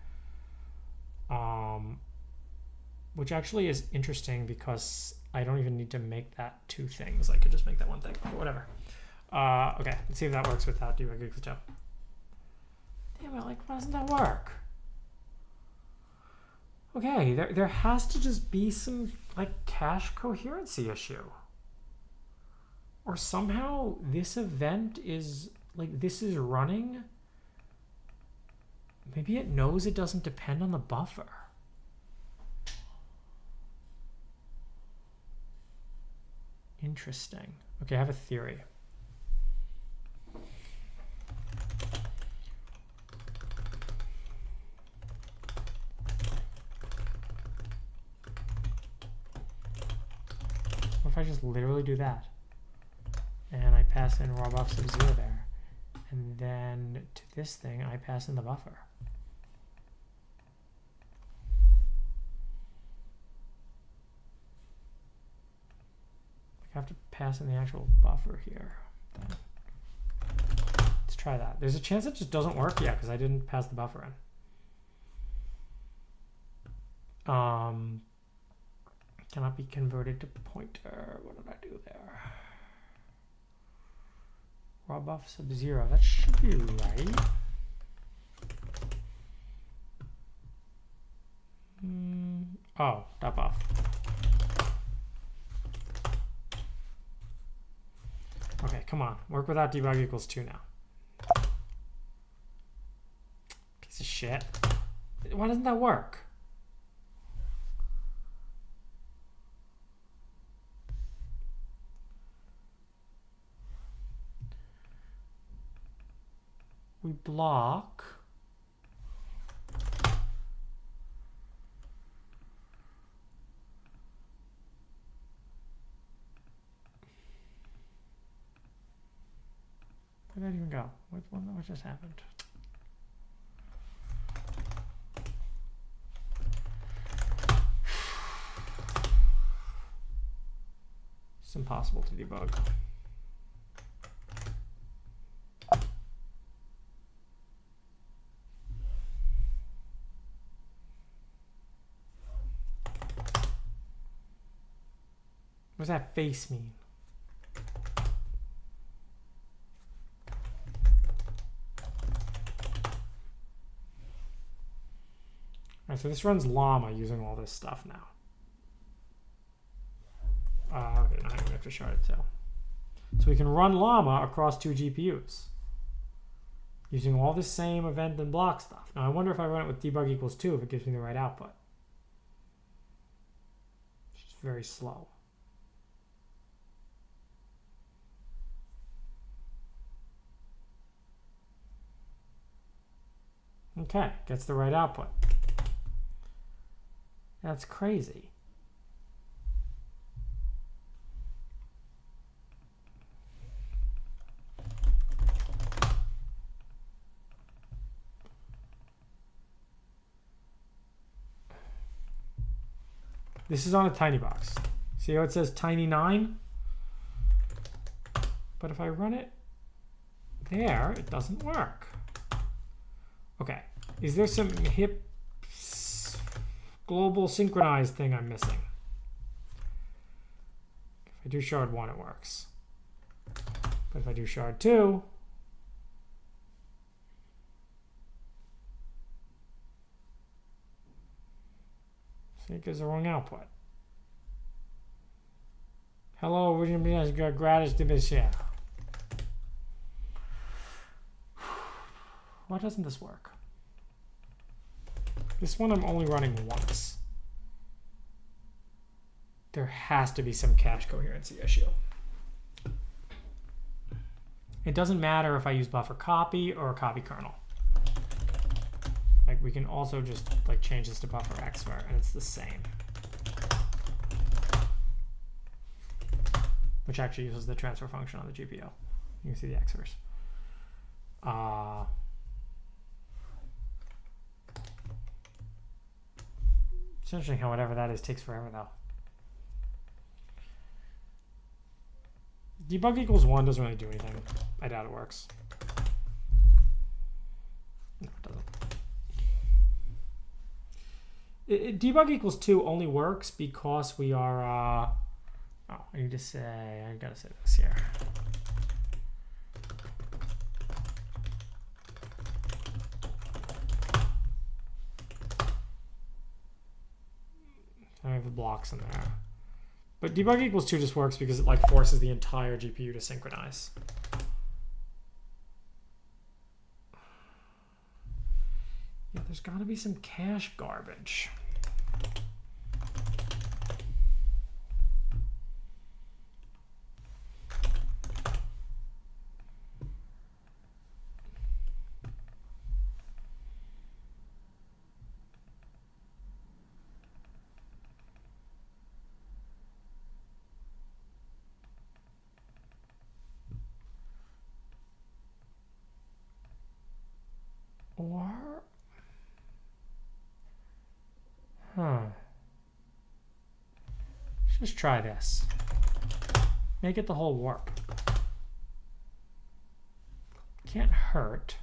Which actually is interesting because I don't even need to make that two things. I could just make that one thing, but whatever. Okay, let's see if that works without debug equals 2. Damn it, like, why doesn't that work? Okay, there has to just be some like cache coherency issue. Or somehow this event is like this is running. Maybe it knows it doesn't depend on the buffer. Interesting. Okay, I have a theory. What if I just literally do that? And I pass in raw buff sub 0 there. And then to this thing, I pass in the buffer. I have to pass in the actual buffer here. Then. Let's try that. There's a chance it just doesn't work yet because I didn't pass the buffer in. Cannot be converted to pointer. What did I do there? Raw buff sub 0. That should be right. Oh, dot buff. Okay, come on. Work without debug equals 2 now. Piece of shit. Why doesn't that work? We block. Where did that even go? What just happened? It's impossible to debug. What does that face mean? All right, so this runs llama using all this stuff now. Okay, now we have to shard it too. So we can run llama across 2 GPUs using all this same event and block stuff. Now I wonder if I run it with debug equals 2 if it gives me the right output. It's just very slow. Okay, gets the right output. That's crazy. This is on a tinybox. See how it says tiny9? But if I run it there, it doesn't work. Okay, is there some hip global synchronized thing I'm missing? If I do shard 1, it works. But if I do shard 2, see, it gives the wrong output. Hello, gratis division. Why doesn't this work? This one I'm only running once. There has to be some cache coherency issue. It doesn't matter if I use buffer copy or copy kernel. Like we can also just like change this to buffer xfer and it's the same. Which actually uses the transfer function on the GPU. You can see the xfers. It's interesting how whatever that is takes forever though. Debug equals 1 doesn't really do anything. I doubt it works. No, it doesn't. Debug equals 2 only works because we are oh, I need to say, I gotta say this here. have the blocks in there. But debug equals 2 just works because it like forces the entire GPU to synchronize. Yeah, there's got to be some cache garbage. Or, let's just try this. Make it the whole warp. Can't hurt.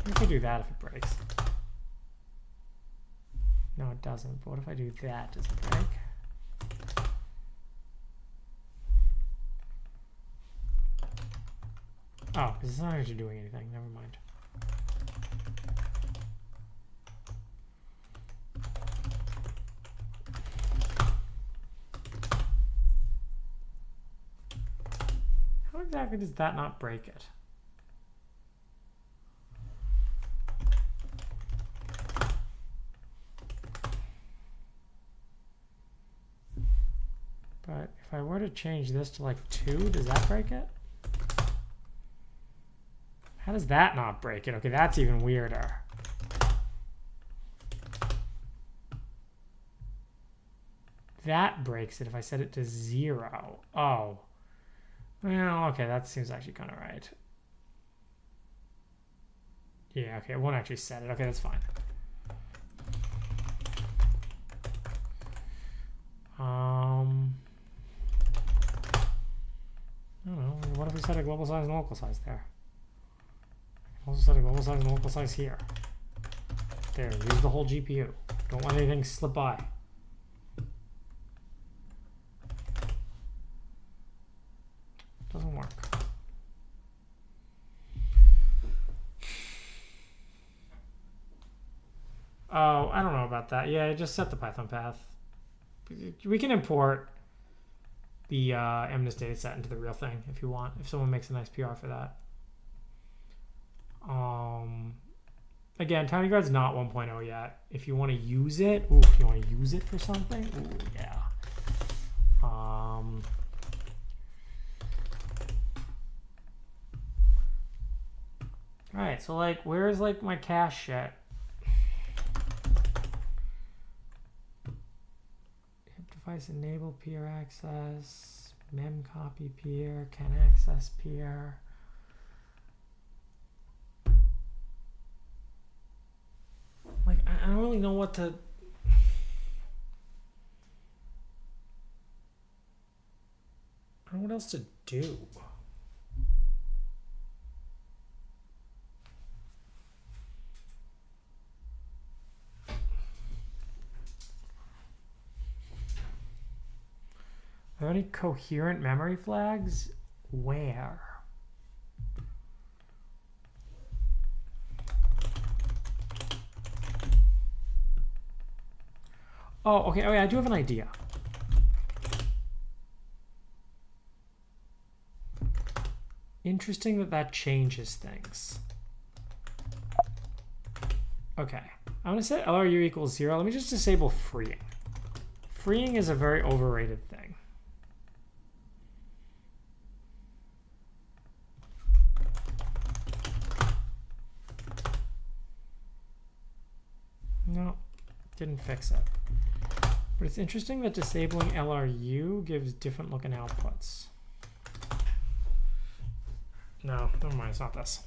What if I do that if it breaks? No, it doesn't. But what if I do that? Does it break? Oh, because it's not actually doing anything. Never mind. How exactly does that not break it? But if I were to change this to like 2, does that break it? How does that not break it? Okay, that's even weirder. That breaks it if I set it to 0. Oh. Well, okay, that seems actually kind of right. Yeah, okay, it won't actually set it. Okay, that's fine. I don't know. What if we set a global size and local size there? Also set a global size and local size here. There, use the whole GPU. Don't let anything slip by. Doesn't work. Oh, I don't know about that. Yeah, just set the Python path. We can import the MNIST dataset into the real thing if you want, if someone makes a nice PR for that. Again, tinygrad's not 1.0 yet. If you want to use it, if you want to use it for something, yeah. All right, so like, where's like my cache shit? hipDeviceEnablePeerAccess, memcopyPeer, can access peer. Like, I don't really know what to... I don't know what else to do. Are there any coherent memory flags? Where? Oh, okay. Oh, yeah, I do have an idea. Interesting that that changes things. Okay. I'm going to set LRU equals 0. Let me just disable freeing. Freeing is a very overrated thing. No, didn't fix it. But it's interesting that disabling LRU gives different looking outputs. No, never mind, it's not this.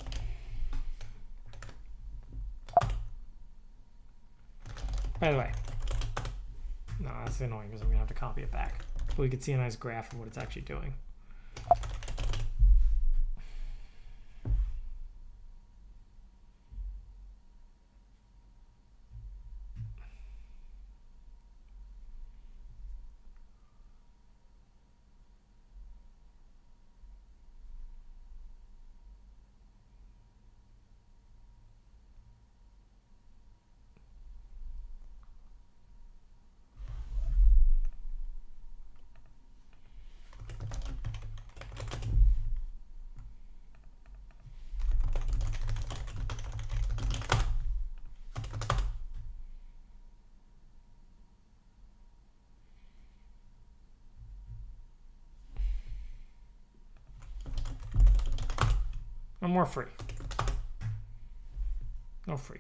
By the way, no, that's annoying because I'm gonna have to copy it back. But we could see a nice graph of what it's actually doing. No more free. No free.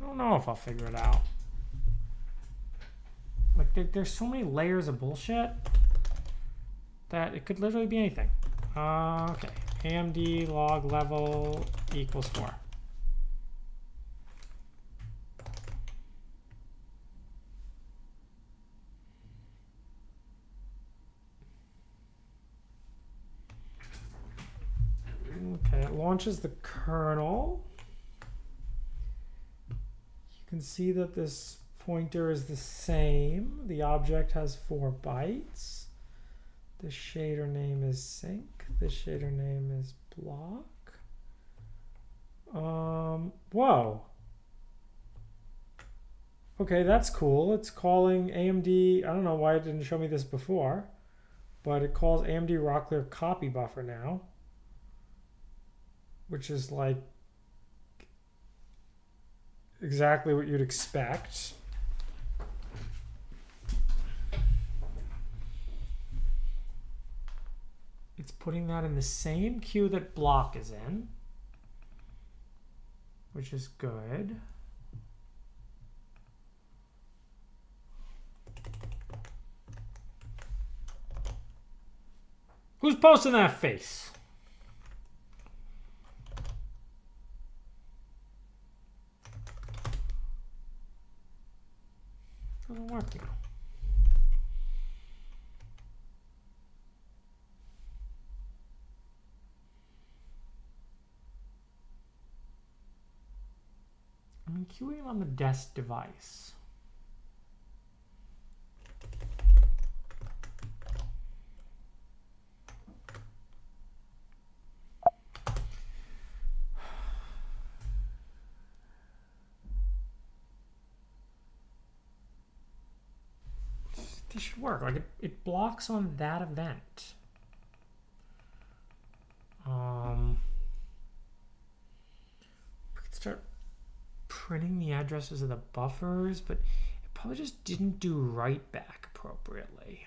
I don't know if I'll figure it out. Like, there's so many layers of bullshit that it could literally be anything. Okay, AMD log level equals 4. Okay, it launches the kernel. You can see that this pointer is the same. The object has 4 bytes. The shader name is sync. The shader name is block. Whoa. Okay, that's cool. It's calling AMD. I don't know why it didn't show me this before, but it calls AMD Rockler copy buffer now, which is like exactly what you'd expect. It's putting that in the same queue that block is in, which is good. Who's posting that face? Doesn't work now. I'm queuing on the desk device. This should work. Like it blocks on that event. We could start printing the addresses of the buffers, but it probably just didn't do write back appropriately.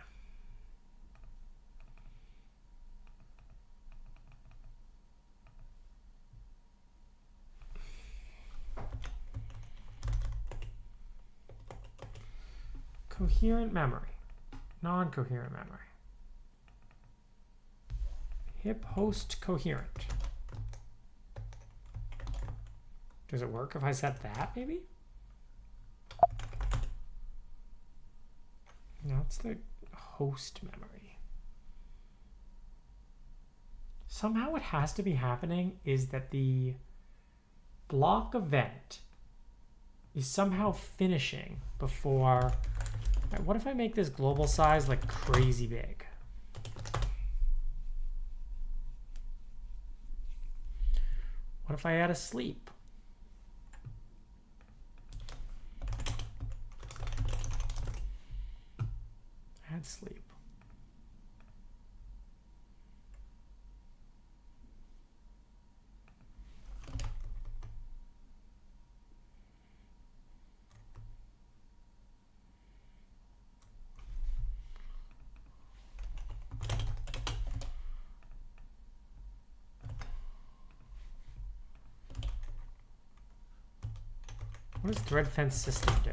Coherent memory, non-coherent memory. Hip host coherent. Does it work if I set that, maybe? No, it's the host memory. Somehow what has to be happening is that the block event is somehow finishing before... What if I make this global size like crazy big? What if I add a sleep? Add sleep. What does threadfence system do?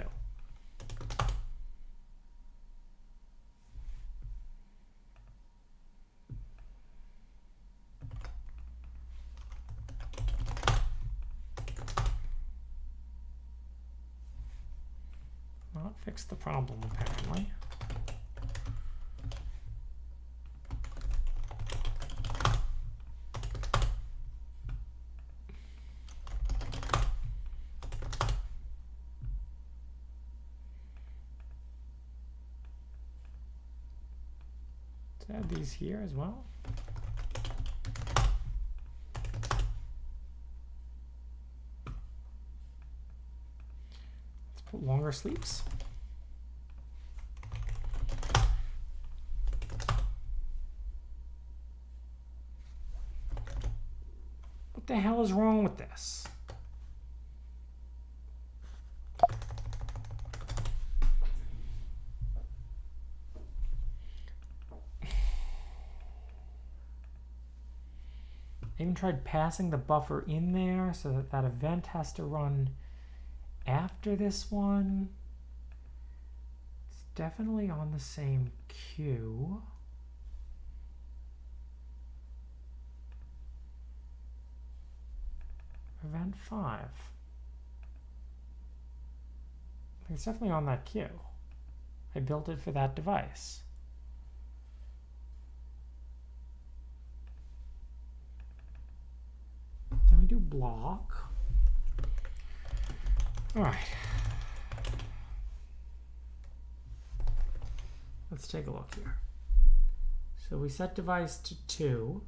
Not fix the problem, apparently. Add these here as well. Let's put longer sleeps. What the hell is wrong with this? I even tried passing the buffer in there so that that event has to run after this one. It's definitely on the same queue. Event 5. It's definitely on that queue. I built it for that device. Then we do block. All right. Let's take a look here. So we set device to 2,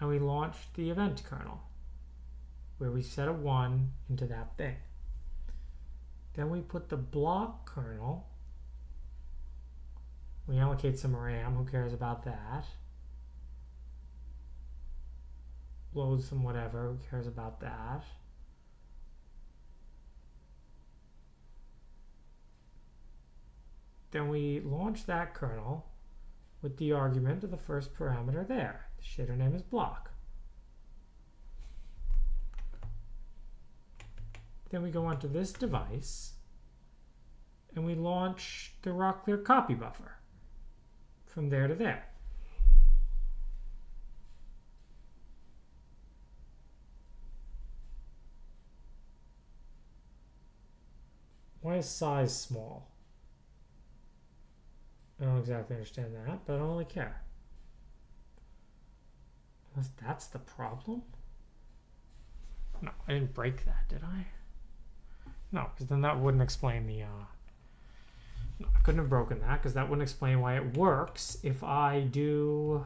and we launched the event kernel, where we set a 1 into that thing. Then we put the block kernel. We allocate some RAM. Who cares about that? Load some whatever. Who cares about that? Then we launch that kernel with the argument of the first parameter there. The shader name is block. Then we go onto this device and we launch the raw clear copy buffer from there to there. Why is size small? I don't exactly understand that, but I don't really care. Unless that's the problem? No, I didn't break that, did I? No, because then that wouldn't explain the... no, I couldn't have broken that, because that wouldn't explain why it works if I do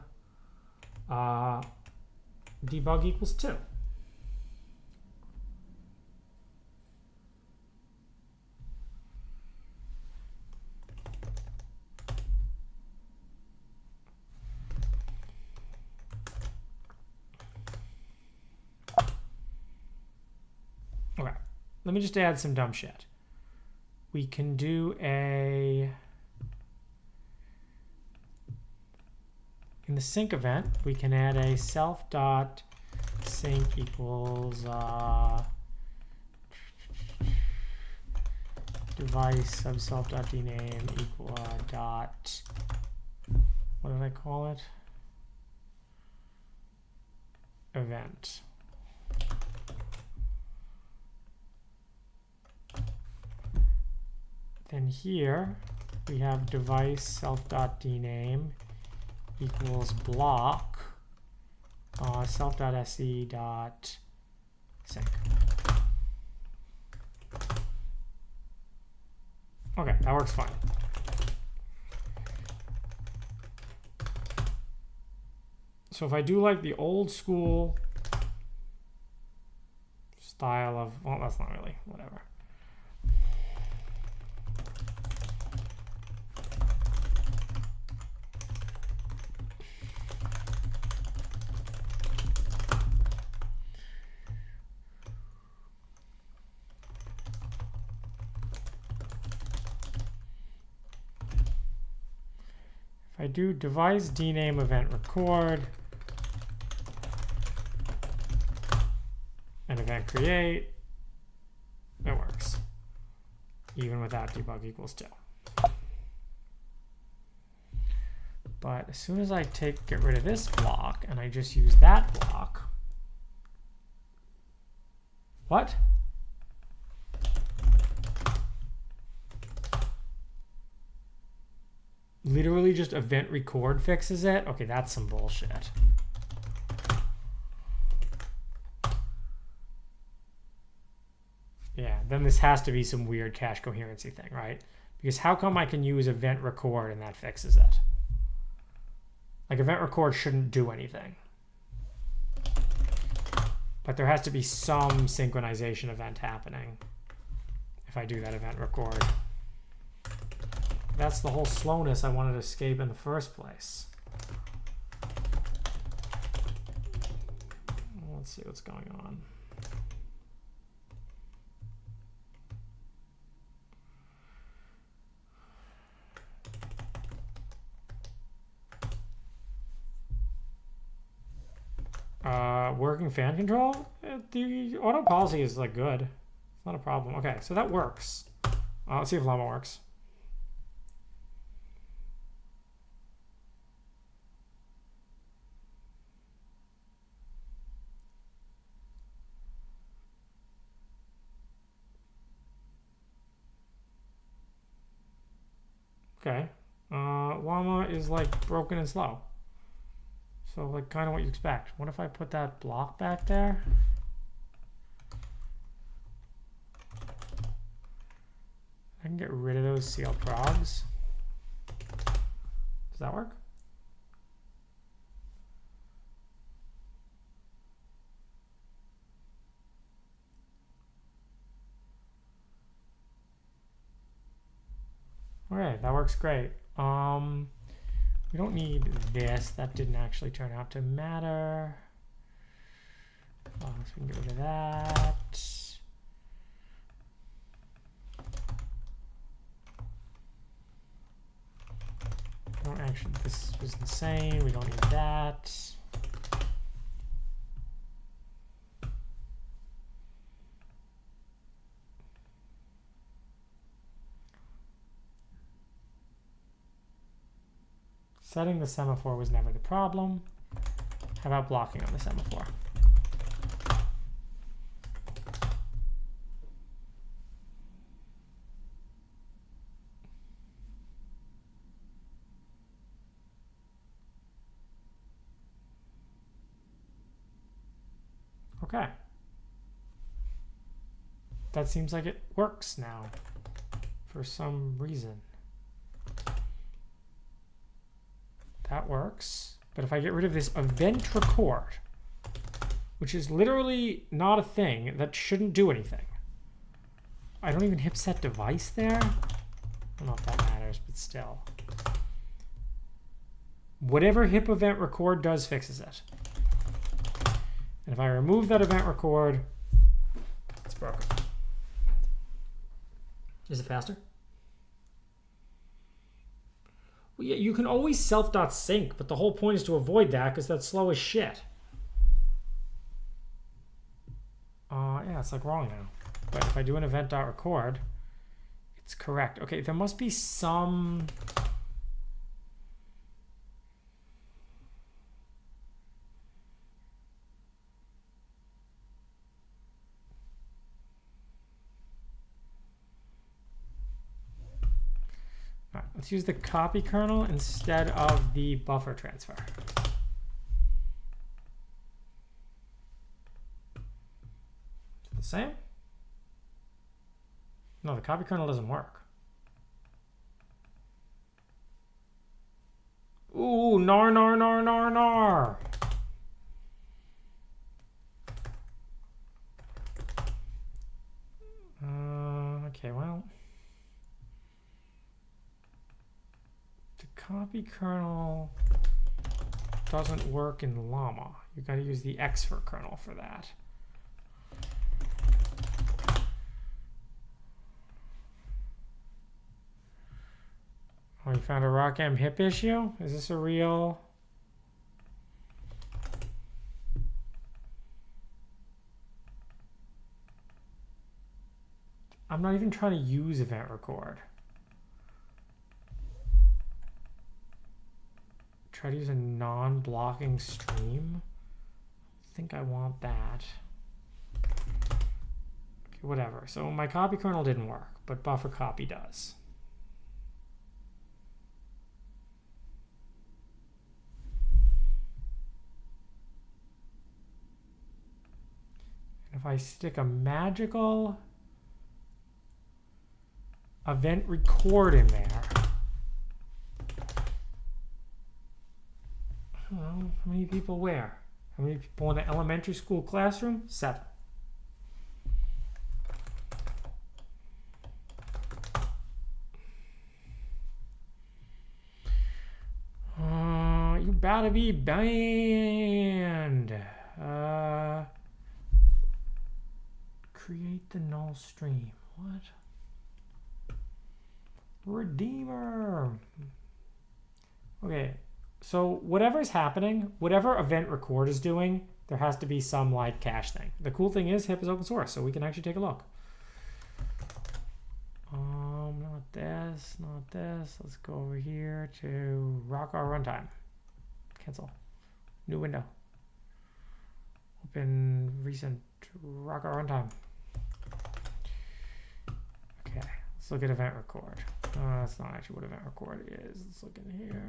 debug equals 2. Okay, let me just add some dumb shit. We can do a... in the sync event, we can add a self.sync equals device subself.dname equal dot... what did I call it? Event. Then here we have device self.dname equals block self.se.sync. Okay, that works fine. So if I do like the old school style of, well, that's not really, whatever. I do device dname event record and event create, it works, even without debug equals 2. But as soon as I get rid of this block and I just use that block, what? Literally just event record fixes it? Okay, that's some bullshit. Yeah, then this has to be some weird cache coherency thing, right? Because how come I can use event record and that fixes it? Like, event record shouldn't do anything. But there has to be some synchronization event happening if I do that event record. That's the whole slowness I wanted to escape in the first place. let's see what's going on. Working fan control? The auto policy is like good. It's not a problem. Okay, so that works. Let's see if llama works. Okay. Llama is like broken and slow. So like kind of what you expect. What if I put that block back there? I can get rid of those CL progs. Does that work? Okay, that works great. We don't need this. That didn't actually turn out to matter. So we can get rid of that. Don't actually, this was insane. We don't need that. Setting the semaphore was never the problem. How about blocking on the semaphore? Okay. That seems like it works now for some reason. That works. But if I get rid of this event record, which is literally not a thing, that shouldn't do anything. I don't even hip set device there. I don't know if that matters, but still. Whatever hip event record does fixes it. And if I remove that event record, it's broken. Is it faster? Well, yeah, you can always self.sync, but the whole point is to avoid that because that's slow as shit. Yeah, it's like wrong now. But if I do an event.record, it's correct. Okay, there must be some... All right, let's use the copy kernel instead of the buffer transfer. Is it the same? No, the copy kernel doesn't work. Ooh, nar, nar, nar, nar, nar. Okay, well. The copy kernel doesn't work in Llama. You got to use the X for kernel for that. Oh, you found a RockM hip issue? Is this a real? I'm not even trying to use event record. Try to use a non-blocking stream. I think I want that. Okay, whatever. So my copy kernel didn't work, but buffer copy does. If I stick a magical event record in there, I don't know, how many people where? How many people in the elementary school classroom? 7. You better be banned. Create the null stream. What? Redeemer. Okay, so whatever's happening, whatever event record is doing, there has to be some like cache thing. The cool thing is hip is open source, so we can actually take a look. Not this, not this. Let's go over here to rock our runtime. Cancel. New window. Open recent rock our runtime. Okay, let's look at event record. That's not actually what event record is. Let's look in here.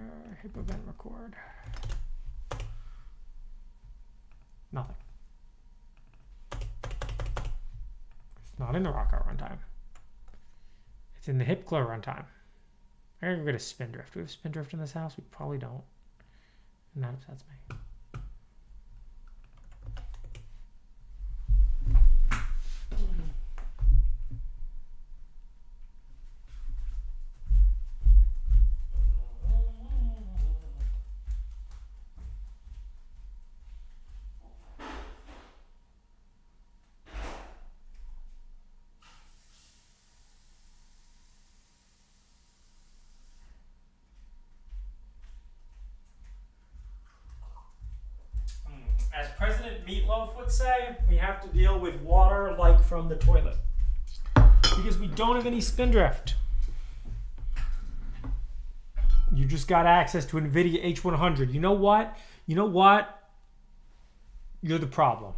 hipEventRecord. Nothing. It's not in the rock our runtime. It's in the hipclur runtime. I gotta go get a spindrift. Do we have spindrift in this house? We probably don't. And that upsets me. As President Meatloaf would say, we have to deal with water like from the toilet. Because we don't have any spindrift. You just got access to NVIDIA H100. You know what? You know what? You're the problem.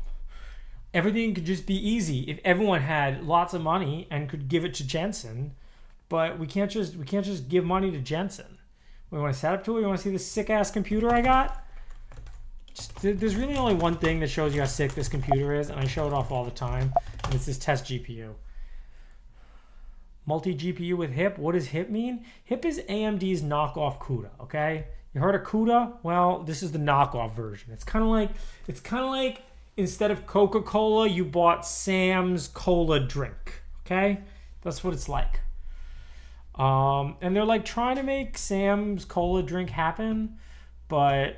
Everything could just be easy if everyone had lots of money and could give it to Jensen. But we can't just give money to Jensen. We want to set up to it. You want to see this sick ass computer I got? There's really only one thing that shows you how sick this computer is, and I show it off all the time, and it's this test GPU. Multi-GPU with hip. What does hip mean? Hip is AMD's knockoff CUDA, okay? You heard of CUDA? Well, this is the knockoff version. It's kind of like instead of Coca-Cola, you bought Sam's Cola drink, okay? That's what it's like. And they're like trying to make Sam's Cola drink happen, but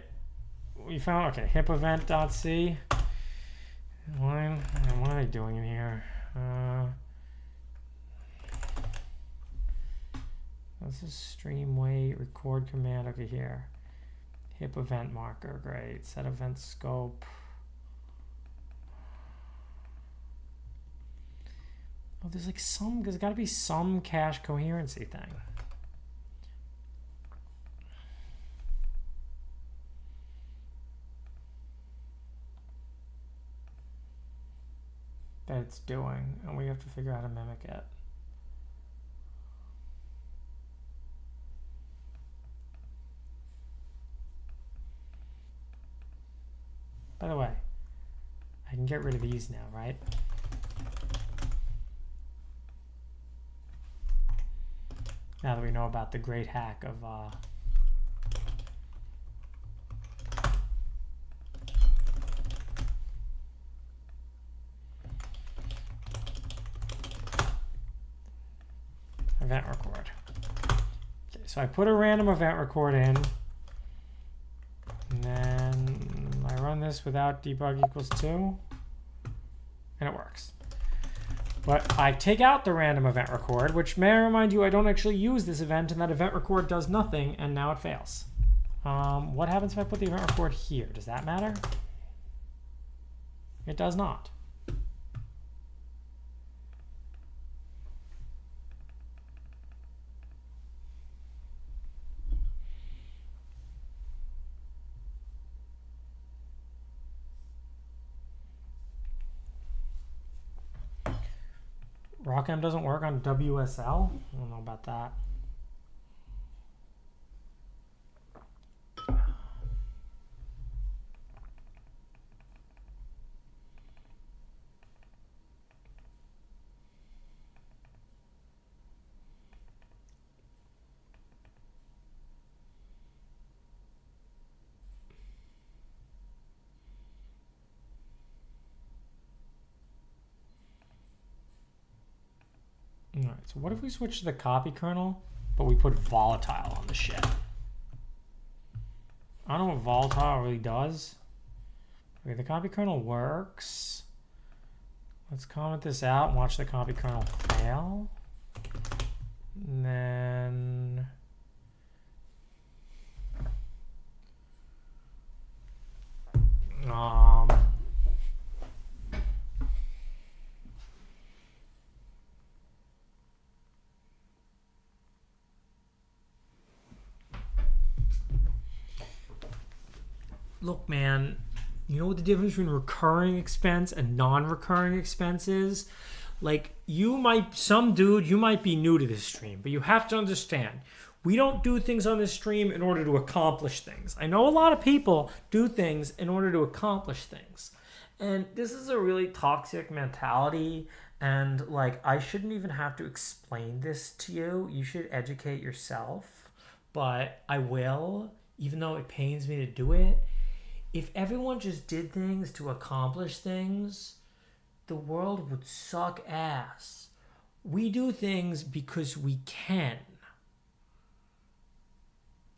we found, okay, hipEvent.c. What are they doing in here? This is stream wait, record command. Okay, here. Hip event marker, great. Set event scope. Oh, there's got to be some cache coherency thing. That it's doing, and we have to figure out how to mimic it. By the way, I can get rid of these now, right? Now that we know about the great hack of event record. Okay, so I put a random event record in, and then I run this without debug equals 2, and it works. But I take out the random event record, which may I remind you I don't actually use this event, and that event record does nothing, and now it fails. What happens if I put the event record here? Does that matter? It does not. RockM doesn't work on WSL? I don't know about that. All right, so what if we switch to the copy kernel, but we put volatile on the shit? I don't know what volatile really does. Okay, the copy kernel works. Let's comment this out and watch the copy kernel fail. And then look, man, you know what the difference between recurring expense and non-recurring expense is? Like, you might be new to this stream, but you have to understand, we don't do things on this stream in order to accomplish things. I know a lot of people do things in order to accomplish things. And this is a really toxic mentality. And like, I shouldn't even have to explain this to you. You should educate yourself. But I will, even though it pains me to do it. If everyone just did things to accomplish things, the world would suck ass. We do things because we can.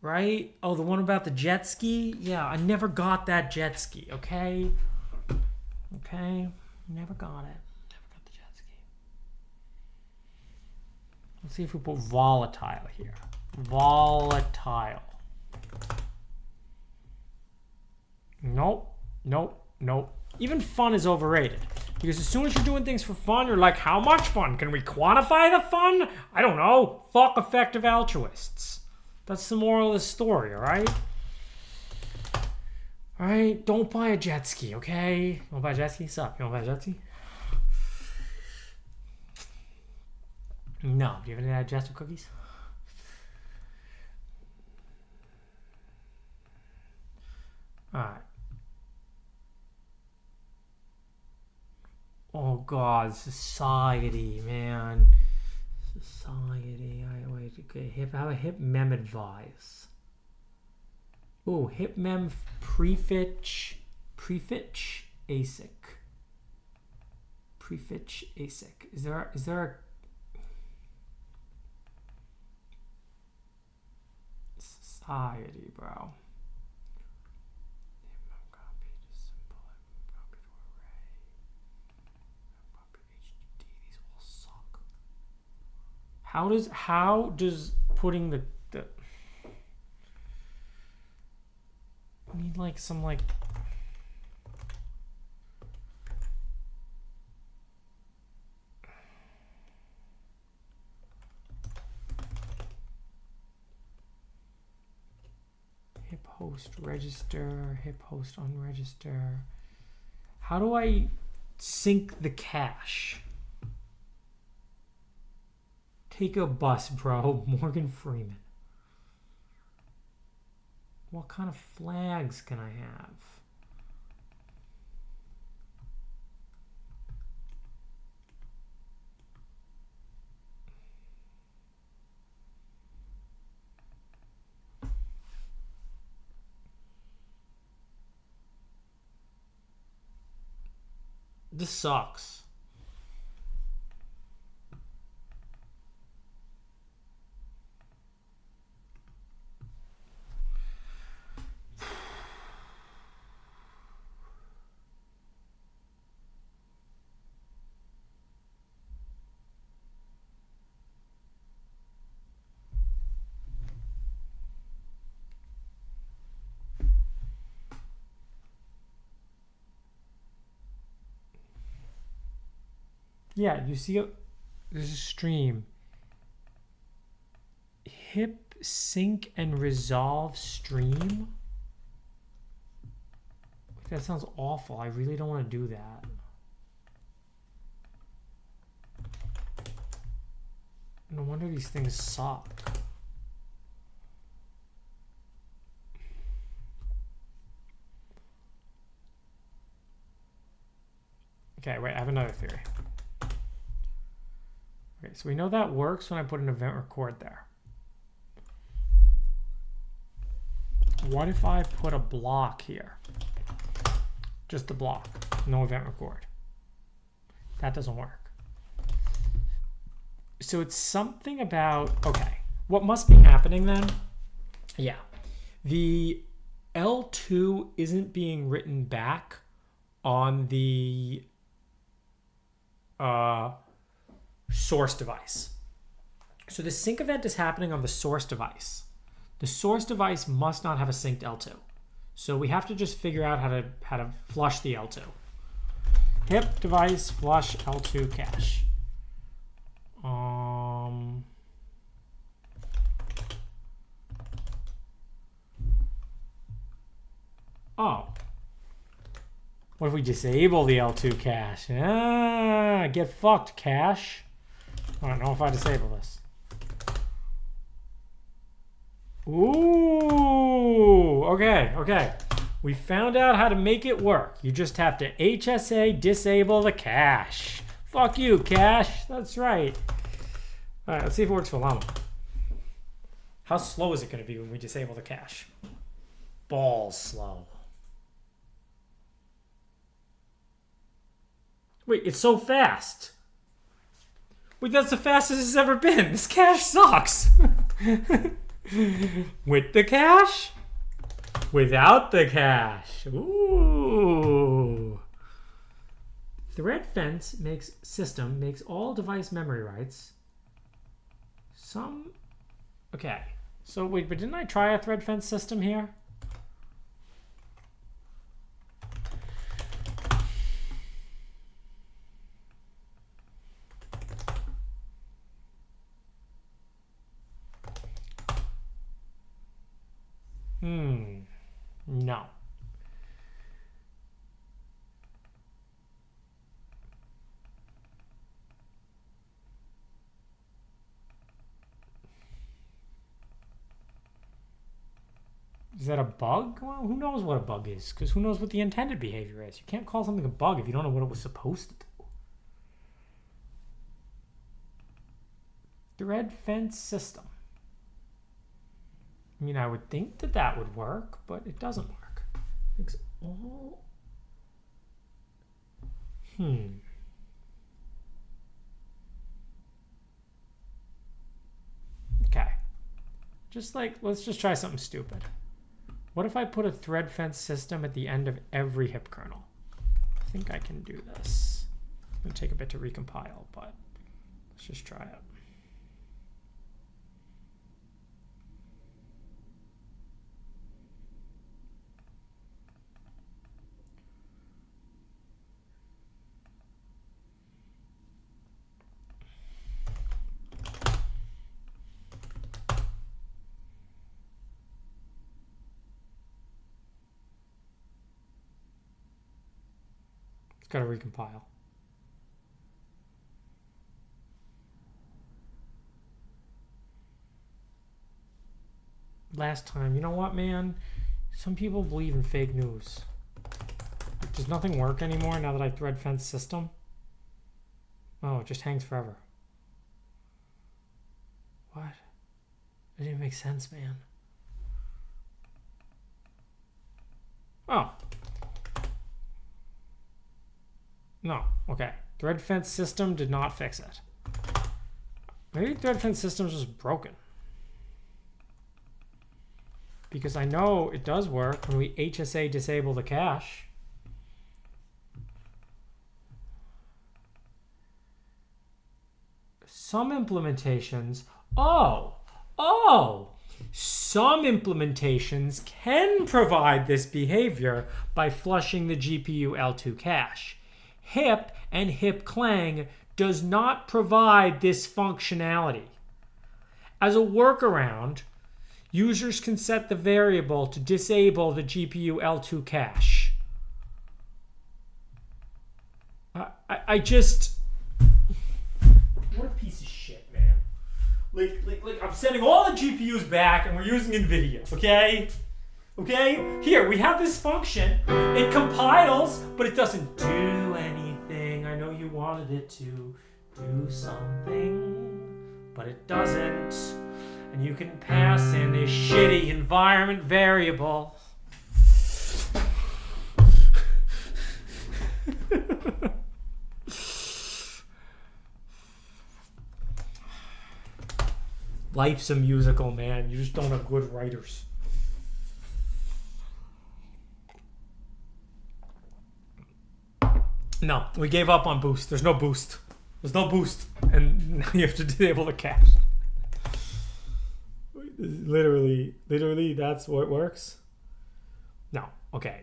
Right? Oh, the one about the jet ski? Yeah, I never got that jet ski, okay? Okay? Never got it. Never got the jet ski. Let's see if we put volatile here. Volatile. Nope. Nope. Nope. Even fun is overrated. Because as soon as you're doing things for fun, you're like, how much fun? Can we quantify the fun? I don't know. Fuck effective altruists. That's the moral of the story, alright? Alright? Don't buy a jet ski, okay? You wanna buy a jet ski? Sup? You wanna buy a jet ski? No. Do you have any digestive cookies? Alright. Oh god, society, man. Society. Wait, okay. How about hipMemAdvise? Oh, hipmem prefetch ASIC. Prefetch ASIC. Is there a society, bro? How does putting the I need like some like hip host register, hip host unregister. How do I sync the cache? Take a bus, bro. Morgan Freeman. What kind of flags can I have? This sucks. Yeah, you see, there's a stream. Hip sync and resolve stream? That sounds awful. I really don't want to do that. No wonder these things suck. Okay, wait, I have another theory. Okay, so we know that works when I put an event record there. What if I put a block here? Just a block, no event record. That doesn't work. So it's something about, okay, what must be happening then? Yeah, the L2 isn't being written back on the source device. So the sync event is happening on the source device. The source device must not have a synced L2. So we have to just figure out how to flush the L2. Hip device flush L2 cache. Oh. What if we disable the L2 cache? Get fucked, cache. I don't know if I disable this. Ooh, okay. We found out how to make it work. You just have to HSA disable the cache. Fuck you, cache. That's right. All right, let's see if it works for llama. How slow is it going to be when we disable the cache? Balls slow. Wait, it's so fast. Wait, that's the fastest it's ever been. This cache sucks. With the cache? Without the cache. Ooh. Threadfence makes all device memory writes. Okay. So wait, but didn't I try a threadfence system here? No. Is that a bug? Well, who knows what a bug is? Because who knows what the intended behavior is? You can't call something a bug if you don't know what it was supposed to do. Threadfence system. I mean, I would think that would work, but it doesn't work. It's all... Okay. Let's just try something stupid. What if I put a threadfence system at the end of every hip kernel? I think I can do this. It's going to take a bit to recompile, but let's just try it. Got to recompile. Last time, you know what, man? Some people believe in fake news. Does nothing work anymore now that I threadfence system? Oh, it just hangs forever. What? It didn't even make sense, man. Oh. No, okay. Threadfence system did not fix it. Maybe threadfence system is just broken. Because I know it does work when we HSA disable the cache. Some implementations, some implementations can provide this behavior by flushing the GPU L2 cache. Hip and hipclang does not provide this functionality. As a workaround, users can set the variable to disable the GPU L2 cache. I just... What a piece of shit, man. Like I'm sending all the GPUs back and we're using NVIDIA, okay? Okay? Here, we have this function. It compiles, but it doesn't do anything. I know you wanted it to do something, but it doesn't. And you can pass in this shitty environment variable. Life's a musical, man. You just don't have good writers. No, we gave up on boost. There's no boost. There's no boost. And now you have to disable the cache. Literally, that's what works? No, okay.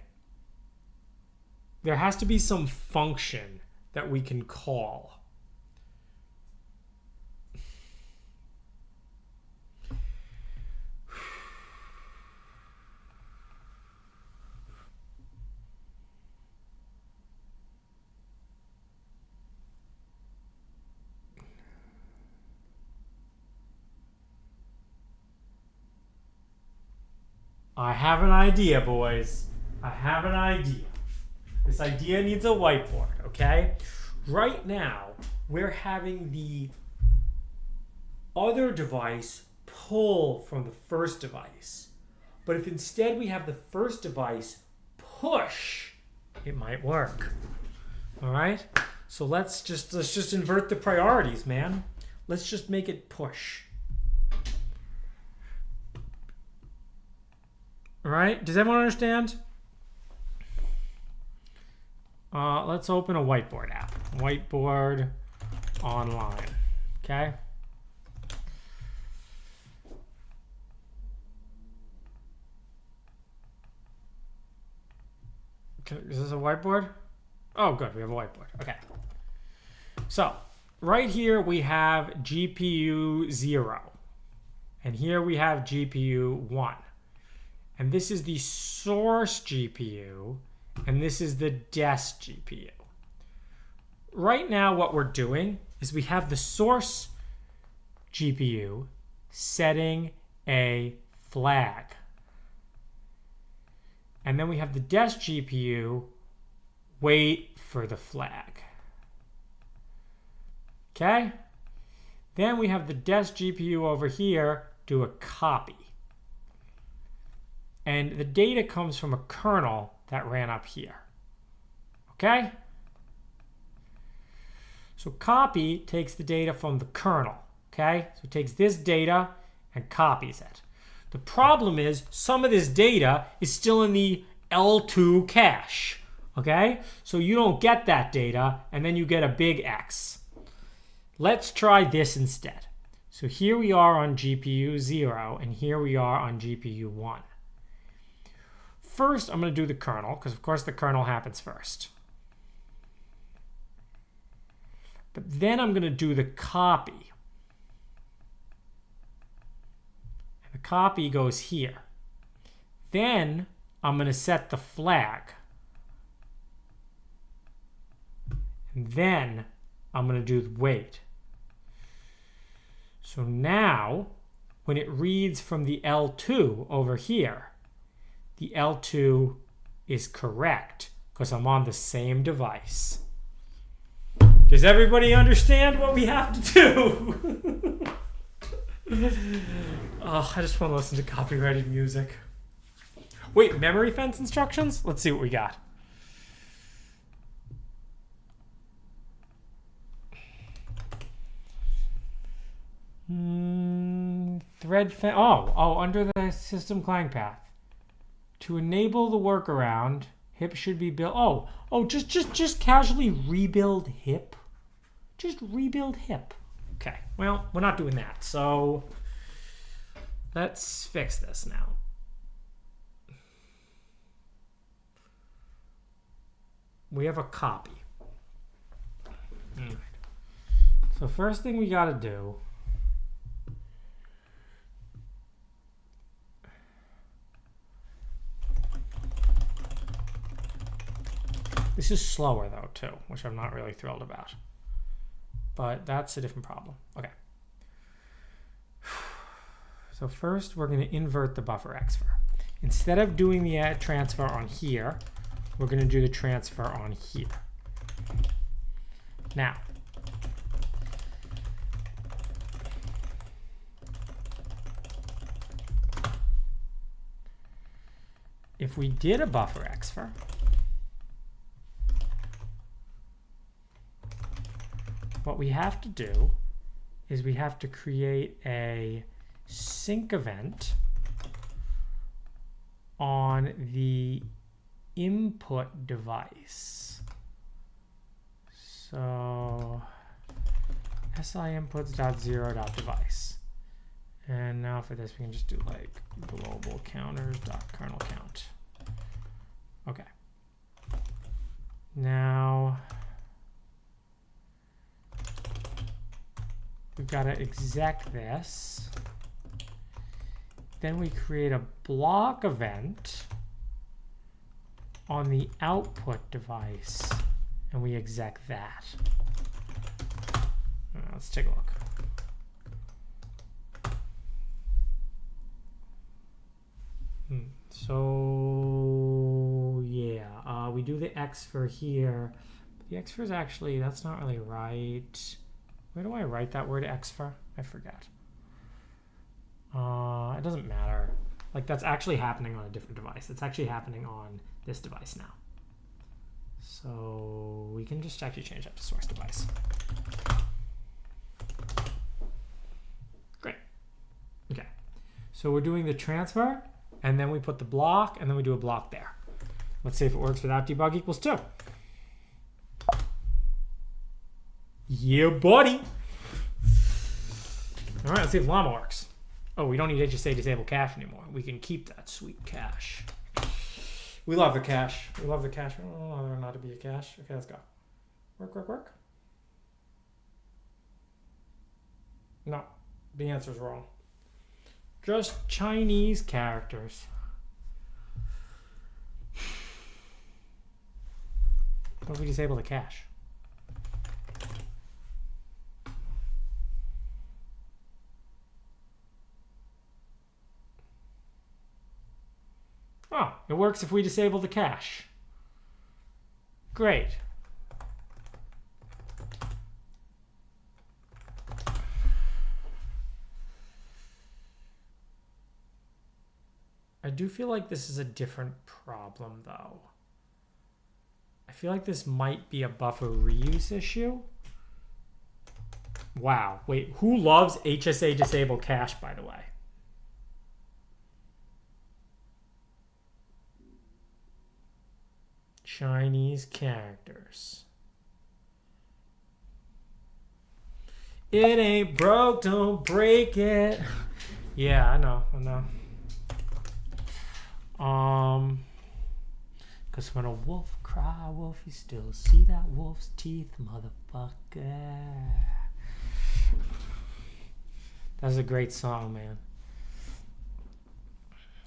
There has to be some function that we can call. I have an idea, boys. I have an idea. This idea needs a whiteboard, okay? Right now, we're having the other device pull from the first device. But if instead we have the first device push, it might work. All right? So let's just invert the priorities, man. Let's just make it push. All right? Does everyone understand? Let's open a whiteboard app. Whiteboard online. Okay? Is this a whiteboard? Oh, good. We have a whiteboard. Okay. So, right here we have GPU 0. And here we have GPU 1. And this is the source GPU. And this is the desk GPU. Right now what we're doing is we have the source GPU setting a flag. And then we have the desk GPU wait for the flag. Okay? Then we have the desk GPU over here do a copy. And the data comes from a kernel that ran up here. Okay? So copy takes the data from the kernel. Okay? So it takes this data and copies it. The problem is some of this data is still in the L2 cache. Okay? So you don't get that data and then you get a big X. Let's try this instead. So here we are on GPU 0 and here we are on GPU 1. First, I'm going to do the kernel, because of course the kernel happens first. But then I'm going to do the copy. And the copy goes here. Then I'm going to set the flag. And then I'm going to do the wait. So now, when it reads from the L2 over here, the L2 is correct because I'm on the same device. Does everybody understand what we have to do? Oh, I just want to listen to copyrighted music. Wait, memory fence instructions? Let's see what we got. Thread fence. Oh, under the system clang path. To enable the workaround, hip should be built. Just casually rebuild hip. Just rebuild hip. Okay, well, we're not doing that. So let's fix this now. We have a copy. All right. So first thing we got to do . This is slower though too, which I'm not really thrilled about. But that's a different problem. Okay. So first we're going to invert the buffer transfer. Instead of doing the transfer on here, we're going to do the transfer on here. Now, if we did a buffer transfer, what we have to do is we have to create a sync event on the input device. So si inputs.0.device. And now for this, we can just do like global counters.kernel count. Okay. Now we've got to exec this. Then we create a block event on the output device, and we exec that. Let's take a look. So yeah, we do the X for here. But the X for is actually, that's not really right. Where do I write that word X for? I forget. It doesn't matter. Like, that's actually happening on a different device. It's actually happening on this device now. So we can just actually change that to source device. Great. Okay. So we're doing the transfer, and then we put the block, and then we do a block there. Let's see if it works without debug equals 2. Yeah, buddy. All right, let's see if llama works. Oh, we don't need HSA disable cache anymore. We can keep that sweet cache. We love the cache. We love the cache. Oh, there not to be a cache. Okay, let's go. Work, work, work. No, the answer's wrong. Just Chinese characters. What if we disable the cache? Oh, it works if we disable the cache. Great. I do feel like this is a different problem, though. I feel like this might be a buffer reuse issue. Wow. Wait, who loves HSA disable cache, by the way? Chinese characters. It ain't broke, don't break it. Yeah, I know. Cause when a wolf cry wolf, you still see that wolf's teeth, motherfucker. That's a great song, man.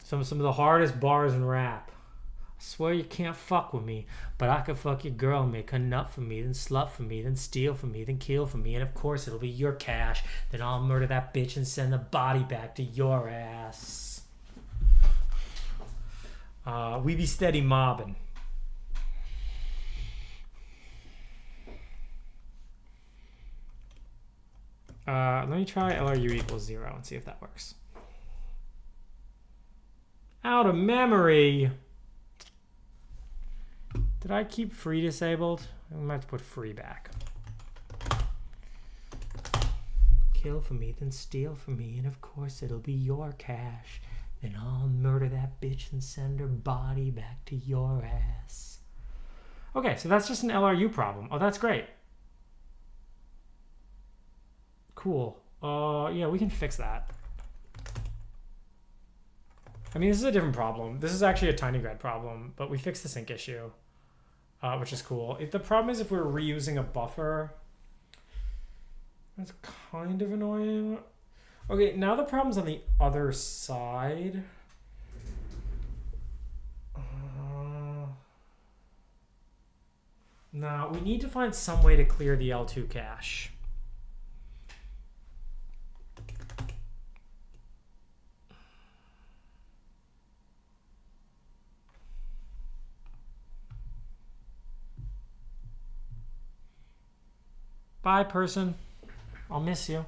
Some of the hardest bars in rap. I swear you can't fuck with me, but I could fuck your girl and make her nut for me, then slut for me, then steal from me, then kill for me, and of course it'll be your cash. Then I'll murder that bitch and send the body back to your ass. We be steady mobbing. Let me try LRU equals 0 and see if that works. Out of memory. Did I keep free disabled? I might have to put free back. Kill for me, then steal from me, and of course it'll be your cash. Then I'll murder that bitch and send her body back to your ass. Okay, so that's just an LRU problem. Oh, that's great. Cool. Yeah, we can fix that. I mean, this is a different problem. This is actually a tinygrad problem, but we fixed the sync issue, which is cool. The problem is if we're reusing a buffer, that's kind of annoying. Okay, now the problem's on the other side. Now, we need to find some way to clear the L2 cache. Bye, person. I'll miss you.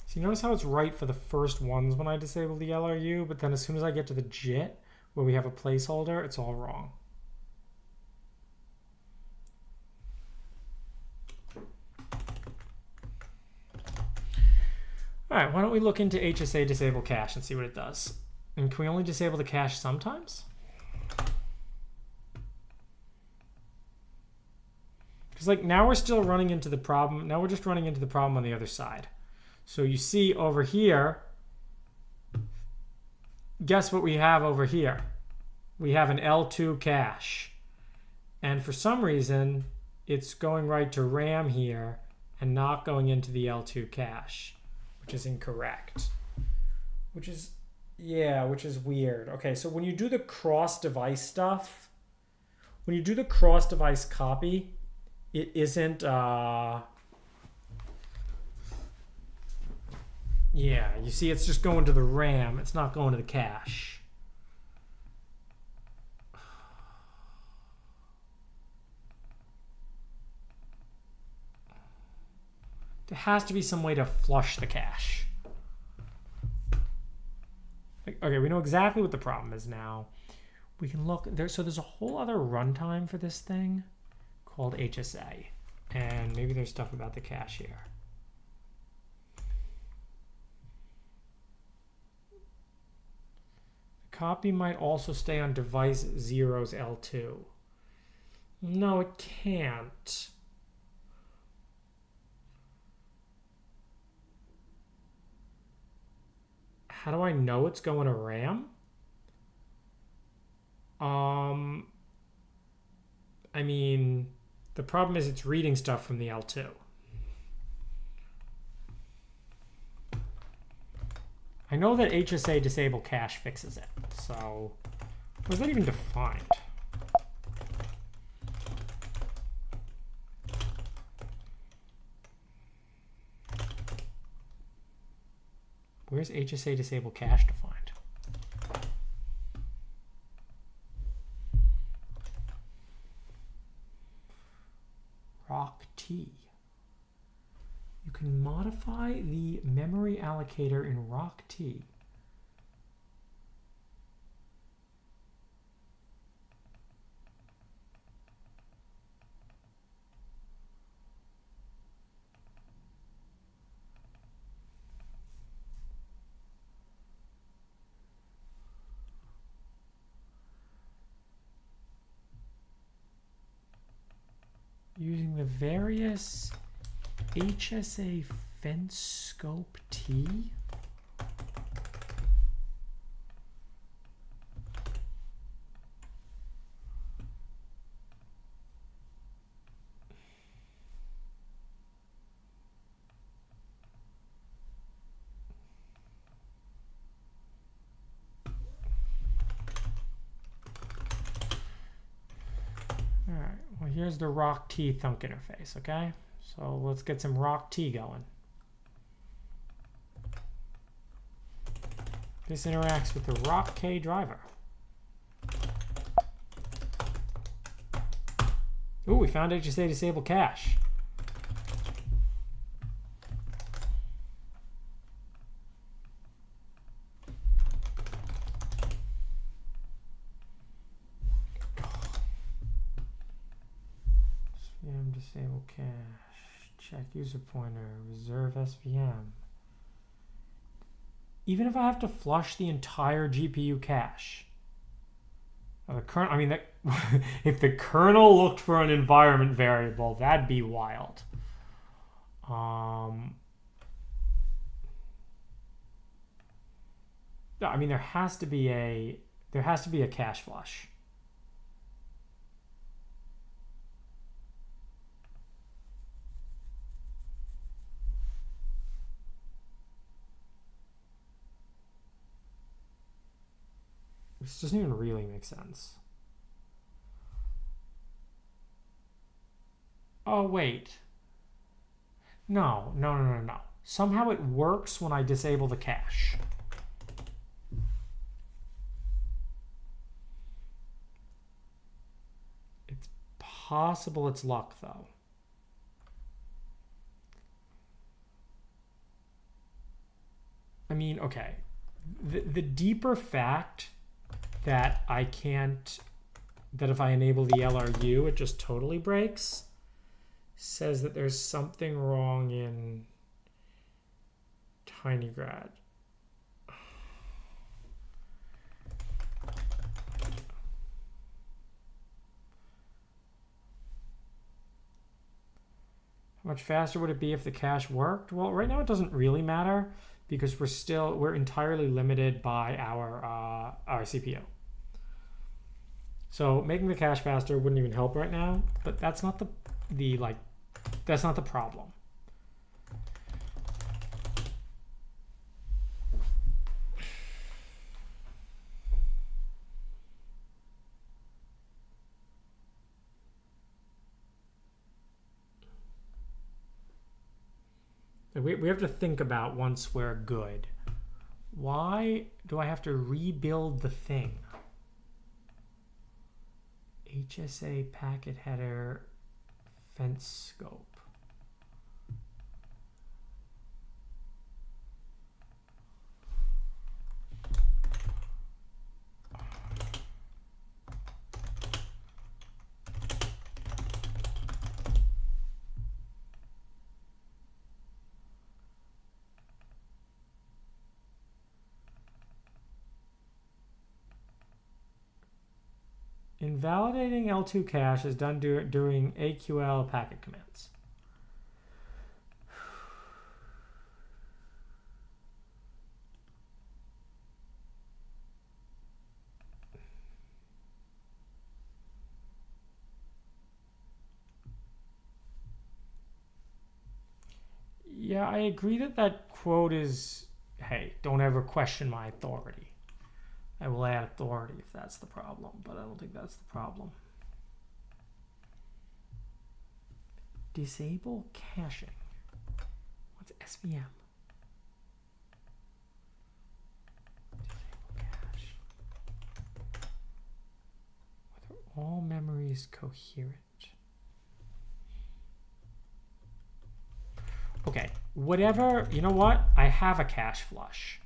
So you notice how it's right for the first ones when I disable the LRU, but then as soon as I get to the JIT, where we have a placeholder, it's all wrong. All right, why don't we look into HSA disable cache and see what it does. And can we only disable the cache sometimes? Because like now we're still running into the problem. Now we're just running into the problem on the other side. So you see over here, guess what we have over here? We have an L2 cache. And for some reason, it's going right to RAM here and not going into the L2 cache, which is incorrect. Which is weird. Okay, so when you do the cross-device stuff, when you do the cross-device copy, it isn't, yeah, you see it's just going to the RAM. It's not going to the cache. There has to be some way to flush the cache. Okay, we know exactly what the problem is now. We can look there. So there's a whole other runtime for this thing called HSA, and maybe there's stuff about the cache here. The copy might also stay on device 0's L2. No, it can't. How do I know it's going to RAM? I mean, the problem is it's reading stuff from the L2. I know that HSA disable cache fixes it. So, was that even defined? Where's HSA disable cache defined? ROCT. You can modify the memory allocator in ROCT. Using the various HSA fence scope T. Here's the ROCT thunk interface, okay? So let's get some ROCT going. This interacts with the ROCK driver. Ooh, we found HSA disable cache. Disable cache, check user pointer, reserve SVM. Even if I have to flush the entire GPU cache, the kernel, I mean, that, if the kernel looked for an environment variable, that'd be wild. I mean, there has to be a cache flush. This doesn't even really make sense. Oh, wait. No. Somehow it works when I disable the cache. It's possible it's luck, though. I mean, okay. The deeper fact that I can't, that if I enable the LRU, it just totally breaks, says that there's something wrong in tinygrad. How much faster would it be if the cache worked? Well, right now it doesn't really matter because we're entirely limited by our CPU. So making the cache faster wouldn't even help right now, but that's not that's not the problem. We have to think about once we're good. Why do I have to rebuild the thing? HSA packet header fence scope. Invalidating L2 cache is done during AQL packet commands. Yeah, I agree that quote is, hey, don't ever question my authority. I will add authority if that's the problem, but I don't think that's the problem. Disable caching. What's SVM? Disable cache. Whether all memory is coherent. Okay, whatever, you know what? I have a cache flush.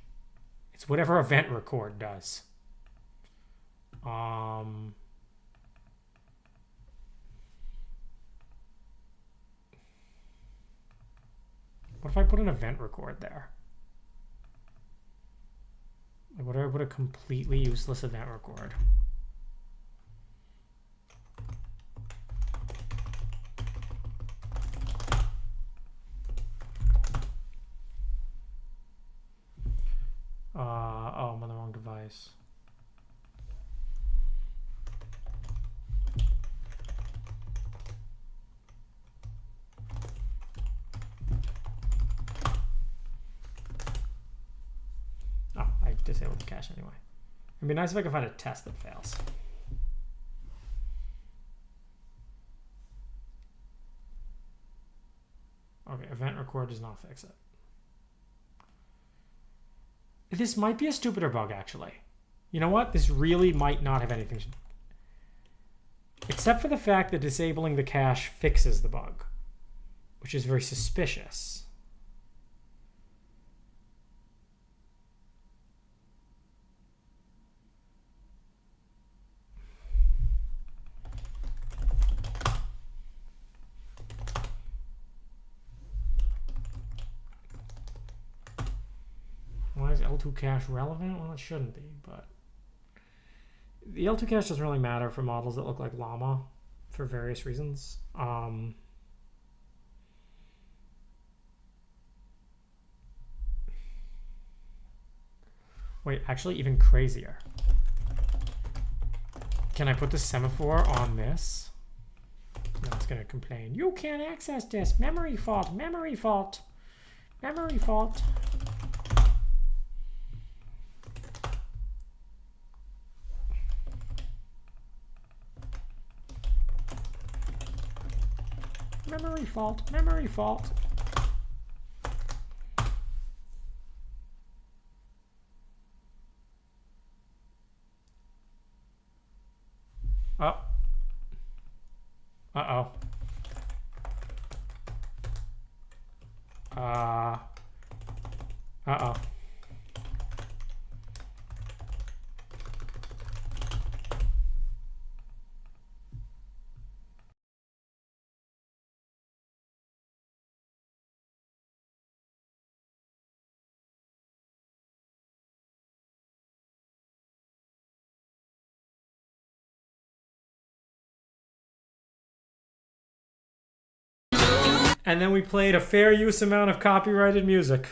It's whatever hipEventRecord does. What if I put an hipEventRecord there? What if I put a completely useless hipEventRecord? Oh, I'm on the wrong device. Oh, I disabled the cache anyway. It'd be nice if I could find a test that fails. Okay, hipEventRecord does not fix it. This might be a stupider bug, actually. You know what? This really might not have anything to do. Except for the fact that disabling the cache fixes the bug, which is very suspicious. Why is L2 cache relevant? Well, it shouldn't be, but the L2 cache doesn't really matter for models that look like llama for various reasons. Wait, actually even crazier. Can I put the semaphore on this? No, it's going to complain. You can't access this. Memory fault, memory fault, memory fault. Memory fault, memory fault. Oh. Uh-oh. Uh-oh. And then we played a fair use amount of copyrighted music.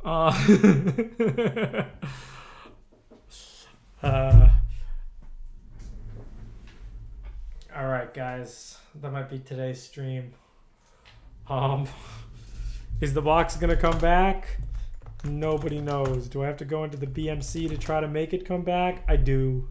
All right, guys, that might be today's stream. Is the box gonna come back? Nobody knows. Do I have to go into the BMC to try to make it come back? I do.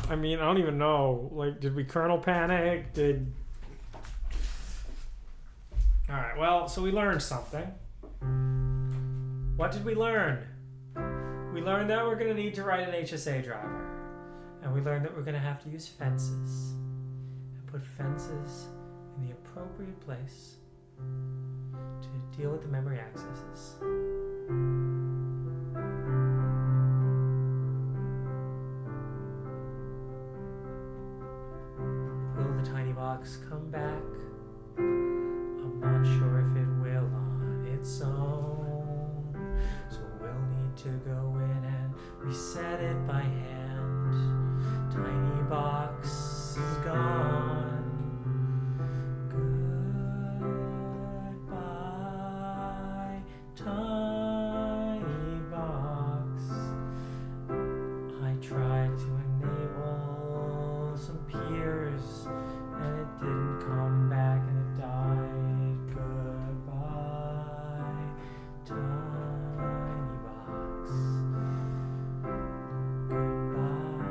I mean, I don't even know. Like, did we kernel panic? Alright, well, so we learned something. What did we learn? We learned that we're going to need to write an HSA driver. And we learned that we're going to have to use fences. And put fences in the appropriate place to deal with the memory accesses. Will the tiny box come back? I'm not sure if it will on its own. So we'll need to go in and reset it by hand. Tiny box is gone. Goodbye, tiny box. I tried to enable some peers and it didn't come back and it died. Goodbye, tiny box. Goodbye,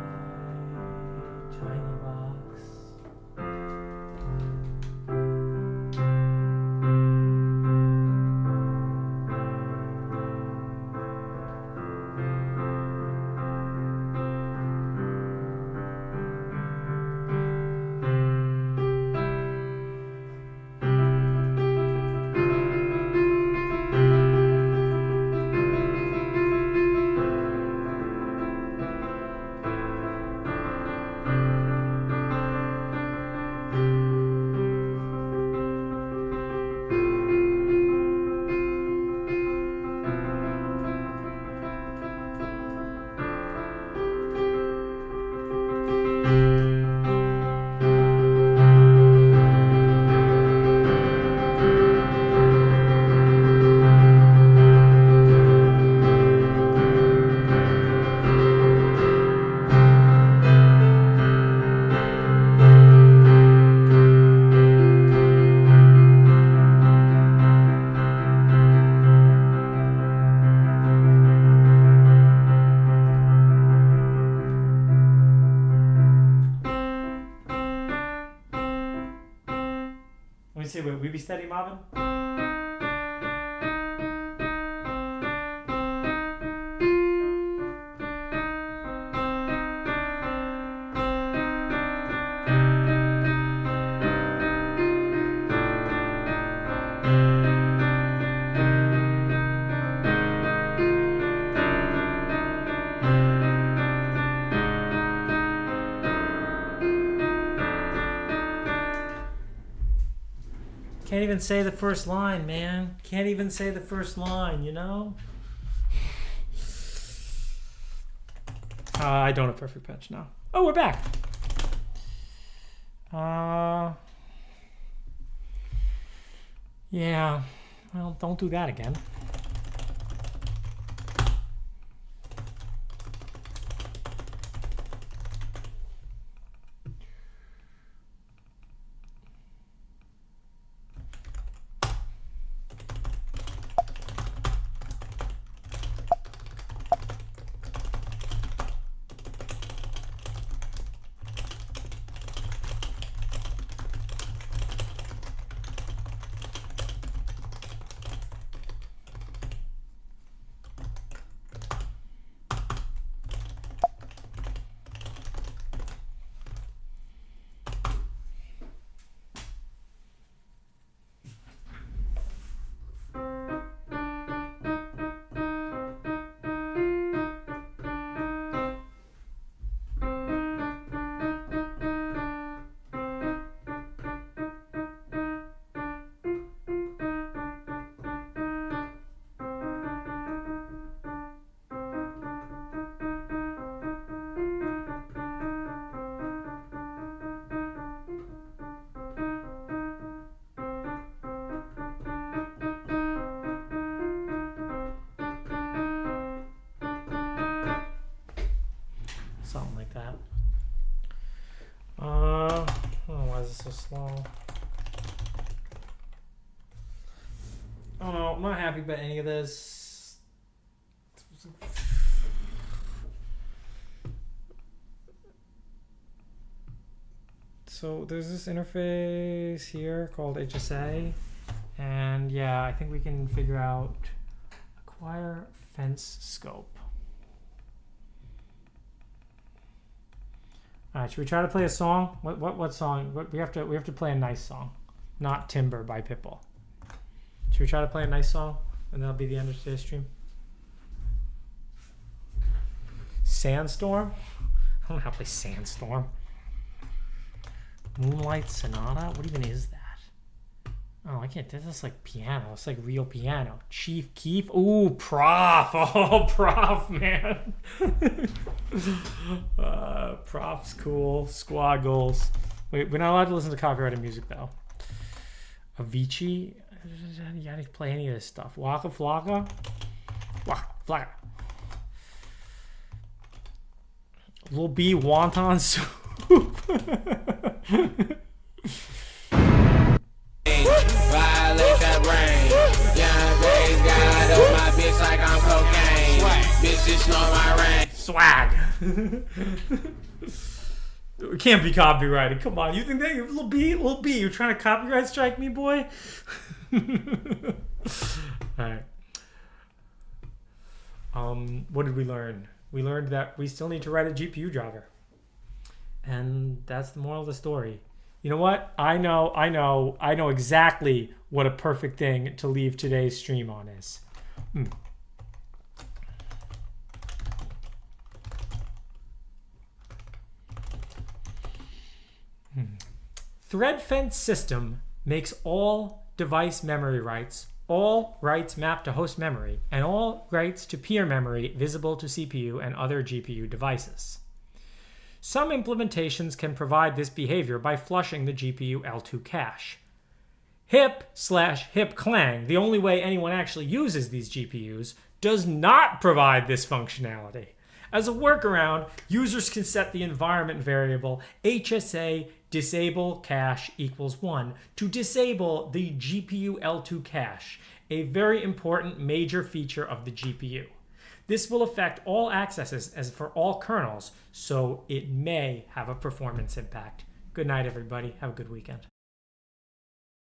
tiny box. Let me see, will we be steady mobbing? Can't even say the first line, man. Can't even say the first line, you know? I don't have perfect pitch now. Oh, we're back. Yeah. Well, don't do that again. so slow. Oh no, I'm not happy about any of this. So there's this interface here called HSA, and yeah, I think we can figure out acquire fence scope. All right, should we try to play a song? What song? We have to play a nice song, not Timber by Pitbull. Should we try to play a nice song, and that'll be the end of today's stream? Sandstorm? I don't know how to play Sandstorm. Moonlight Sonata? What even is that? Oh, I can't. This is like piano. It's like real piano. Chief Keef. Ooh, Prof. Oh, Prof, man. Prof's cool. Squad goals. Wait, we're not allowed to listen to copyrighted music though. Avicii. You gotta play any of this stuff. Waka Flocka. Waka Flocka. Lil B wonton soup. Violate that rain. Young Grace got up my bitch like I'm cocaine. Swag. Bitches know my rain. Swag. It can't be copyrighted. Come on, you think that Lil B, you're trying to copyright strike me, boy? Alright. What did we learn? We learned that we still need to write a GPU driver. And that's the moral of the story. You know what? I know exactly what a perfect thing to leave today's stream on is. Threadfence system makes all device memory writes, all writes mapped to host memory, and all writes to peer memory visible to CPU and other GPU devices. Some implementations can provide this behavior by flushing the GPU L2 cache. hip/hipclang, the only way anyone actually uses these GPUs, does not provide this functionality. As a workaround, users can set the environment variable HSA disable cache equals 1 to disable the GPU L2 cache, a very important major feature of the GPU. This will affect all accesses as for all kernels, so it may have a performance impact. Good night, everybody. Have a good weekend.